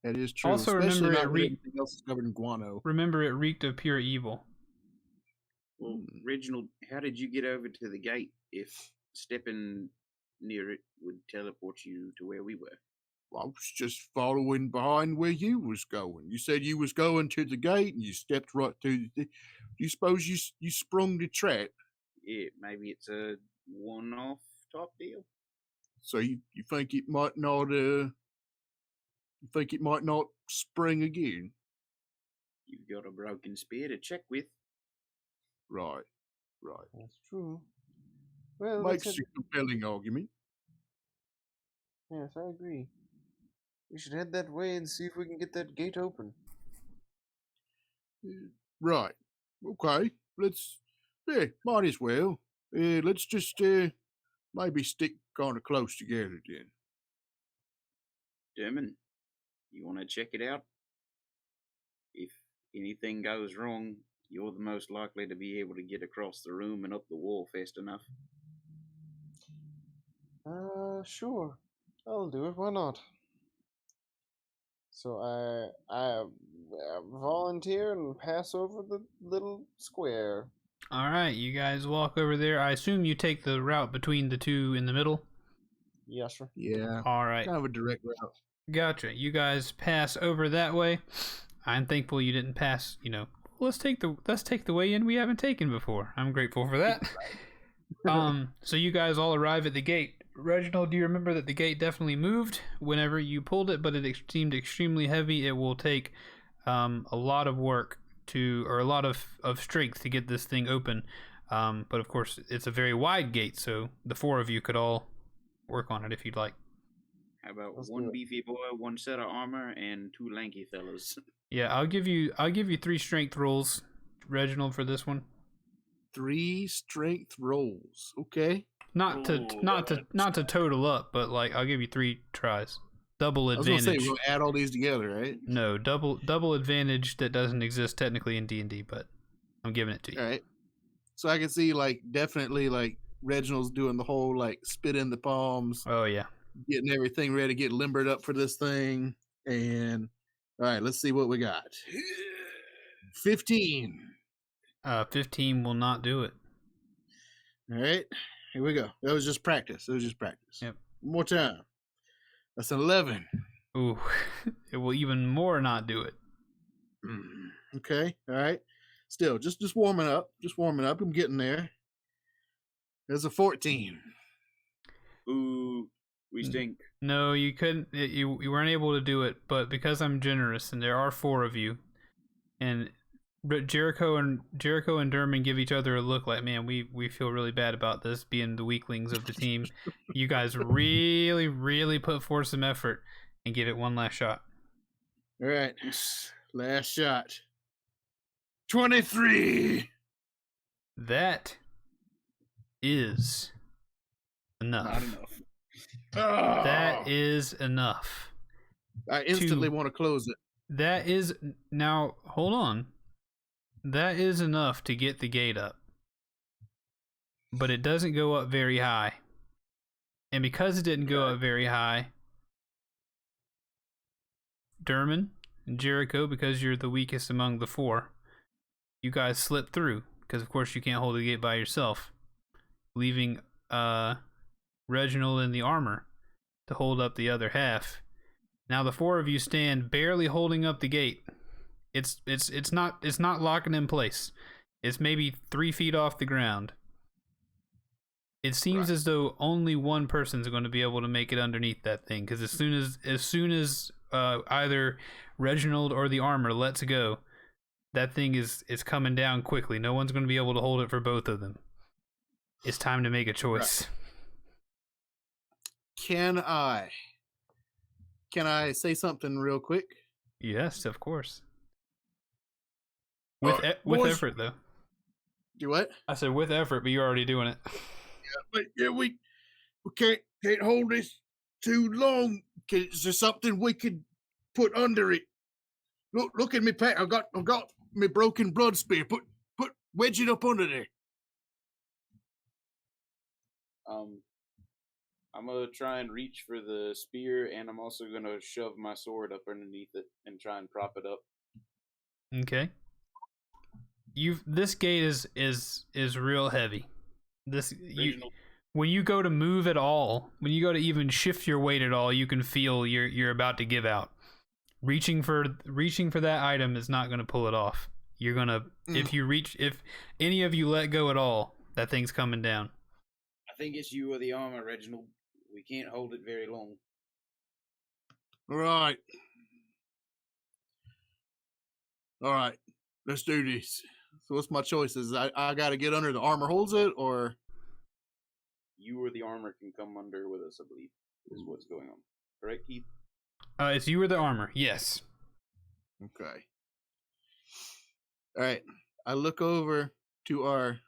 That is true. Also, especially remember not it when everything else is covered in guano. Remember, it reeked of pure evil. Well, Reginald, how did you get over to the gate if stepping near it would teleport you to where we were? I was just following behind where you was going. You said you was going to the gate, and you stepped right through the. You suppose you sprung the trap? Yeah, maybe it's a one-off type deal. So you think it might not spring again? You've got a broken spear to check with. Right. That's true. Well, Makes a compelling argument. Yes, I agree. We should head that way and see if we can get that gate open. Right. Okay. Might as well. Let's just maybe stick kind of close together then. Dermot, you want to check it out? If anything goes wrong, you're the most likely to be able to get across the room and up the wall fast enough. Sure. I'll do it. Why not? So I volunteer and pass over the little square. All right, you guys walk over there. I assume you take the route between the two in the middle. Yes, sir. Yeah. All right. Kind of a direct route. Gotcha. You guys pass over that way. I'm thankful you didn't pass. Let's take the way in we haven't taken before. I'm grateful for that. So you guys all arrive at the gate. Reginald, do you remember that the gate definitely moved whenever you pulled it, but it seemed extremely heavy? It will take a lot of work or a lot of strength to get this thing open. But of course, it's a very wide gate, so the four of you could all work on it if you'd like. How about one beefy boy, one set of armor, and two lanky fellas? Yeah, I'll give you 3 strength rolls, Reginald, for this one. 3 strength rolls. Okay. Not to total up, but I'll give you 3 tries. Double advantage. I was gonna say we'll add all these together, right? No, double advantage that doesn't exist technically in D&D, but I'm giving it to you. All right. So I can see definitely Reginald's doing the whole spit in the palms. Oh yeah. Getting everything ready to get limbered up for this thing. And all right, let's see what we got. 15. 15 will not do it. All right. Here we go. That was just practice. Yep. One more time. That's an 11. Ooh. It will even more not do it. Okay. All right. Still, just warming up. I'm getting there. There's a 14. Ooh, we stink. No, you couldn't. You weren't able to do it, but because I'm generous and there are 4 of you, and Jericho and Derman give each other a look like, man, we feel really bad about this being the weaklings of the team. You guys really, really put forth some effort and give it one last shot. All right. Last shot. 23. That is enough. Not enough. That is enough. I instantly want to close it. That is now. Hold on. That is enough to get the gate up, but it doesn't go up very high. And because it didn't go up very high, Derman and Jericho, because you're the weakest among the 4, you guys slip through, because of course you can't hold the gate by yourself, leaving Reginald in the armor to hold up the other half. Now the 4 of you stand barely holding up the gate. It's not locking in place. It's maybe 3 feet off the ground. It seems as though only one person's going to be able to make it underneath that thing, because as soon as either Reginald or the armor lets go, that thing is coming down quickly. No one's going to be able to hold it for both of them. It's time to make a choice. Can I say something real quick? Yes, of course. With effort, though. Do what? I said with effort, but you're already doing it. We can't hold this too long. Is there something we could put under it? Look at me, Pat. I got my broken blood spear. Wedge it up under there. I'm gonna try and reach for the spear, and I'm also gonna shove my sword up underneath it and try and prop it up. Okay. This gate is real heavy. When you go to move at all, when you go to even shift your weight at all, you can feel you're about to give out. Reaching for that item is not going to pull it off. You're gonna if any of you let go at all, that thing's coming down. I think it's you or the armor, Reginald. We can't hold it very long. All right, let's do this. So what's my choices? I got to get under the armor holds it, or You or the armor can come under with us, I believe, is what's going on. Correct, Keith? It's you or the armor. Yes. okay. All right, I look over to our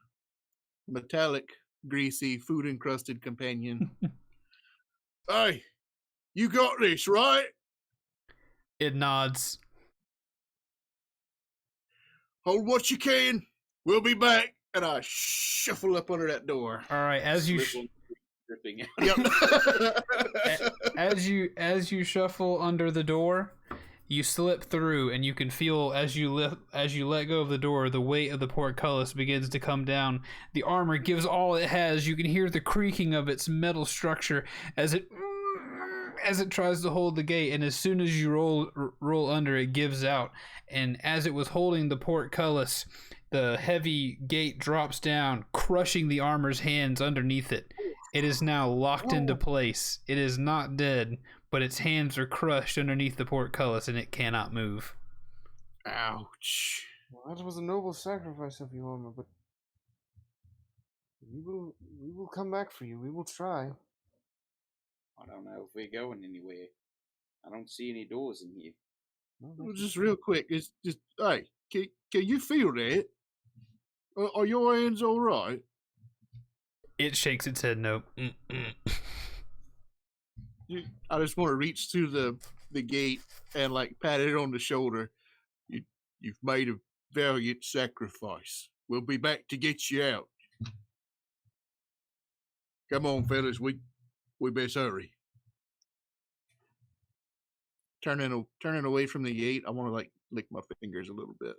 metallic, greasy, food encrusted companion. Hey, you got this, right? It nods. Hold what you can. We'll be back. And I shuffle up under that door. All right, as you Dripping. Yep. as you shuffle under the door, you slip through, and you can feel as you let go of the door, the weight of the portcullis begins to come down. The armor gives all it has. You can hear the creaking of its metal structure as it tries to hold the gate, and as soon as you roll under, it gives out. And as it was holding the portcullis, the heavy gate drops down, crushing the armor's hands underneath it. It is now locked into place. It is not dead, but its hands are crushed underneath the portcullis, and it cannot move. Ouch. Well, that was a noble sacrifice of you, armor, but we will come back for you. We will try. I don't know if we're going anywhere. I don't see any doors in here. Well, just real quick, it's just, hey, can you feel that? Are your hands all right? It shakes its head no. I just want to reach through the gate and like pat it on the shoulder. You've made a valiant sacrifice. We'll be back to get you out. Come on, fellas, we best hurry. Turning away from the gate, I want to like lick my fingers a little bit.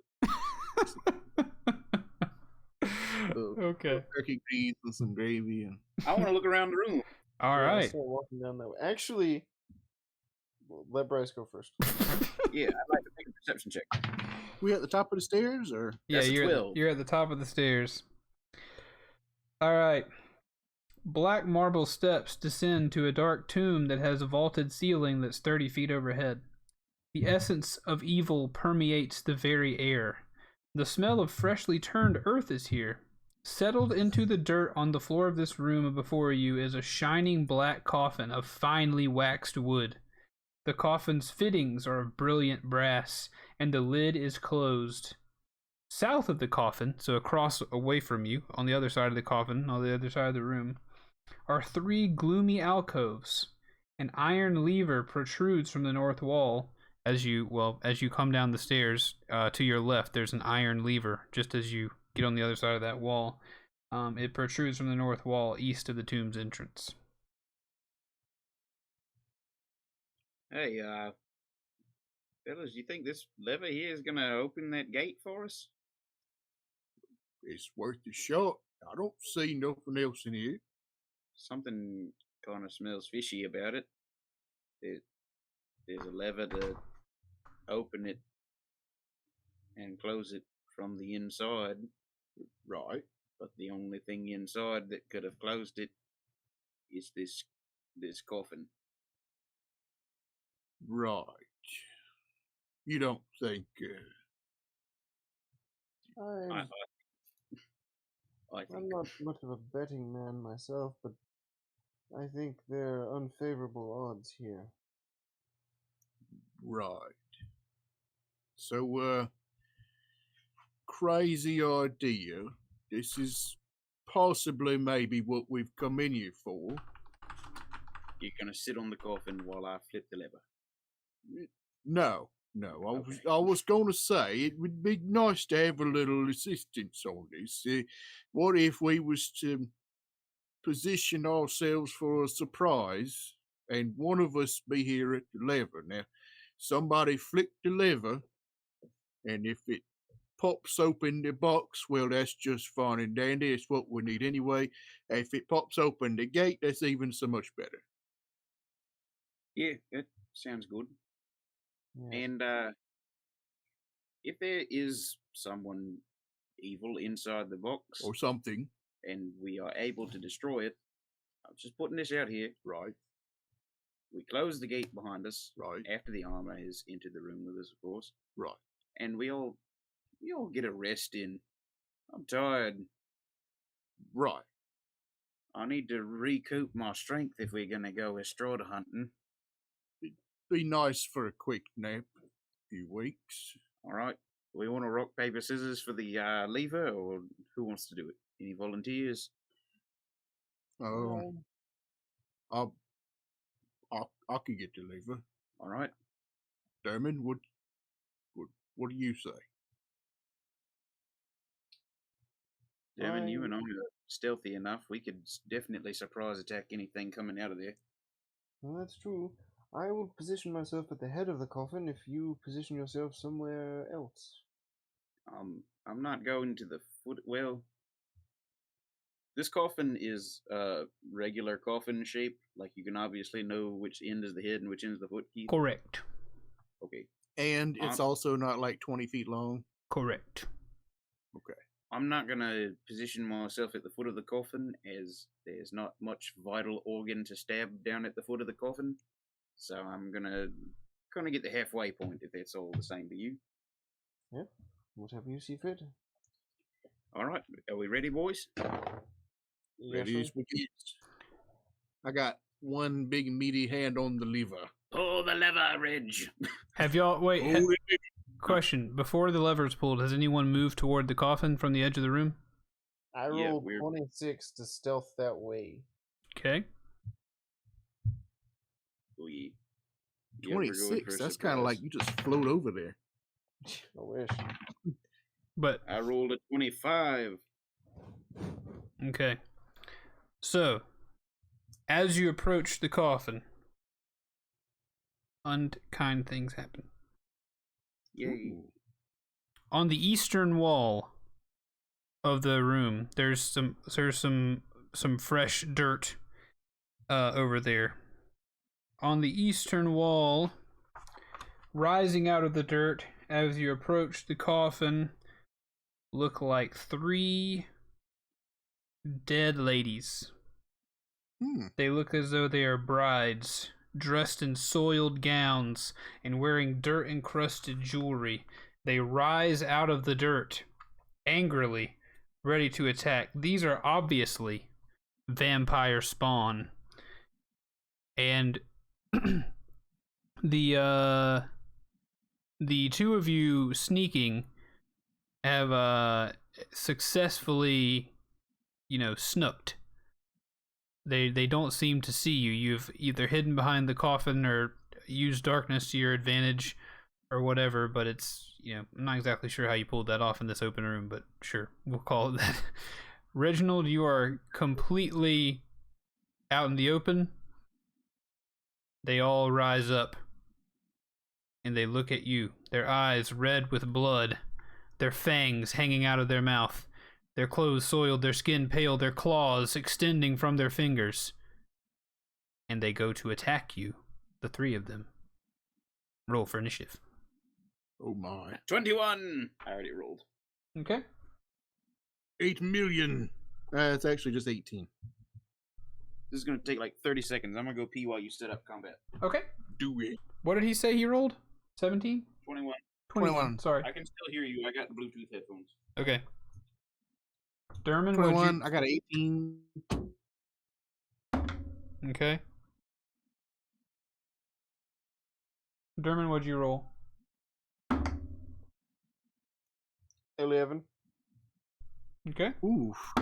Okay. Turkey greens and some gravy, and I want to look around the room. All I right. start walking down that way. Actually, let Bryce go first. Yeah, I'd like to make a perception check. we at the top of the stairs, or Yeah, That's a 12. you're at the top of the stairs. All right. Black marble steps descend to a dark tomb that has a vaulted ceiling that's 30 feet overhead. The essence of evil permeates the very air. The smell of freshly turned earth is here. Settled into the dirt on the floor of this room before you is a shining black coffin of finely waxed wood. The coffin's fittings are of brilliant brass, and the lid is closed. South of the coffin, so across away from you, on the other side of the coffin, on the other side of the room, are 3 gloomy alcoves. An iron lever protrudes from the north wall. As you come down the stairs, to your left, there's an iron lever. Just as you get on the other side of that wall, it protrudes from the north wall, east of the tomb's entrance. Hey, fellas, you think this lever here is gonna open that gate for us? it's worth a shot. I don't see nothing else in here. Something kind of smells fishy about it. There's a lever to open it and close it from the inside, Right. but the only thing inside that could have closed it is this coffin. Right. You don't think, I I'm think not much of a betting man myself, but I think there are unfavorable odds here. right. So, crazy idea. This is possibly maybe what we've come in here for. you're gonna sit on the coffin while I flip the lever. No. I was going to say it would be nice to have a little assistance on this. What if we was to position ourselves for a surprise, and one of us be here at the lever. Now, somebody flick the lever, and if it pops open the box, well, that's just fine and dandy. It's what we need anyway. If it pops open the gate, that's even so much better. Yeah, that sounds good. Yeah. And if there is someone evil inside the box Or something. and we are able to destroy it, I'm just putting this out here. Right, We close the gate behind us right, after the armor has entered the room with us, of course, right. and we all get a rest in. I'm tired. Right. I need to recoup my strength if we're gonna go Strahd hunting. Be nice for a quick nap. Few weeks. All right. Do we want to rock paper scissors for the lever, or who wants to do it? Any volunteers? I could get the lever. All right. Dermot, what do you say? Devin, you and I are stealthy enough. We could definitely surprise attack anything coming out of there. Well, that's true. I will position myself at the head of the coffin if you position yourself somewhere else. I'm not going to the foot. Well, this coffin is regular coffin shape. Like, you can obviously know which end is the head and which end is the foot, Keith. Correct. Okay. And it's also not like 20 feet long. Correct. Okay. I'm not gonna position myself at the foot of the coffin, as there's not much vital organ to stab down at the foot of the coffin. So I'm gonna kind of get the halfway point, if that's all the same to you. Yep. Whatever you see fit. All right, are we ready, boys? Ready as we get. I got one big meaty hand on the lever. Pull the lever, Reg. Have y'all wait? Oh, Question: before the lever's pulled, has anyone moved toward the coffin from the edge of the room? I Yeah, rolled we're- 26 to stealth that way. Okay. We. Yeah, we're going for 26. a That's kind of surprise. like you just float over there. I wish. But I rolled a 25. okay. So, as you approach the coffin, unkind things happen. Yay. Ooh. On the eastern wall of the room, there's some fresh dirt over there. On the eastern wall, rising out of the dirt as you approach the coffin, look like 3 dead ladies. They look as though they are brides, dressed in soiled gowns and wearing dirt-encrusted jewelry. They rise out of the dirt, angrily, ready to attack. These are obviously vampire spawn. And the two of you sneaking have successfully, snooked. They don't seem to see you. You've either hidden behind the coffin or used darkness to your advantage or whatever, but it's, I'm not exactly sure how you pulled that off in this open room, but sure, we'll call it that. Reginald, you are completely out in the open. They all rise up and they look at you, their eyes red with blood, their fangs hanging out of their mouth. Their clothes soiled, their skin pale, their claws extending from their fingers. And they go to attack you, the 3 of them. Roll for initiative. Oh my. 21! I already rolled. Okay. 8 million. It's actually just 18. This is going to take like 30 seconds. I'm going to go pee while you set up combat. Okay. Do it. What did he say he rolled? 17? 21. 21. Sorry. I can still hear you. I got the Bluetooth headphones. Okay. Derman, 21. I got 18. Okay. Derman, what'd you roll? 11. Okay. Oof.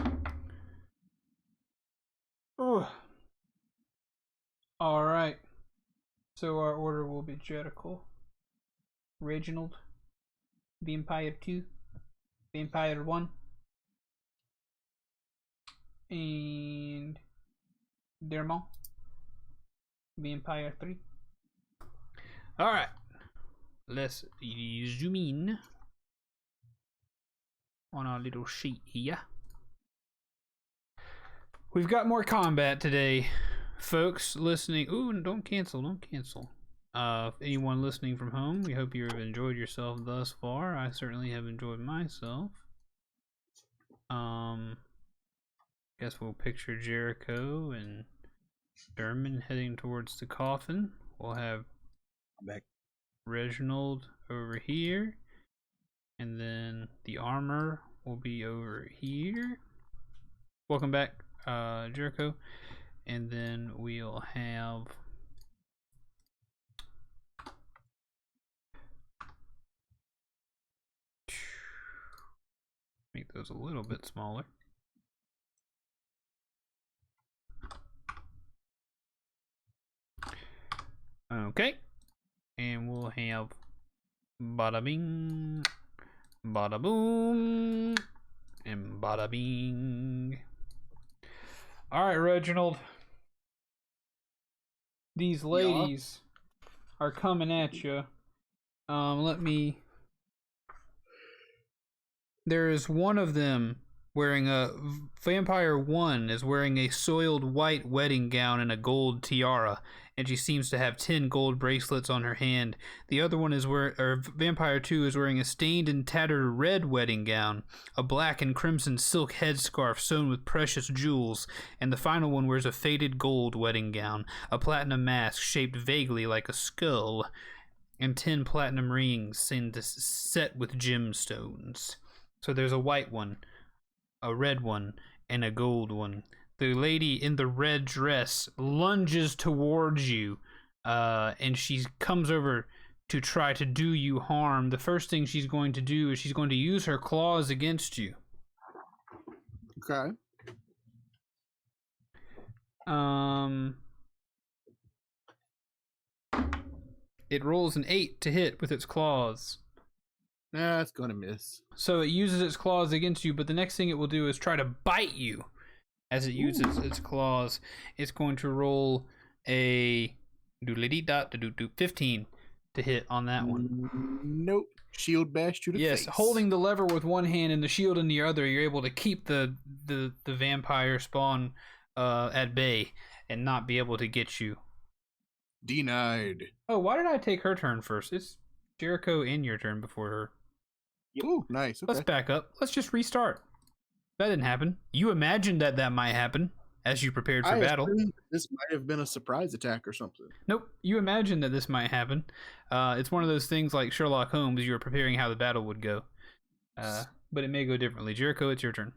Oh. All right. So our order will be Jericho, Reginald, Vampire 2, Vampire 1, and Dermont. Vampire 3. Alright. Let's zoom in on our little sheet here. We've got more combat today. Folks listening. Ooh, don't cancel. Anyone listening from home, we hope you have enjoyed yourself thus far. I certainly have enjoyed myself. Guess we'll picture Jericho and Dermot heading towards the coffin. We'll have Back. Reginald over here, and then the armor will be over here. Welcome back, Jericho. And then we'll have make those a little bit smaller. Okay. And we'll have bada bing, bada boom, and bada bing. Alright, Reginald. These ladies are coming at you. There is one of them wearing a Vampire 1 is wearing a soiled white wedding gown and a gold tiara, and she seems to have 10 gold bracelets on her hand. The other one is Vampire 2 is wearing a stained and tattered red wedding gown, a black and crimson silk headscarf sewn with precious jewels, and the final one wears a faded gold wedding gown, a platinum mask shaped vaguely like a skull, and 10 platinum rings set with gemstones. So there's a white one, a red one, and a gold one. The lady in the red dress lunges towards you, and she comes over to try to do you harm. The first thing she's going to do is she's going to use her claws against you. Okay. It rolls an 8 to hit with its claws. Nah, it's gonna miss. So it uses its claws against you, but the next thing it will do is try to bite you. As it uses its claws, it's going to roll a 15 to hit on that one. Nope. Shield bash to the face. Yes, holding the lever with one hand and the shield in the other, you're able to keep the vampire spawn at bay and not be able to get you. Denied. Oh, why did I take her turn first? It's Jericho in your turn before her. Ooh, nice. Okay. Let's back up. Let's just restart. That didn't happen. You imagined that might happen as you prepared for battle. This might have been a surprise attack or something. Nope. You imagined that this might happen. It's one of those things like Sherlock Holmes. You were preparing how the battle would go. But it may go differently. Jericho, it's your turn.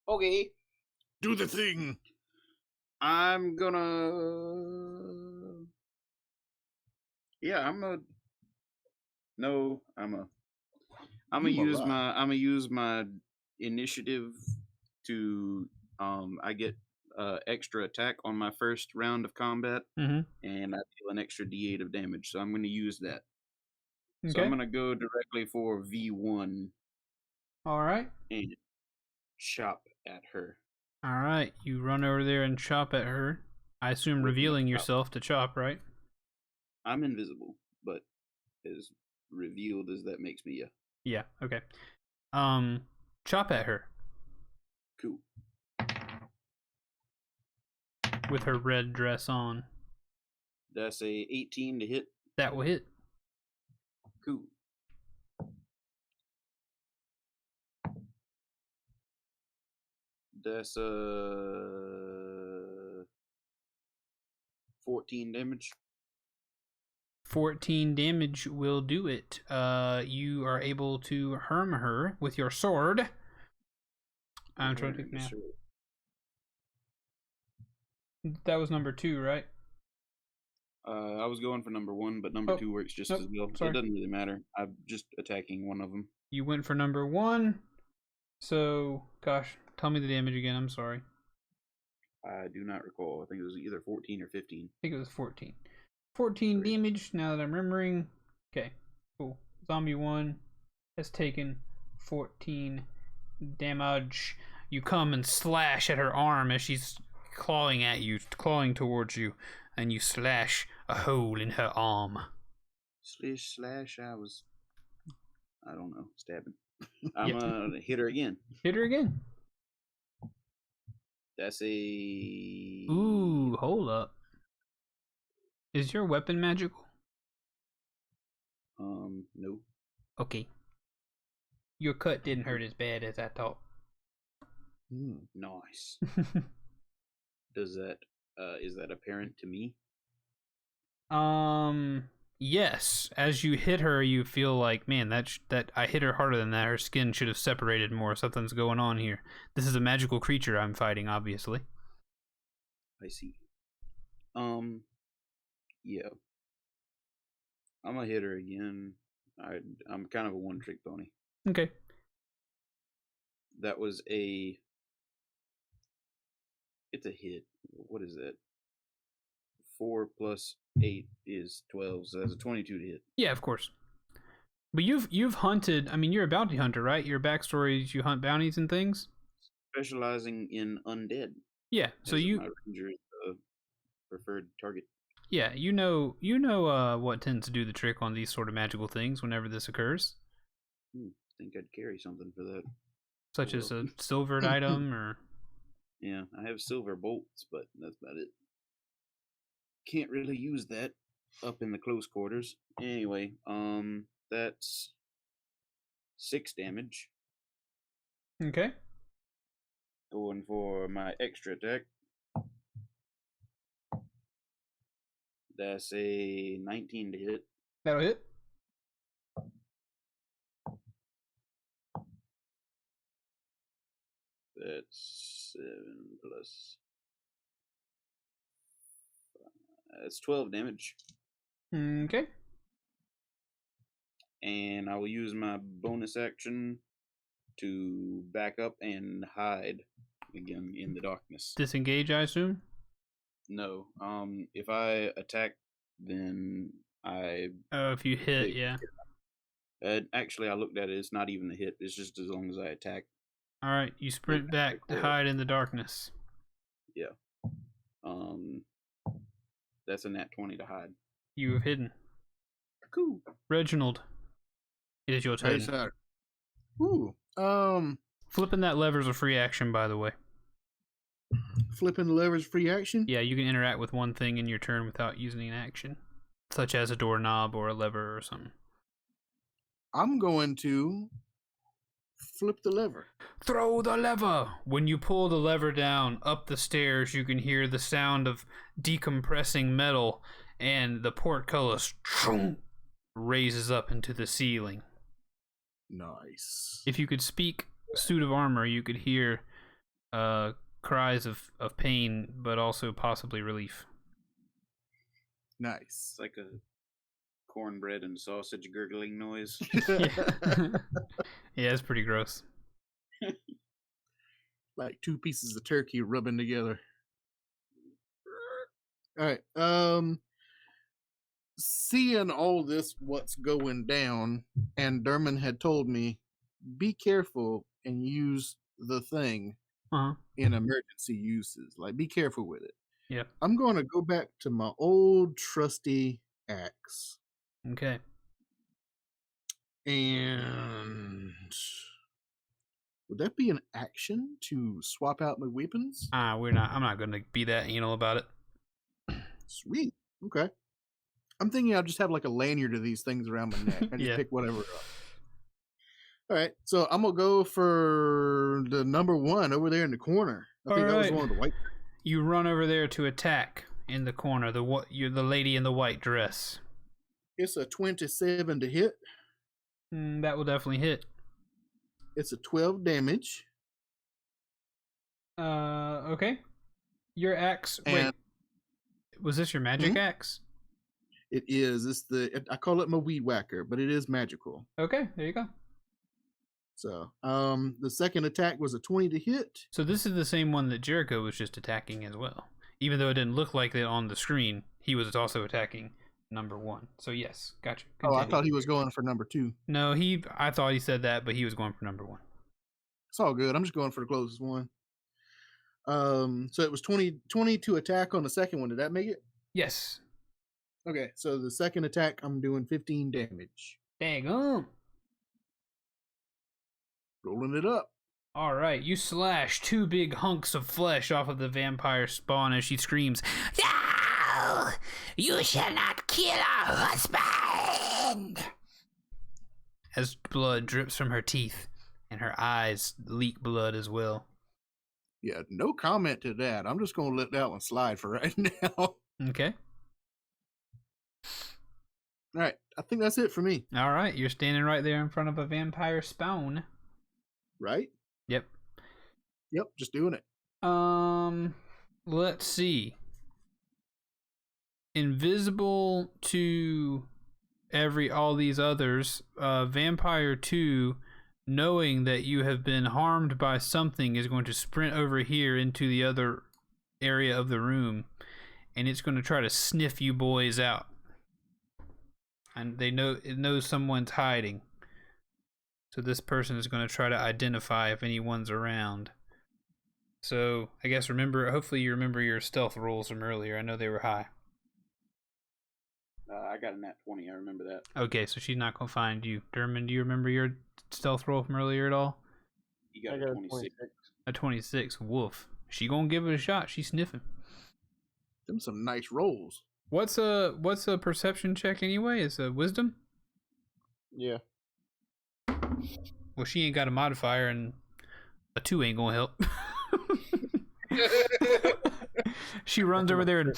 Okay. Do the thing. I'm gonna. Yeah, I'm gonna use my initiative to I get extra attack on my first round of combat, and I deal an extra D8 of damage. So I'm going to use that. Okay. So I'm going to go directly for V1. All right. And chop at her. All right. You run over there and chop at her. I assume revealing yourself to chop, right? I'm invisible, but as revealed as that makes me, yeah. Yeah. Okay. Chop at her. Cool. With her red dress on. That's a 18 to hit. That will hit. Cool. That's 14 damage. 14 damage will do it. You are able to harm her with your sword. I'm trying to take math. That was number 2, right? I was going for number 1, but number 2 works just as well. So it doesn't really matter. I'm just attacking one of them. You went for number 1. So, gosh, tell me the damage again. I'm sorry. I do not recall. I think it was either 14 or 15. I think it was 14. 14 damage, now that I'm remembering. Okay, cool. Zombie 1 has taken 14 damage. You come and slash at her arm as she's clawing at you, clawing towards you, and you slash a hole in her arm. Slash, I don't know, stabbing. I'm gonna hit her again. Hit her again. That's a... Ooh, hold up. Is your weapon magical? No. Okay. Your cut didn't hurt as bad as I thought. Nice. Does that, is that apparent to me? Yes. As you hit her, you feel like, man, that I hit her harder than that. Her skin should have separated more. Something's going on here. This is a magical creature I'm fighting, obviously. I see. Yeah. I'm gonna hit her again. I'm kind of a one-trick pony. Okay. That was it's a hit. What is that? 4 plus 8 is 12, so that's a 22 to hit. Yeah, of course. But you've hunted. I mean, you're a bounty hunter, right? Your backstory is you hunt bounties and things. Specializing in undead. Yeah. So my ranger's preferred target. Yeah, you know what tends to do the trick on these sort of magical things whenever this occurs. I think I'd carry something for that. Such as a silvered item, or... Yeah, I have silver bolts, but that's about it. Can't really use that up in the close quarters. Anyway, that's 6 damage. Okay. Going for my extra attack. That's a 19 to hit. That'll hit. That's 7 plus... that's 12 damage. Okay. And I will use my bonus action to back up and hide again in the darkness. Disengage, I assume? No. If I attack, then I... Oh, if you hit, yeah. Actually, I looked at it. It's not even a hit. It's just as long as I attack. All right, you sprint back to hide in the darkness. Yeah. That's a nat 20 to hide. You have hidden. Cool. Reginald, it is your turn. Hey, sir. Ooh. Flipping that lever is a free action, by the way. Flipping the lever's free action? Yeah, you can interact with one thing in your turn without using an action, such as a doorknob or a lever or something. I'm going to flip the lever. Throw the lever! When you pull the lever down, up the stairs, you can hear the sound of decompressing metal, and the portcullis raises up into the ceiling. Nice. If you could speak suit of armor, you could hear cries of pain, but also possibly relief. Nice. It's like a cornbread and sausage gurgling noise. Yeah, it's pretty gross. Like 2 pieces of turkey rubbing together. All right. Seeing all this, what's going down, and Derman had told me, be careful and use the thing in emergency uses. Like, be careful with it. Yeah. I'm going to go back to my old trusty axe. Okay. And would that be an action to swap out my weapons? I'm not gonna be that anal about it. Sweet. Okay. I'm thinking I'll just have like a lanyard of these things around my neck. I just pick whatever up. All right. So I'm gonna go for the number 1 over there in the corner. I think that was one of the white. You run over there to attack in the corner. You're the lady in the white dress. It's a 27 to hit. That will definitely hit. It's a 12 damage. Okay. Your axe. Wait, was this your magic axe? It is. I call it my weed whacker, but it is magical. Okay, there you go. So, the second attack was a 20 to hit. So this is the same one that Jericho was just attacking as well. Even though it didn't look like it on the screen, he was also attacking number 1. So yes, gotcha. Continue. Oh, I thought he was going for number 2. No, I thought he said that, but he was going for number 1. It's all good. I'm just going for the closest one. So it was 20 to attack on the second one. Did that make it? Yes. Okay, so the second attack, I'm doing 15 damage. Dang on. Rolling it up. All right, you slash 2 big hunks of flesh off of the vampire spawn as she screams, "No! You shall not kill our husband!" As blood drips from her teeth, and her eyes leak blood as well. Yeah, no comment to that. I'm just going to let that one slide for right now. Okay. All right, I think that's it for me. All right, you're standing right there in front of a vampire spawn. Right? Yep. Yep, just doing it. Let's see. Invisible to all these others, Vampire 2, knowing that you have been harmed by something, is going to sprint over here into the other area of the room, and it's going to try to sniff you boys out. And it knows someone's hiding. So this person is going to try to identify if anyone's around. So I guess hopefully you remember your stealth rolls from earlier. I know they were high. I got a nat 20. I remember that. Okay, so she's not going to find you. Dermot, do you remember your stealth roll from earlier at all? You got a 26. A 26. Woof. She going to give it a shot. She's sniffing. Them some nice rolls. What's a perception check anyway? Is a wisdom? Yeah. Well, she ain't got a modifier, and a 2 ain't gonna help. She runs over there and...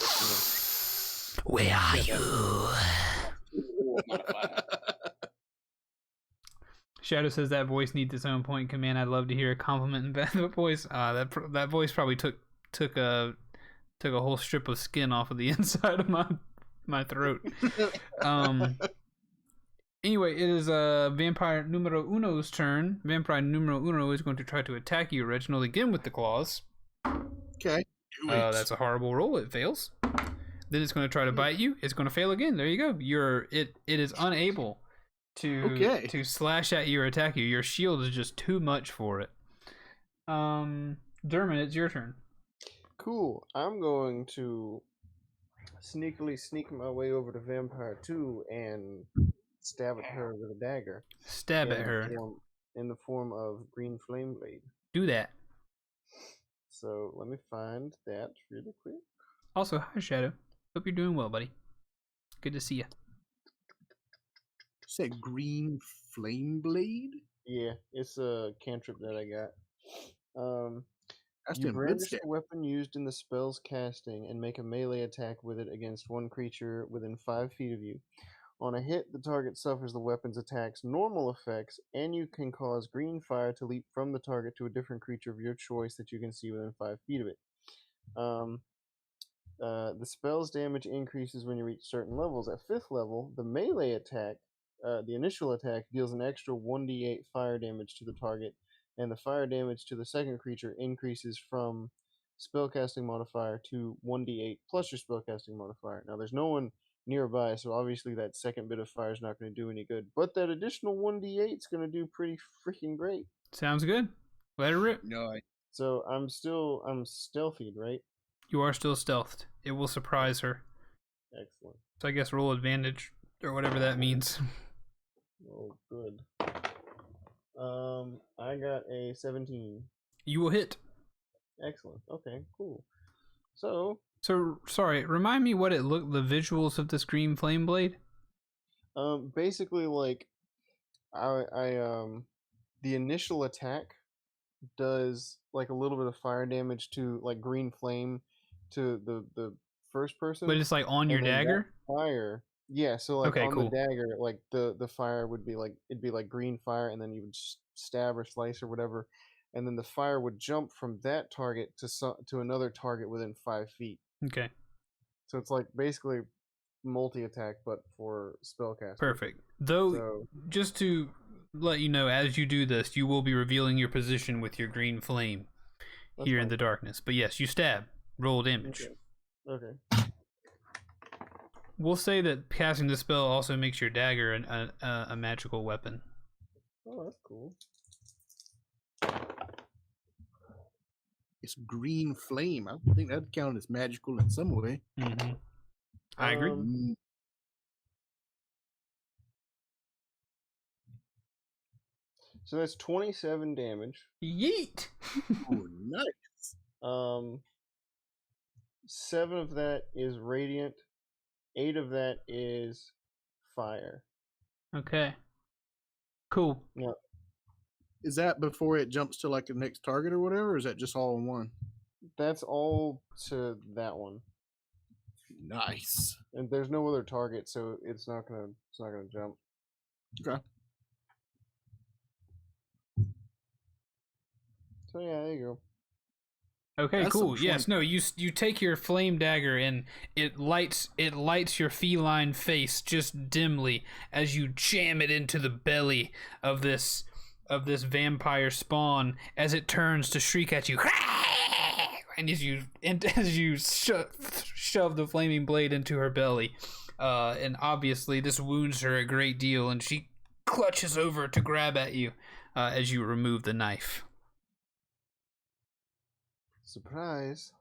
Where are you? Shadow says that voice needs its own point command. I'd love to hear a compliment in that voice. That voice probably took a whole strip of skin off of the inside of my throat. Anyway, it is Vampire Numero Uno's turn. Vampire Numero Uno is going to try to attack you, Reginald, again with the claws. Okay. Do it. That's a horrible roll. It fails. Then it's going to try to bite you. It's going to fail again. There you go. It is unable to slash at you or attack you. Your shield is just too much for it. Dermot, it's your turn. Cool. I'm going to sneakily sneak my way over to Vampire 2 and stab at her with a dagger. Stab at her. In the form of green flame blade. Do that. So let me find that really quick. Also, hi Shadow. Hope you're doing well, buddy. Good to see you. You said green flame blade? Yeah, it's a cantrip that I got. That's You them good brandish stuff. the weapon used in the spell's casting and make a melee attack with it against one creature within 5 feet of you. On a hit, the target suffers the weapon's attack's normal effects, and you can cause green fire to leap from the target to a different creature of your choice that you can see within 5 feet of it. The spell's damage increases when you reach certain levels. At 5th level, the melee attack, the initial attack, deals an extra 1d8 fire damage to the target, and the fire damage to the second creature increases from spellcasting modifier to 1d8 plus your spellcasting modifier. Now, there's no one nearby, so obviously that second bit of fire is not going to do any good, but that additional 1d8 is going to do pretty freaking great. Sounds good. Let her rip. No, So I'm stealthy, right? You are still stealthed. It will surprise her. Excellent. So I guess roll advantage or whatever that means. Oh, good. I got a 17. You will hit. Excellent. Okay, cool. So sorry, remind me what the visuals of this green flame blade? basically, like, the initial attack does like a little bit of fire damage to like green flame to the first person. But it's like on your and then dagger? that fire, yeah. So like Okay, on cool. the dagger, like the fire would be like, it'd be like green fire, and then you would stab or slice or whatever, and then the fire would jump from that target to another target within 5 feet. Okay. So it's like basically multi-attack, but for spellcasting. Perfect. Though, So just to let you know, as you do this, you will be revealing your position with your green flame that's here in fine. the darkness. But yes, you stab. Roll damage. Okay. We'll say that casting the spell also makes your dagger a magical weapon. Oh, that's cool. It's green flame. I think that'd count as magical in some way. Mm-hmm. I agree. So that's 27 damage. Yeet! Oh, nice. 7 of that is radiant. 8 of that is fire. Okay. Cool. Yeah. Is that before it jumps to like the next target or whatever, or is that just all in one? That's all to that one. Nice. And there's no other target, so it's not gonna jump. Okay. So yeah, there you go. Okay, That's cool. some Yes, fun. no, you take your flame dagger and it lights your feline face just dimly as you jam it into the belly of this vampire spawn as it turns to shriek at you. And as you shove the flaming blade into her belly, and obviously this wounds her a great deal, and she clutches over to grab at you as you remove the knife. Surprise.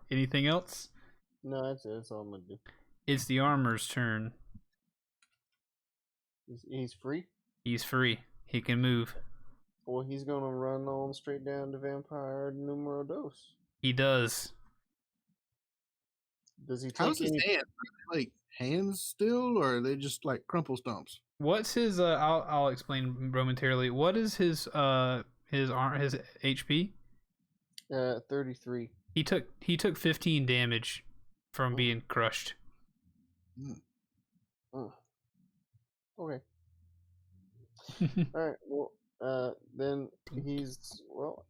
Anything else? No, that's it. That's all I'm gonna do. It's the armor's turn. He's free? He's free. He can move. Well, he's gonna run on straight down to Vampire Numero Dos. He does. Does he take How's his any... hands? Are they, like hands still, or are they just like crumple stumps? What's his? I'll explain momentarily. What is his HP? 33. He took 15 damage from being crushed. Okay. Alright, well, then he's still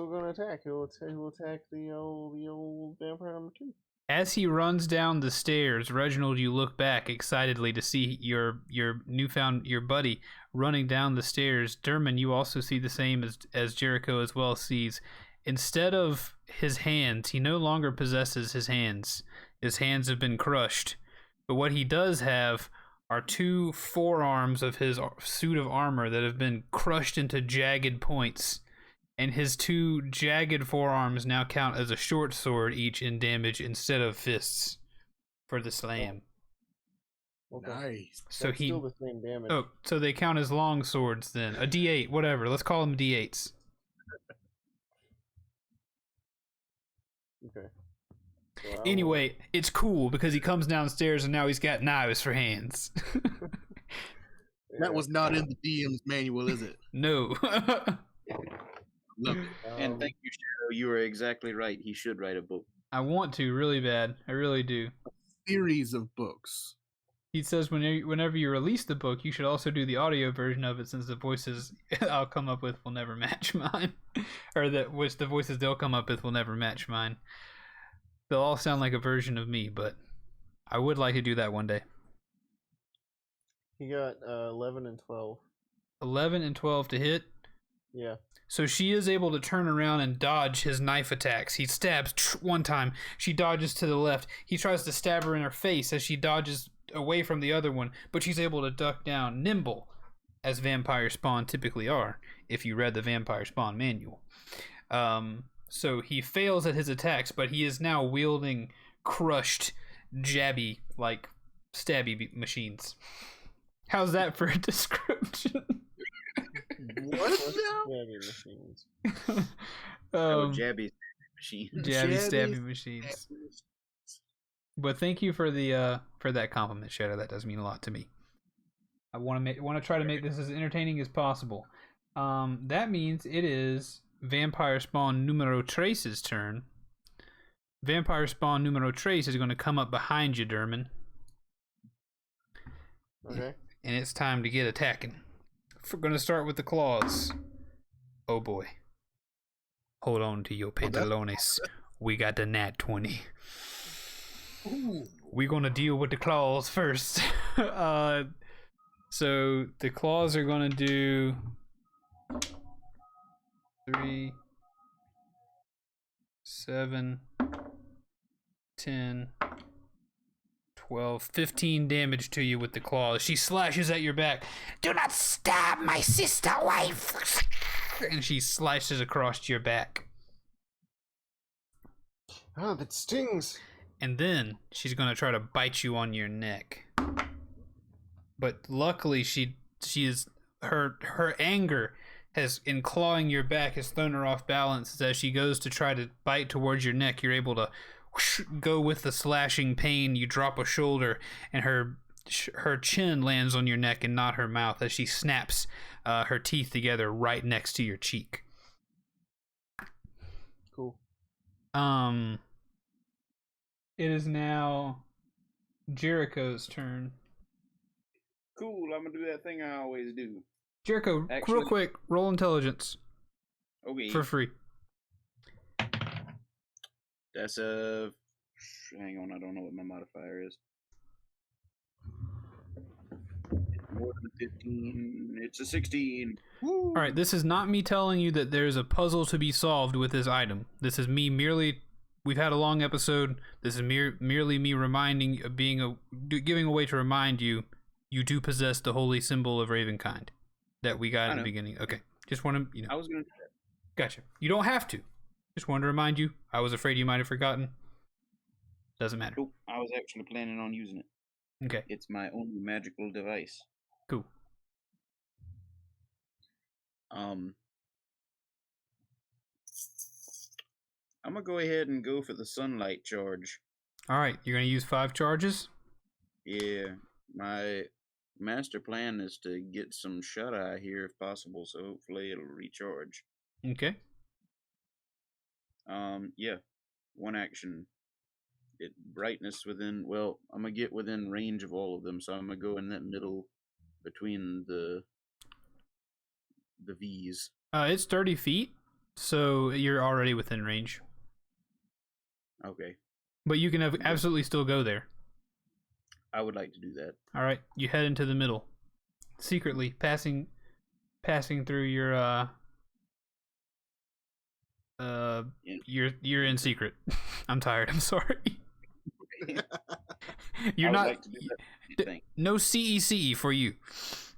gonna attack. He'll attack the old vampire number 2. As he runs down the stairs, Reginald, you look back excitedly to see your buddy running down the stairs. Derman, you also see the same as Jericho as well sees. Instead of his hands, he no longer possesses his hands. His hands have been crushed. But what he does have are 2 forearms of his suit of armor that have been crushed into jagged points. And his 2 jagged forearms now count as a short sword each in damage instead of fists for the slam. Okay. Nice. So That's still the same damage. Oh, so they count as long swords then. A D8, whatever. Let's call them D8s. Okay. So Anyway, it's cool because he comes downstairs and now he's got knives for hands. That was not in the DM's manual, is it? No. Love it. And thank you, Shadow. You were exactly right. He should write a book. I want to really bad. I really do. Series of books. He says whenever you release the book, you should also do the audio version of it, since the voices I'll come up with will never match mine, or the voices they'll come up with will never match mine. They'll all sound like a version of me, but I would like to do that one day. He got 11 and 12. 11 and 12 to hit. Yeah. So she is able to turn around and dodge his knife attacks. He stabs one time. She dodges to the left. He tries to stab her in her face as she dodges away from the other one, but she's able to duck down, nimble, as vampire spawn typically are, if you read the vampire spawn manual. So he fails at his attacks, but he is now wielding crushed, jabby, like, stabby machines. How's that for a description? What now? Jabby machine. Jabby stabby machines. But thank you for the for that compliment, Shadow. That does mean a lot to me. I want to try to make this as entertaining as possible. That means it is Vampire Spawn Numero Trace's turn. Vampire Spawn Numero Trace is going to come up behind you, Derman. Okay. And it's time to get attacking. We're going to start with the claws. Oh boy. Hold on to your pantalones. We got the nat 20. We're going to deal with the claws first. So the claws are going to do 3, 7, 10, 12, 15 damage to you with the claws. She slashes at your back. Do not stab my sister wife. and she slices across your back. Oh, that stings. And then she's going to try to bite you on your neck. But luckily she is her anger has in clawing your back has thrown her off balance. As she goes to try to bite towards your neck, you're able to whoosh, go with the slashing pain. You drop a shoulder, and her chin lands on your neck and not her mouth as she snaps her teeth together right next to your cheek. Cool. It is now Jericho's turn. Cool, I'm gonna do that thing I always do. Jericho, Actually- real quick, roll intelligence Okay. for free. That's a... Hang on, I don't know what my modifier is. More than 15. It's a 16. Woo! All right, this is not me telling you that there's a puzzle to be solved with this item. This is me merely. We've had a long episode. This is merely me reminding, giving a way to remind you, you do possess the holy symbol of Ravenkind that we got I in the know. beginning. Okay, just want to, I was gonna do that. Gotcha. You don't have to. Just wanted to remind you. I was afraid you might have forgotten. Doesn't matter. Nope, I was actually planning on using it. Okay, It's my only magical device. cool. I'm gonna go ahead and go for the sunlight charge. All right, you're gonna use 5 charges. Yeah, my master plan is to get some shut eye here if possible, so hopefully it'll recharge. Okay. Yeah, one action. It brightness within. Well, I'm gonna get within range of all of them, so I'm gonna go in that middle between the V's. It's 30 feet, so you're already within range. Okay, But you can absolutely still go there. I would like to do that. All right, you head into the middle, secretly passing through your you're in secret. I'm tired. I'm sorry. You're I would not. like to do that. Thing. No CEC for you.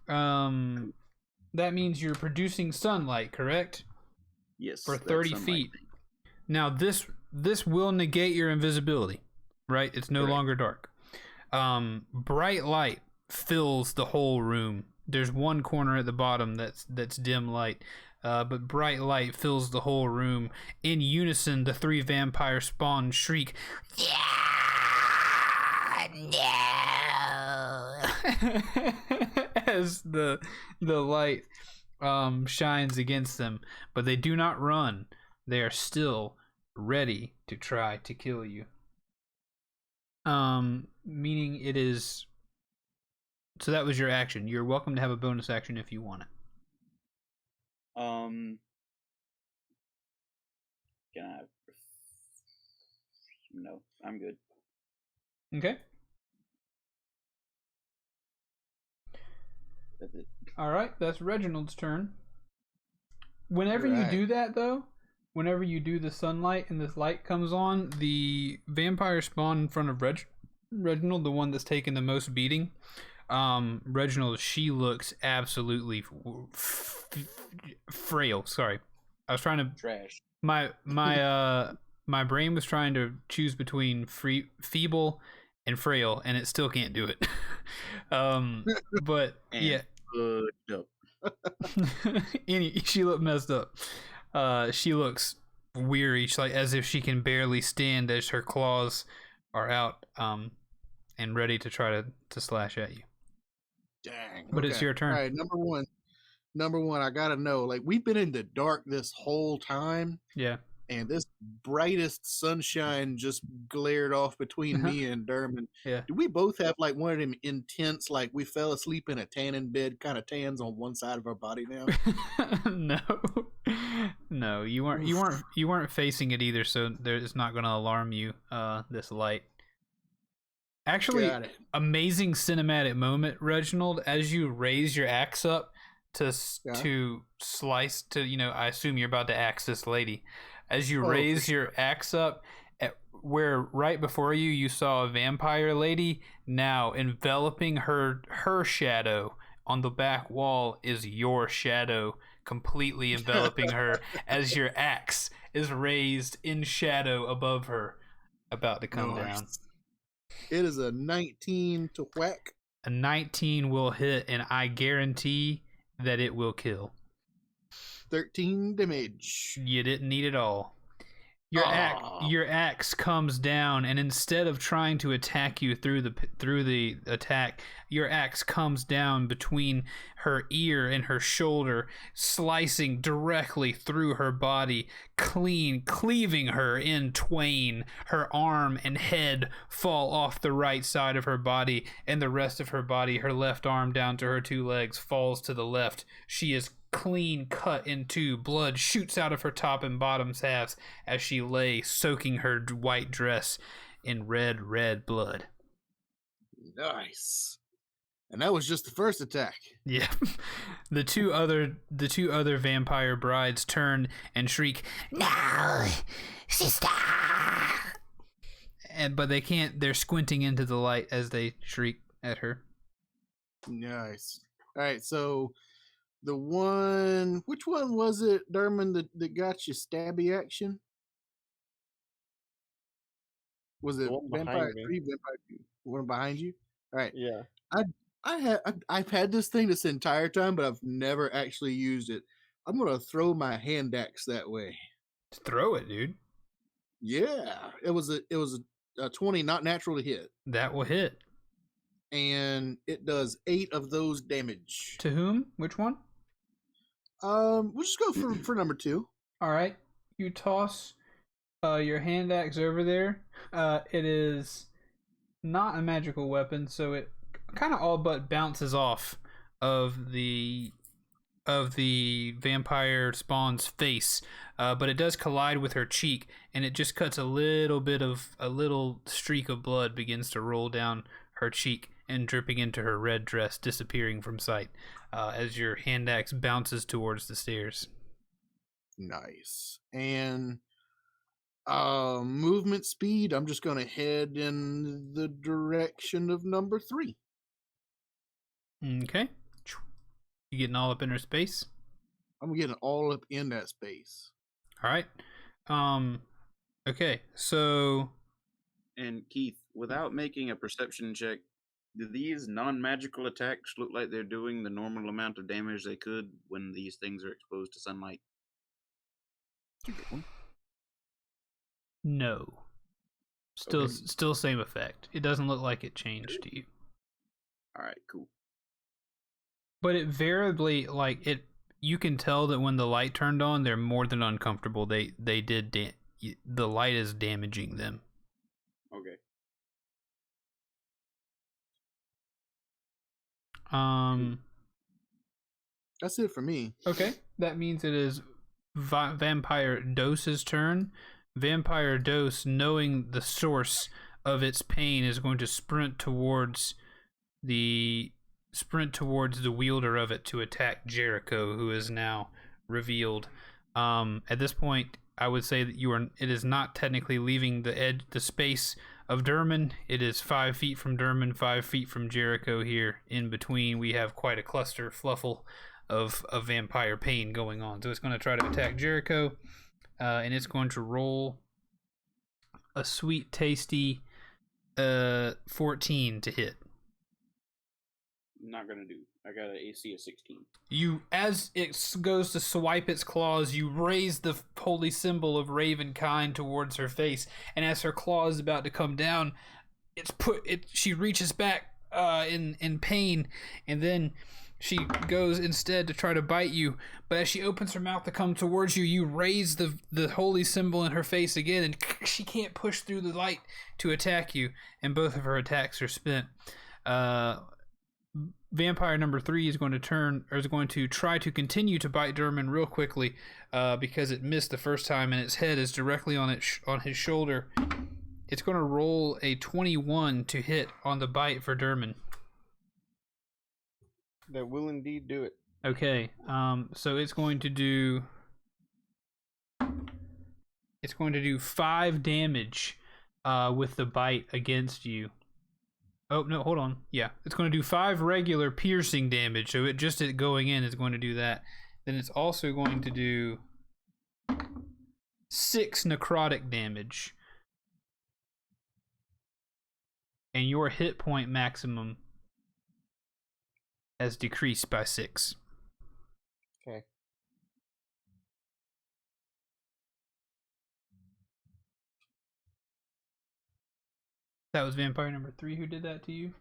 That means you're producing sunlight, correct? Yes, For that 30 sunlight feet. thing. Now this will negate your invisibility, right? It's no Correct. longer dark. Bright light fills the whole room. There's one corner at the bottom that's dim light, but bright light fills the whole room. In unison, the 3 vampire spawn shriek, as the light shines against them, but they do not run. They are still ready to try to kill you. Meaning it is. So that was your action. You're welcome to have a bonus action if you want it. Can I? No, I'm good. Okay. That's it. All right. That's Reginald's turn. Whenever Alright. you do that, though, whenever you do the sunlight and this light comes on, the vampire spawn in front of Reginald, the one that's taken the most beating. Reginald, she looks absolutely frail. Sorry, I was trying to. Trash. My brain was trying to choose between feeble and frail, and it still can't do it. But And yeah, up. she looked messed up. She looks weary, like as if she can barely stand as her claws are out, and ready to try to slash at you. Dang. But it's your turn. All right, number one, I gotta know. Like, we've been in the dark this whole time, Yeah. and this brightest sunshine just glared off between me and Dermot. Yeah. Do we both have like one of them intense, like we fell asleep in a tanning bed kind of tans on one side of our body now? No, you weren't facing it either, so it's not going to alarm you. This light. Actually, Got it. amazing cinematic moment, Reginald, as you raise your axe up to slice to, I assume you're about to axe this lady. As you Oh, raise for your axe up, where right before you saw a vampire lady, now enveloping her shadow on the back wall is your shadow, completely enveloping her as your axe is raised in shadow above her, about to come down. It is a 19 to whack. A 19 will hit, and I guarantee that it will kill. 13 damage. You didn't need it all. Your axe comes down, and instead of trying to attack you through the attack, your axe comes down between her ear and her shoulder, slicing directly through her body, cleaving her in twain. Her arm and head fall off the right side of her body, and the rest of her body, her left arm down to her 2 legs, falls to the left. She is clean cut in two. Blood shoots out of her top and bottom halves as she lay soaking her white dress in red blood. Nice. And that was just the first attack. Yeah. The two other vampire brides turn and shriek, "No, sister!" But they can't. They're squinting into the light as they shriek at her. Nice. All right, so which one was it, Derman, that got you stabby action? Was it Vampire 3, Vampire 2? One behind you? All right. Yeah. I've had this thing this entire time, but I've never actually used it. I'm gonna throw my hand axe that way. Throw it, dude. Yeah, it was a 20, not natural to hit, That will hit. and it does 8 of those damage. To whom? Which one? We'll just go for number 2. All right. You toss your hand axe over there. It is not a magical weapon, so it kind of all but bounces off of the vampire spawn's face, but it does collide with her cheek, and it just cuts a little streak of blood begins to roll down her cheek and dripping into her red dress, disappearing from sight as your hand axe bounces towards the stairs. Nice. And movement speed, I'm just gonna head in the direction of number 3. Okay. You getting all up in her space? I'm getting all up in that space. All right. Okay. So, And Keith, without making a perception check, do these non-magical attacks look like they're doing the normal amount of damage they could when these things are exposed to sunlight? no. Still same effect. It doesn't look like it changed to you. All right, cool. But it variably, you can tell that when the light turned on, they're more than uncomfortable. The light is damaging them. Okay. That's it for me. Okay, that means it is Vampire Dose's turn. Vampire Dose, knowing the source of its pain, is going to sprint towards the wielder of it to attack Jericho, who is now revealed. At this point, I would say that it is not technically leaving the space of Derman. It is 5 feet from Derman, 5 feet from Jericho. Here in between, we have quite a cluster fluffle of vampire pain going on. So it's going to try to attack Jericho, and it's going to roll a sweet, tasty 14 to hit. Not gonna do. I got an AC of 16. As it goes to swipe its claws, you raise the holy symbol of Ravenkind towards her face, and as her claw is about to come down, she reaches back in pain, and then she goes instead to try to bite you. But as she opens her mouth to come towards you, you raise the holy symbol in her face again, and she can't push through the light to attack you, and both of her attacks are spent. Vampire number 3 is going to try to continue to bite Derman real quickly, because it missed the first time and its head is directly on his shoulder. It's going to roll a 21 to hit on the bite for Derman. That will indeed do it. Okay, so it's going to do 5 damage with the bite against you. Oh, no, hold on. Yeah, it's going to do 5 regular piercing damage, so it just it going in is going to do that. Then it's also going to do 6 necrotic damage. And your hit point maximum has decreased by 6. Okay. That was vampire number 3 who did that to you,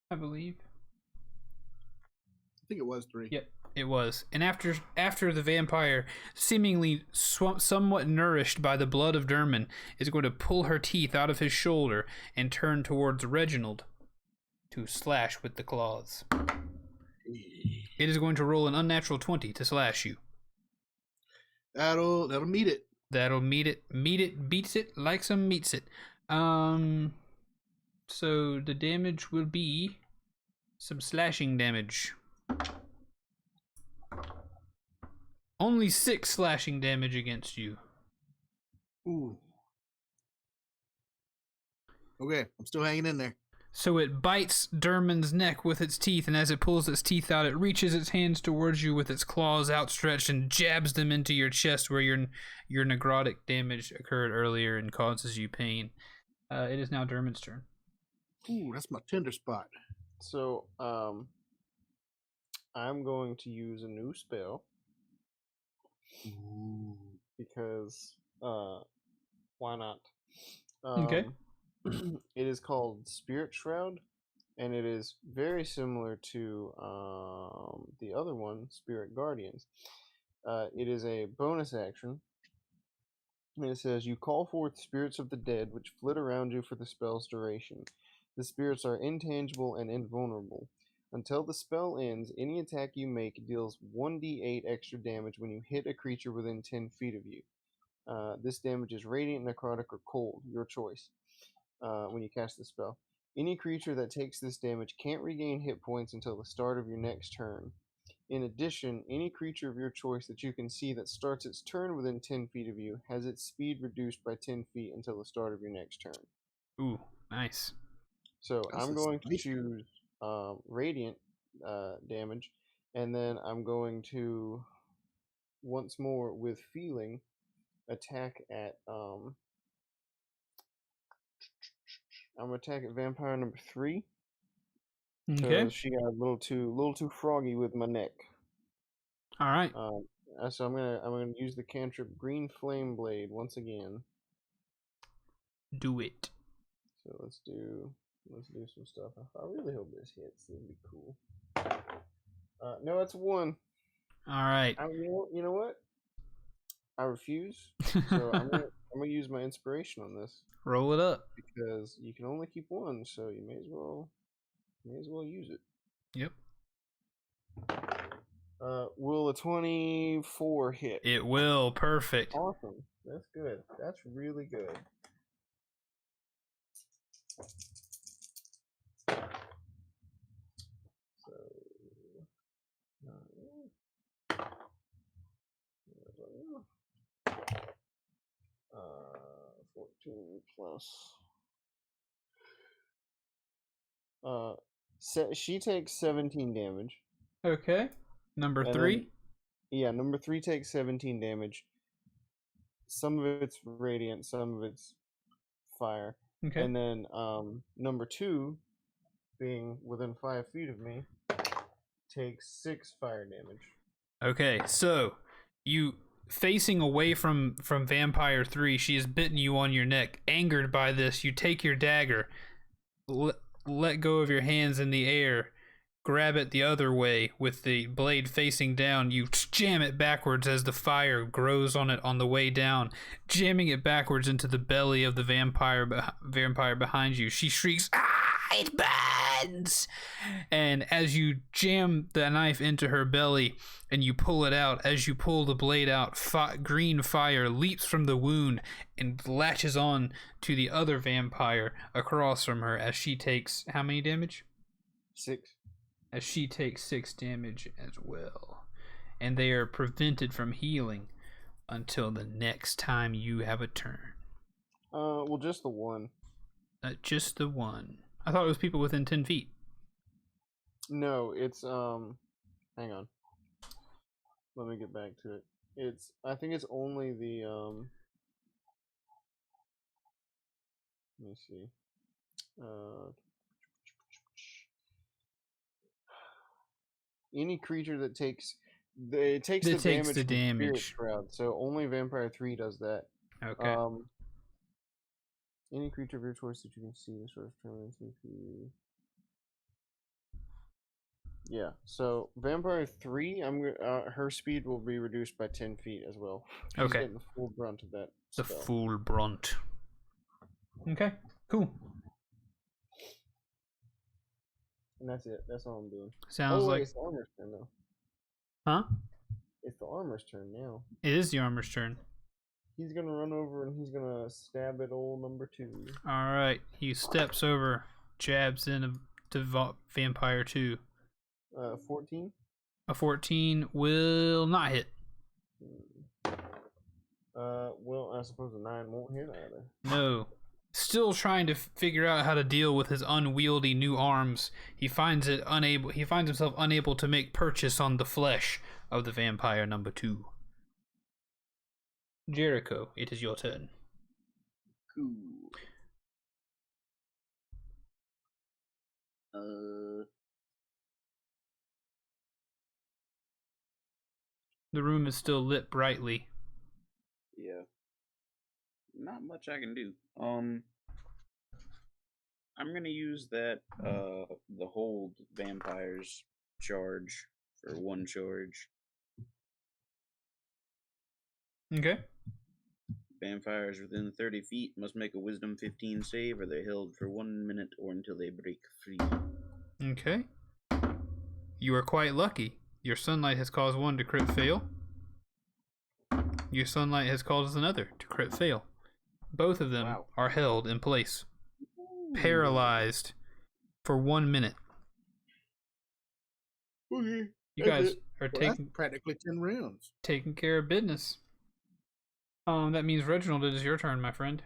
I believe. I think it was 3. Yep, it was. And after the vampire, seemingly somewhat nourished by the blood of Derman, is going to pull her teeth out of his shoulder and turn towards Reginald to slash with the claws. It is going to roll an unnatural 20 to slash you. That'll meet it. That'll meet it. Meet it, beats it, like some meets it. So the damage will be some slashing damage. Only 6 slashing damage against you. Ooh. Okay, I'm still hanging in there. So it bites Derman's neck with its teeth, and as it pulls its teeth out, it reaches its hands towards you with its claws outstretched and jabs them into your chest where your necrotic damage occurred earlier and causes you pain. It is now Derman's turn. Ooh, that's my tender spot. So, I'm going to use a new spell. Ooh. Because, why not? Okay. It is called Spirit Shroud, and it is very similar to the other one, Spirit Guardians. It is a bonus action, and it says, you call forth spirits of the dead, which flit around you for the spell's duration. The spirits are intangible and invulnerable. Until the spell ends, any attack you make deals 1d8 extra damage when you hit a creature within 10 feet of you. This damage is radiant, necrotic, or cold, your choice. When you cast the spell. Any creature that takes this damage can't regain hit points until the start of your next turn. In addition, any creature of your choice that you can see that starts its turn within 10 feet of you has its speed reduced by 10 feet until the start of your next turn. Ooh, nice. So That's I'm a going to sweet- choose radiant damage, and then I'm going to once more with feeling attack at I'm gonna attack at vampire number 3 Okay. because she got a little too froggy with my neck. All right. So I'm gonna use the cantrip Green Flame Blade once again. Do it. So let's do some stuff. I really hope this hits. It'd be cool. No, it's 1. All right. You know what? I refuse. So I'm gonna use my inspiration on this. Roll it up. Because you can only keep 1, so you may as well use it. Yep. Will a 24 hit? It will. Perfect. Awesome. That's good. That's really good. So 14 plus. She takes 17 damage. Okay. Number And 3. then- Yeah, number 3 takes 17 damage. Some of it's radiant, some of it's fire. Okay. And then number 2, being within 5 feet of me, takes 6 fire damage. Okay. So you facing away from Vampire 3, she has bitten you on your neck. Angered by this, you take your dagger, let go of your hands in the air, grab it the other way with the blade facing down. You jam it backwards as the fire grows on it on the way down, jamming it backwards into the belly of the vampire behind you. She shrieks, "Ah, it burns!" And as you jam the knife into her belly and you pull it out, as you pull the blade out, green fire leaps from the wound and latches on to the other vampire across from her as she takes how many damage? 6. As she takes 6 damage as well. And they are prevented from healing until the next time you have a turn. Well, just the one. Just the one. I thought it was people within 10 feet. No, it's hang on. Let me get back to it. I think it's only the let me see. Any creature that takes the damage from Spirit Shroud, so only Vampire 3 does that. Okay. Any creature of your choice that you can see sort of permanent. Yeah, so Vampire 3, her speed will be reduced by 10 feet as well. She's Okay. getting the full brunt of that. The spell. full brunt. Okay, cool. And that's it. That's all I'm doing. Sounds like. It's the armor's turn though. Huh? It's the armor's turn now. It is the armor's turn. He's gonna run over and he's gonna stab at old number 2. Alright, he steps over, jabs into Vampire 2. 14? A 14 will not hit. Well, I suppose a 9 won't hit either. No. Still trying to figure out how to deal with his unwieldy new arms, he finds himself unable to make purchase on the flesh of the vampire number 2. Jericho, it is your turn. Cool. The room is still lit brightly. Yeah. Not much I can do. I'm gonna use that the hold vampires charge for 1 charge. Okay. Vampires within 30 feet must make a Wisdom 15 save, or they're held for 1 minute or until they break free. Okay. You are quite lucky. Your sunlight has caused one to crit fail. Your sunlight has caused another to crit fail. Both of them are held in place, paralyzed for 1 minute. Okay. You guys are Well, that's practically 10 rounds. taking care of business. That means Reginald, it is your turn, my friend.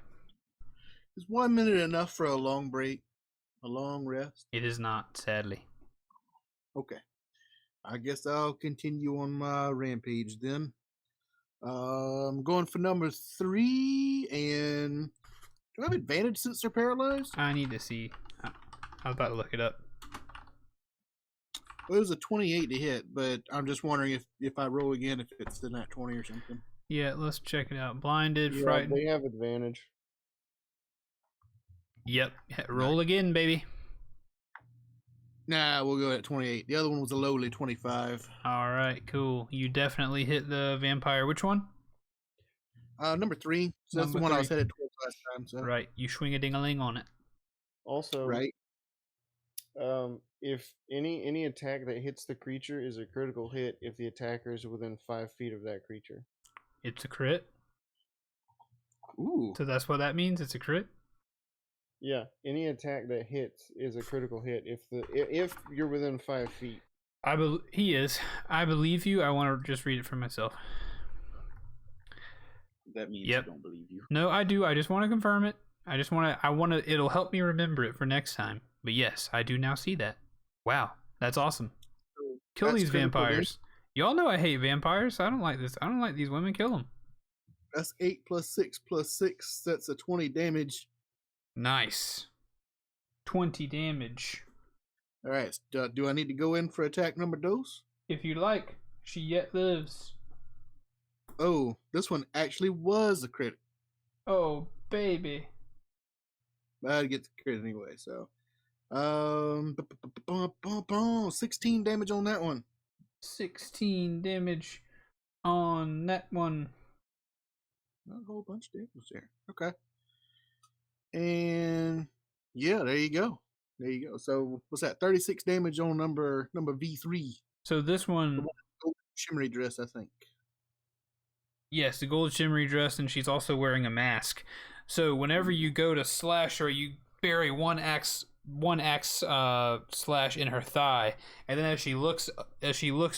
Is 1 minute enough for a long break? A long rest? It is not, sadly. Okay. I guess I'll continue on my rampage then. I'm going for number 3, and do I have advantage since they're paralyzed? I need to see. I was about to look it up. Well, it was a 28 to hit, but I'm just wondering if I roll again, if it's the nat 20 or something. Yeah, let's check it out. Blinded, Yeah, frightened. they have advantage. Yep. Roll again, baby. Nah, we'll go at 28. The other one was a lowly 25. All right, cool. You definitely hit the vampire. Which one? Number 3. So that's the Number one I was 3. headed towards last time. So. Right. You swing a ding-a-ling on it. Also, Right. If any attack that hits the creature is a critical hit if the attacker is within 5 feet of that creature. It's a crit. Ooh. So that's what that means. It's a crit. Yeah, any attack that hits is a critical hit if you're within 5 feet. He is. I believe you. I want to just read it for myself. That means Yep. I don't believe you. No, I do. I just want to confirm it. It'll help me remember it for next time. But yes, I do now see that. Wow, that's awesome. Kill That's these critical vampires. Y'all know I hate vampires. I don't like this. I don't like these women. Kill them. That's 8 plus 6 plus 6. That's a 20 damage. Nice. 20 damage. All right. Do I need to go in for attack number dose? If you like, she yet lives. Oh, this one actually was a crit. Oh, baby. I'd get the crit anyway, so. 16 damage on that one. 16 damage on that one. Not a whole bunch of damage there. Okay. And yeah, there you go. There you go. So what's that? 36 damage on number V3. So this one, Shimmery dress, I think. yes, the gold shimmery dress, and she's also wearing a mask. So whenever you go to slash her, you bury one axe one axe slash in her thigh, and then as she looks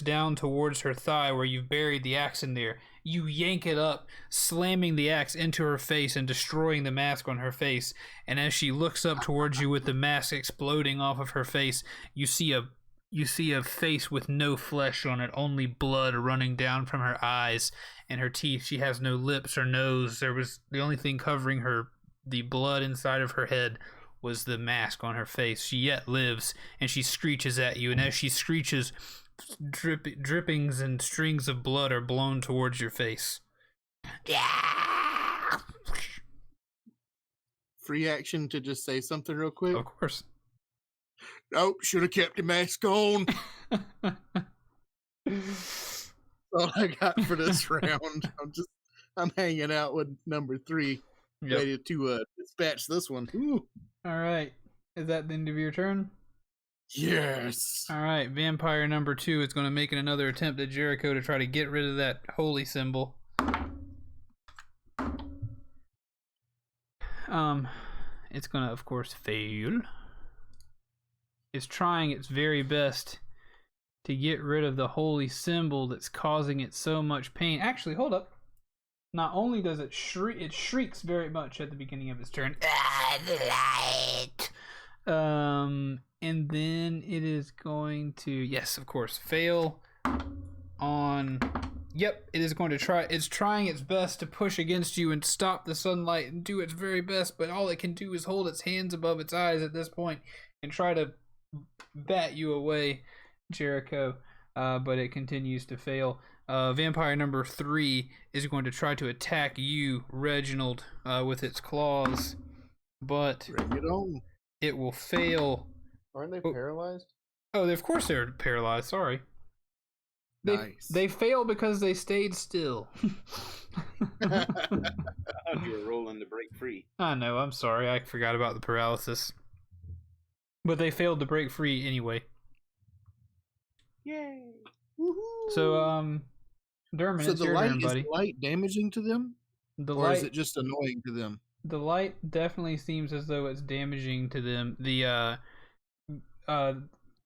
down towards her thigh where you've buried the axe in there, you yank it up, slamming the axe into her face and destroying the mask on her face. And as she looks up towards you with the mask exploding off of her face, you see a face with no flesh on it, only blood running down from her eyes and her teeth. She has no lips or nose. There was the only thing covering her, the blood inside of her head, was the mask on her face. She yet lives, and she screeches at you, and as she screeches, drippings and strings of blood are blown towards your face. Free action to just say something real quick. Of course. Nope, should have kept the mask on. All I got for this round. I'm hanging out with number 3, ready to dispatch this one. Ooh. All right. Is that the end of your turn? Yes. All right. Vampire number 2 is going to make another attempt at Jericho to try to get rid of that holy symbol. It's going to, of course, fail. It's trying its very best to get rid of the holy symbol that's causing it so much pain. Actually, hold up. Not only does it shriek, it shrieks very much at the beginning of its turn. And then it is going to, yes, of course, fail on. Yep, it is going to try. It's trying its best to push against you and stop the sunlight and do its very best, but all it can do is hold its hands above its eyes at this point and try to bat you away, Jericho. But it continues to fail. Vampire number 3 is going to try to attack you, Reginald, with its claws, but Bring it on. it will fail. Aren't they paralyzed? Oh, of course they're paralyzed. Sorry. Nice. They fail because they stayed still. I thought you were rolling to break free. I know. I'm sorry. I forgot about the paralysis. But they failed to break free anyway. Yay! Woohoo. So, Dermot, So it's the your light turn, buddy. is light damaging to them, The or light, is it just annoying to them? the light definitely seems as though it's damaging to them.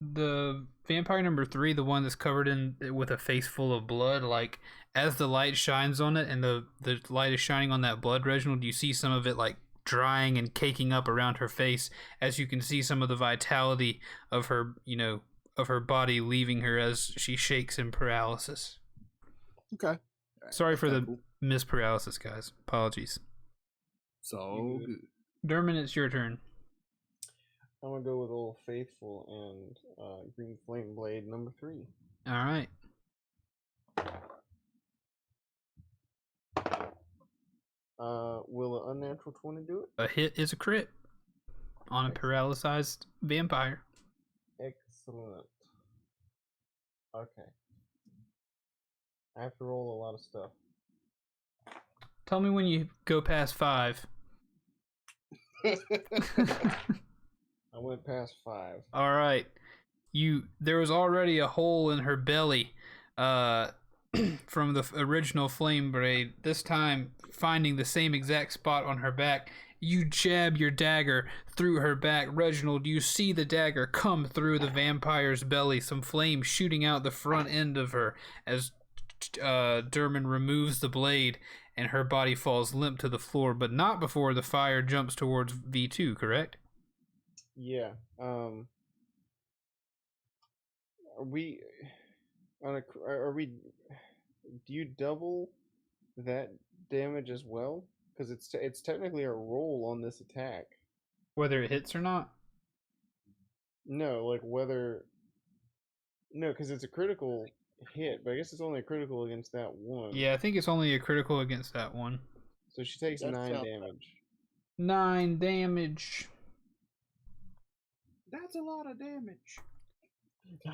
The vampire number 3, the one that's covered in with a face full of blood, like as the light shines on it and the light is shining on that blood, Reginald, you see some of it like drying and caking up around her face, as you can see some of the vitality of her, of her body leaving her as she shakes in paralysis. Okay. Sorry for the Cool. misparalysis, guys. Apologies. So good. Dermot, it's your turn. I'm gonna go with Old Faithful and Green Flame Blade number 3. All right. Will an unnatural 20 do it? A hit is a crit on a paralyzed vampire. Excellent. Okay. I have to roll a lot of stuff. Tell me when you go past 5. I went past 5. All right. There was already a hole in her belly from the original flame blade. This time, finding the same exact spot on her back, you jab your dagger through her back. Reginald, you see the dagger come through the vampire's belly, some flame shooting out the front end of her as Dermot removes the blade, and her body falls limp to the floor, but not before the fire jumps towards V2, correct? Yeah. Are we do you double that damage as well? Because it's technically a roll on this attack. Whether it hits or not? No, like whether. No, because it's a critical hit, but I guess it's only a critical against that one. Yeah, I think it's only a critical against that one. So she takes That 9 sounds- damage. 9 damage. That's a lot of damage.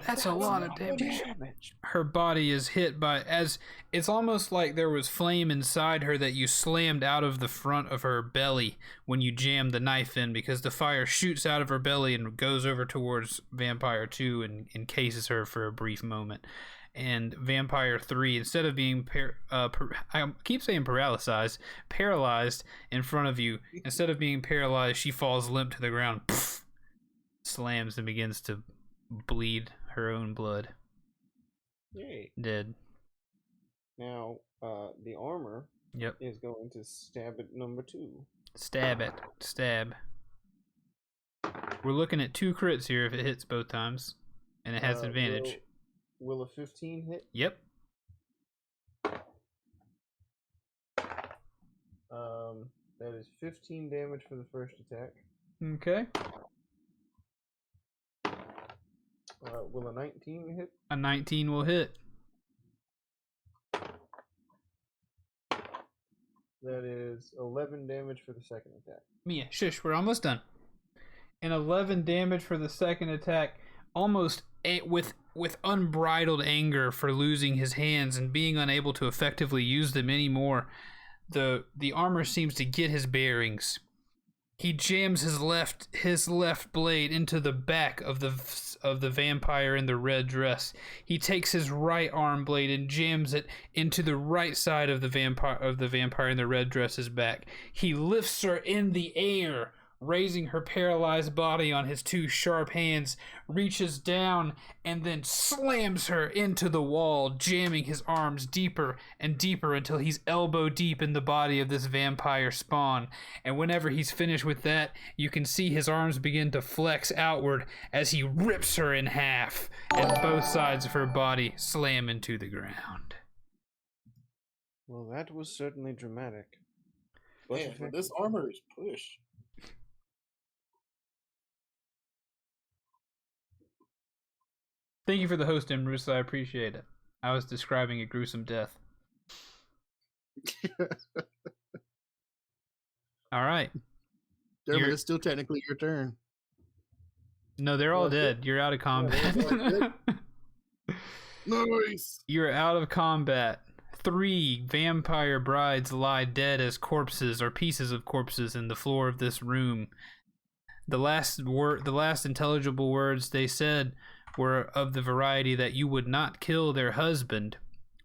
That's a lot of damage. Her body is hit by, as it's almost like there was flame inside her that you slammed out of the front of her belly when you jammed the knife in, because the fire shoots out of her belly and goes over towards Vampire 2 and encases her for a brief moment. And Vampire 3, instead of being I keep saying paralyzed in front of you, instead of being paralyzed, she falls limp to the ground. Pfft. slams and begins to bleed her own blood. Yay. Dead. Now, the armor Yep. is going to stab at number 2. Stab it. Stab. We're looking at 2 crits here if it hits both times. And it has advantage. Will a 15 hit? Yep. That is 15 damage for the first attack. Okay. Will a 19 hit? A 19 will hit. That is 11 damage for the second attack. Mia, shush, we're almost done. And 11 damage for the second attack, almost with unbridled anger for losing his hands and being unable to effectively use them anymore. The armor seems to get his bearings. He jams his left blade into the back of the vampire in the red dress. He takes his right arm blade and jams it into the right side of the vampire in the red dress's back. He lifts her in the air, raising her paralyzed body on his 2 sharp hands, reaches down, and then slams her into the wall, jamming his arms deeper and deeper until he's elbow deep in the body of this vampire spawn. And whenever he's finished with that, you can see his arms begin to flex outward as he rips her in half, and both sides of her body slam into the ground. Well, that was certainly dramatic. Man, but this armor is push. Thank you for the host, Imrus. I appreciate it. I was describing a gruesome death. All right. Dermot, it's still technically your turn. No, they're all dead. You're out of combat. Nice. You're out of combat. 3 vampire brides lie dead as corpses or pieces of corpses in the floor of this room. The last intelligible words they said were of the variety that you would not kill their husband.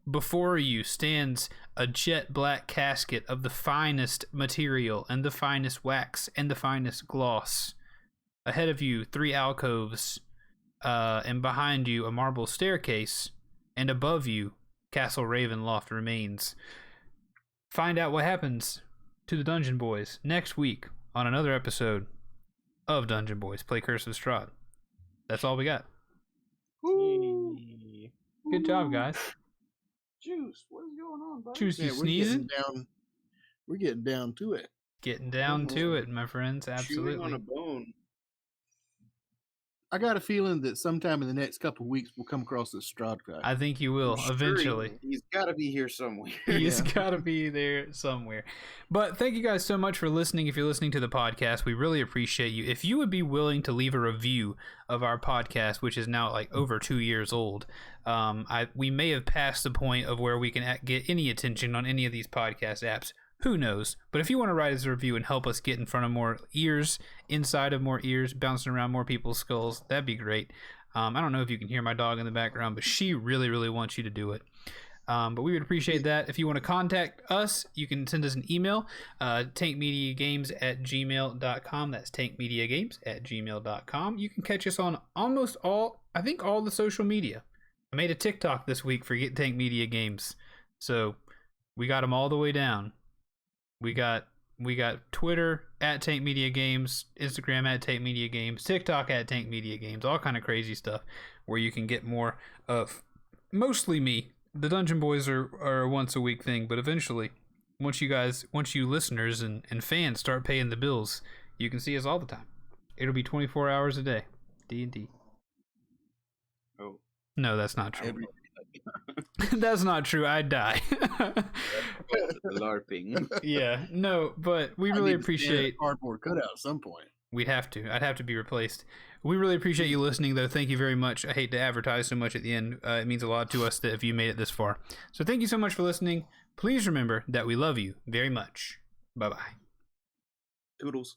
Before you stands a jet black casket of the finest material and the finest wax and the finest gloss. Ahead of you, 3 alcoves, and behind you a marble staircase, and above you, Castle Ravenloft remains. Find out what happens to the Dungeon Boys next week on another episode of Dungeon Boys Play Curse of Strahd. That's all we got. Yay. Good job, guys. Juice, what is going on, buddy? Juice, you Yeah, sneezing? We're getting down to it. Getting down to it, my friends. Chewing Absolutely. on a bone. I got a feeling that sometime in the next couple of weeks we'll come across this Strahd guy. I think you will, Sure, eventually. He's got to be here somewhere. He's got to be there somewhere. But thank you guys so much for listening. If you're listening to the podcast, we really appreciate you. If you would be willing to leave a review of our podcast, which is now like over 2 years old, we may have passed the point of where we can get any attention on any of these podcast apps. Who knows? But if you want to write us a review and help us get in front of more ears, inside of more ears, bouncing around more people's skulls, that'd be great. I don't know if you can hear my dog in the background, but she really, really wants you to do it. But we would appreciate that. If you want to contact us, you can send us an email, tankmediagames@gmail.com. That's tankmediagames@gmail.com. You can catch us on almost all the social media. I made a TikTok this week for Get Tank Media Games. So we got them all the way down. We got Twitter @TankMediaGames, Instagram @TankMediaGames, TikTok @TankMediaGames, all kind of crazy stuff where you can get more of mostly me. The Dungeon Boys are a once a week thing, but eventually, once you listeners and fans start paying the bills, you can see us all the time. It'll be 24 hours a day. D&D. Oh. No, that's not true. That's not true. I'd die. LARPing. Yeah, no, but we really appreciate cardboard cutout at some point. I'd have to be replaced. We really appreciate you listening, though. Thank you very much. I hate to advertise so much at the end. It means a lot to us that if you made it this far. So thank you so much for listening. Please remember that we love you very much. Bye-bye. Toodles.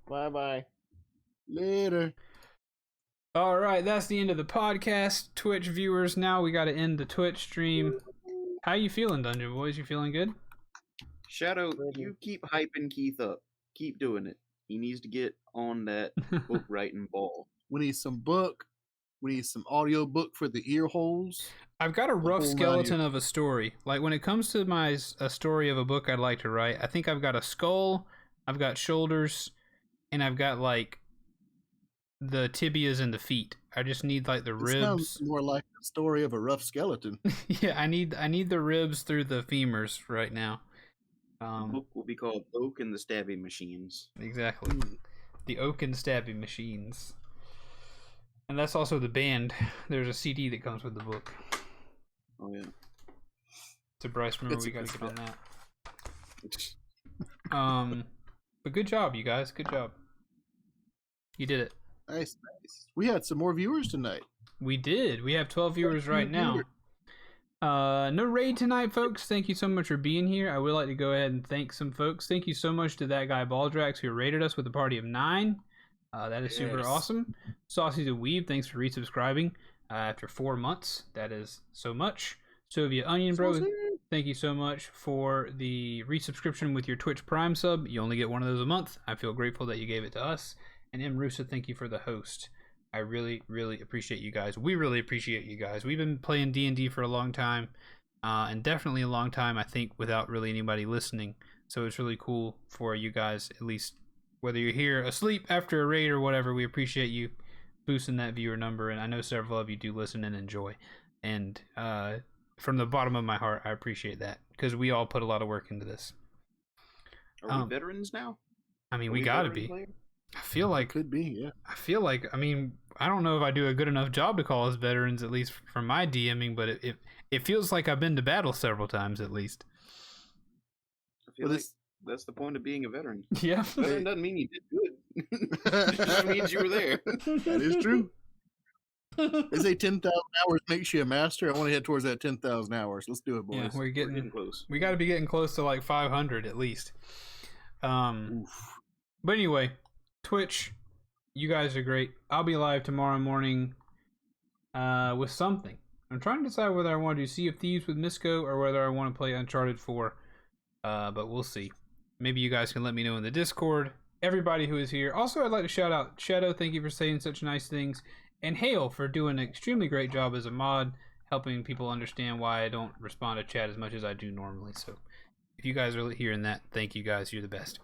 Bye-bye. Later. All right, that's the end of the podcast. Twitch viewers, now we got to end the Twitch stream. How you feeling, Dungeon Boys? You feeling good? Shadow, you keep hyping Keith up. Keep doing it. He needs to get on that book writing ball. We need some book. We need some audio book for the ear holes. I've got a rough whole skeleton nine of a story. Like when it comes to a story of a book I'd like to write, I think I've got a skull, I've got shoulders, and I've got like the tibias and the feet. I just need like the It sounds ribs. more like the story of a rough skeleton. Yeah, I need the ribs through the femurs right now. The book will be called Oak and the Stabbing Machines. Exactly. The Oak and Stabbing Machines. And that's also the band. There's a CD that comes with the book. Oh yeah. So Bryce, remember It's we a got to good get on that. But good job, you guys. Good job. You did it. Nice. We had some more viewers tonight. We did. We have 12 viewers right now. No raid tonight, folks. Thank you so much for being here. I would like to go ahead and thank some folks. Thank you so much to that guy Baldrax who raided us with a party of 9. That is super awesome. Saucy the Weeb, thanks for resubscribing after 4 months. That is so much. Soviet Onion Bro, thank you so much for the resubscription with your Twitch Prime sub. You only get one of those a month. I feel grateful that you gave it to us. And M. Rusa, thank you for the host. I really, really appreciate you guys. We really appreciate you guys. We've been playing D&D for a long time, and definitely a long time, I think, without really anybody listening. So it's really cool for you guys, at least whether you're here asleep after a raid or whatever, we appreciate you boosting that viewer number. And I know several of you do listen and enjoy. And from the bottom of my heart, I appreciate that because we all put a lot of work into this. Are we veterans now? I mean, we gotta be. Players? I feel like could be, yeah. I feel like, I mean, I don't know if I do a good enough job to call us veterans, at least from my DMing, but it feels like I've been to battle several times at least. I feel like that's the point of being a veteran. Yeah. Veteran doesn't mean you did good. It just means you were there. That is true. They say 10,000 hours makes you a master. I want to head towards that 10,000 hours. Let's do it, boys. Yeah, we're getting close. We got to be getting close to like 500 at least. But anyway, Twitch, you guys are great. I'll be live tomorrow morning with something. I'm trying to decide whether I want to do Sea of Thieves with Misco or whether I want to play Uncharted 4. But we'll see. Maybe you guys can let me know in the Discord. Everybody who is here. Also, I'd like to shout out Shadow. Thank you for saying such nice things. And Hale for doing an extremely great job as a mod, helping people understand why I don't respond to chat as much as I do normally. So if you guys are hearing that, thank you guys. You're the best.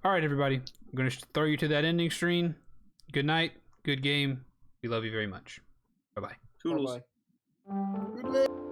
All right, everybody. I'm going to throw you to that ending screen. Good night. Good game. We love you very much. Bye-bye. Toodles. Bye-bye. Good night.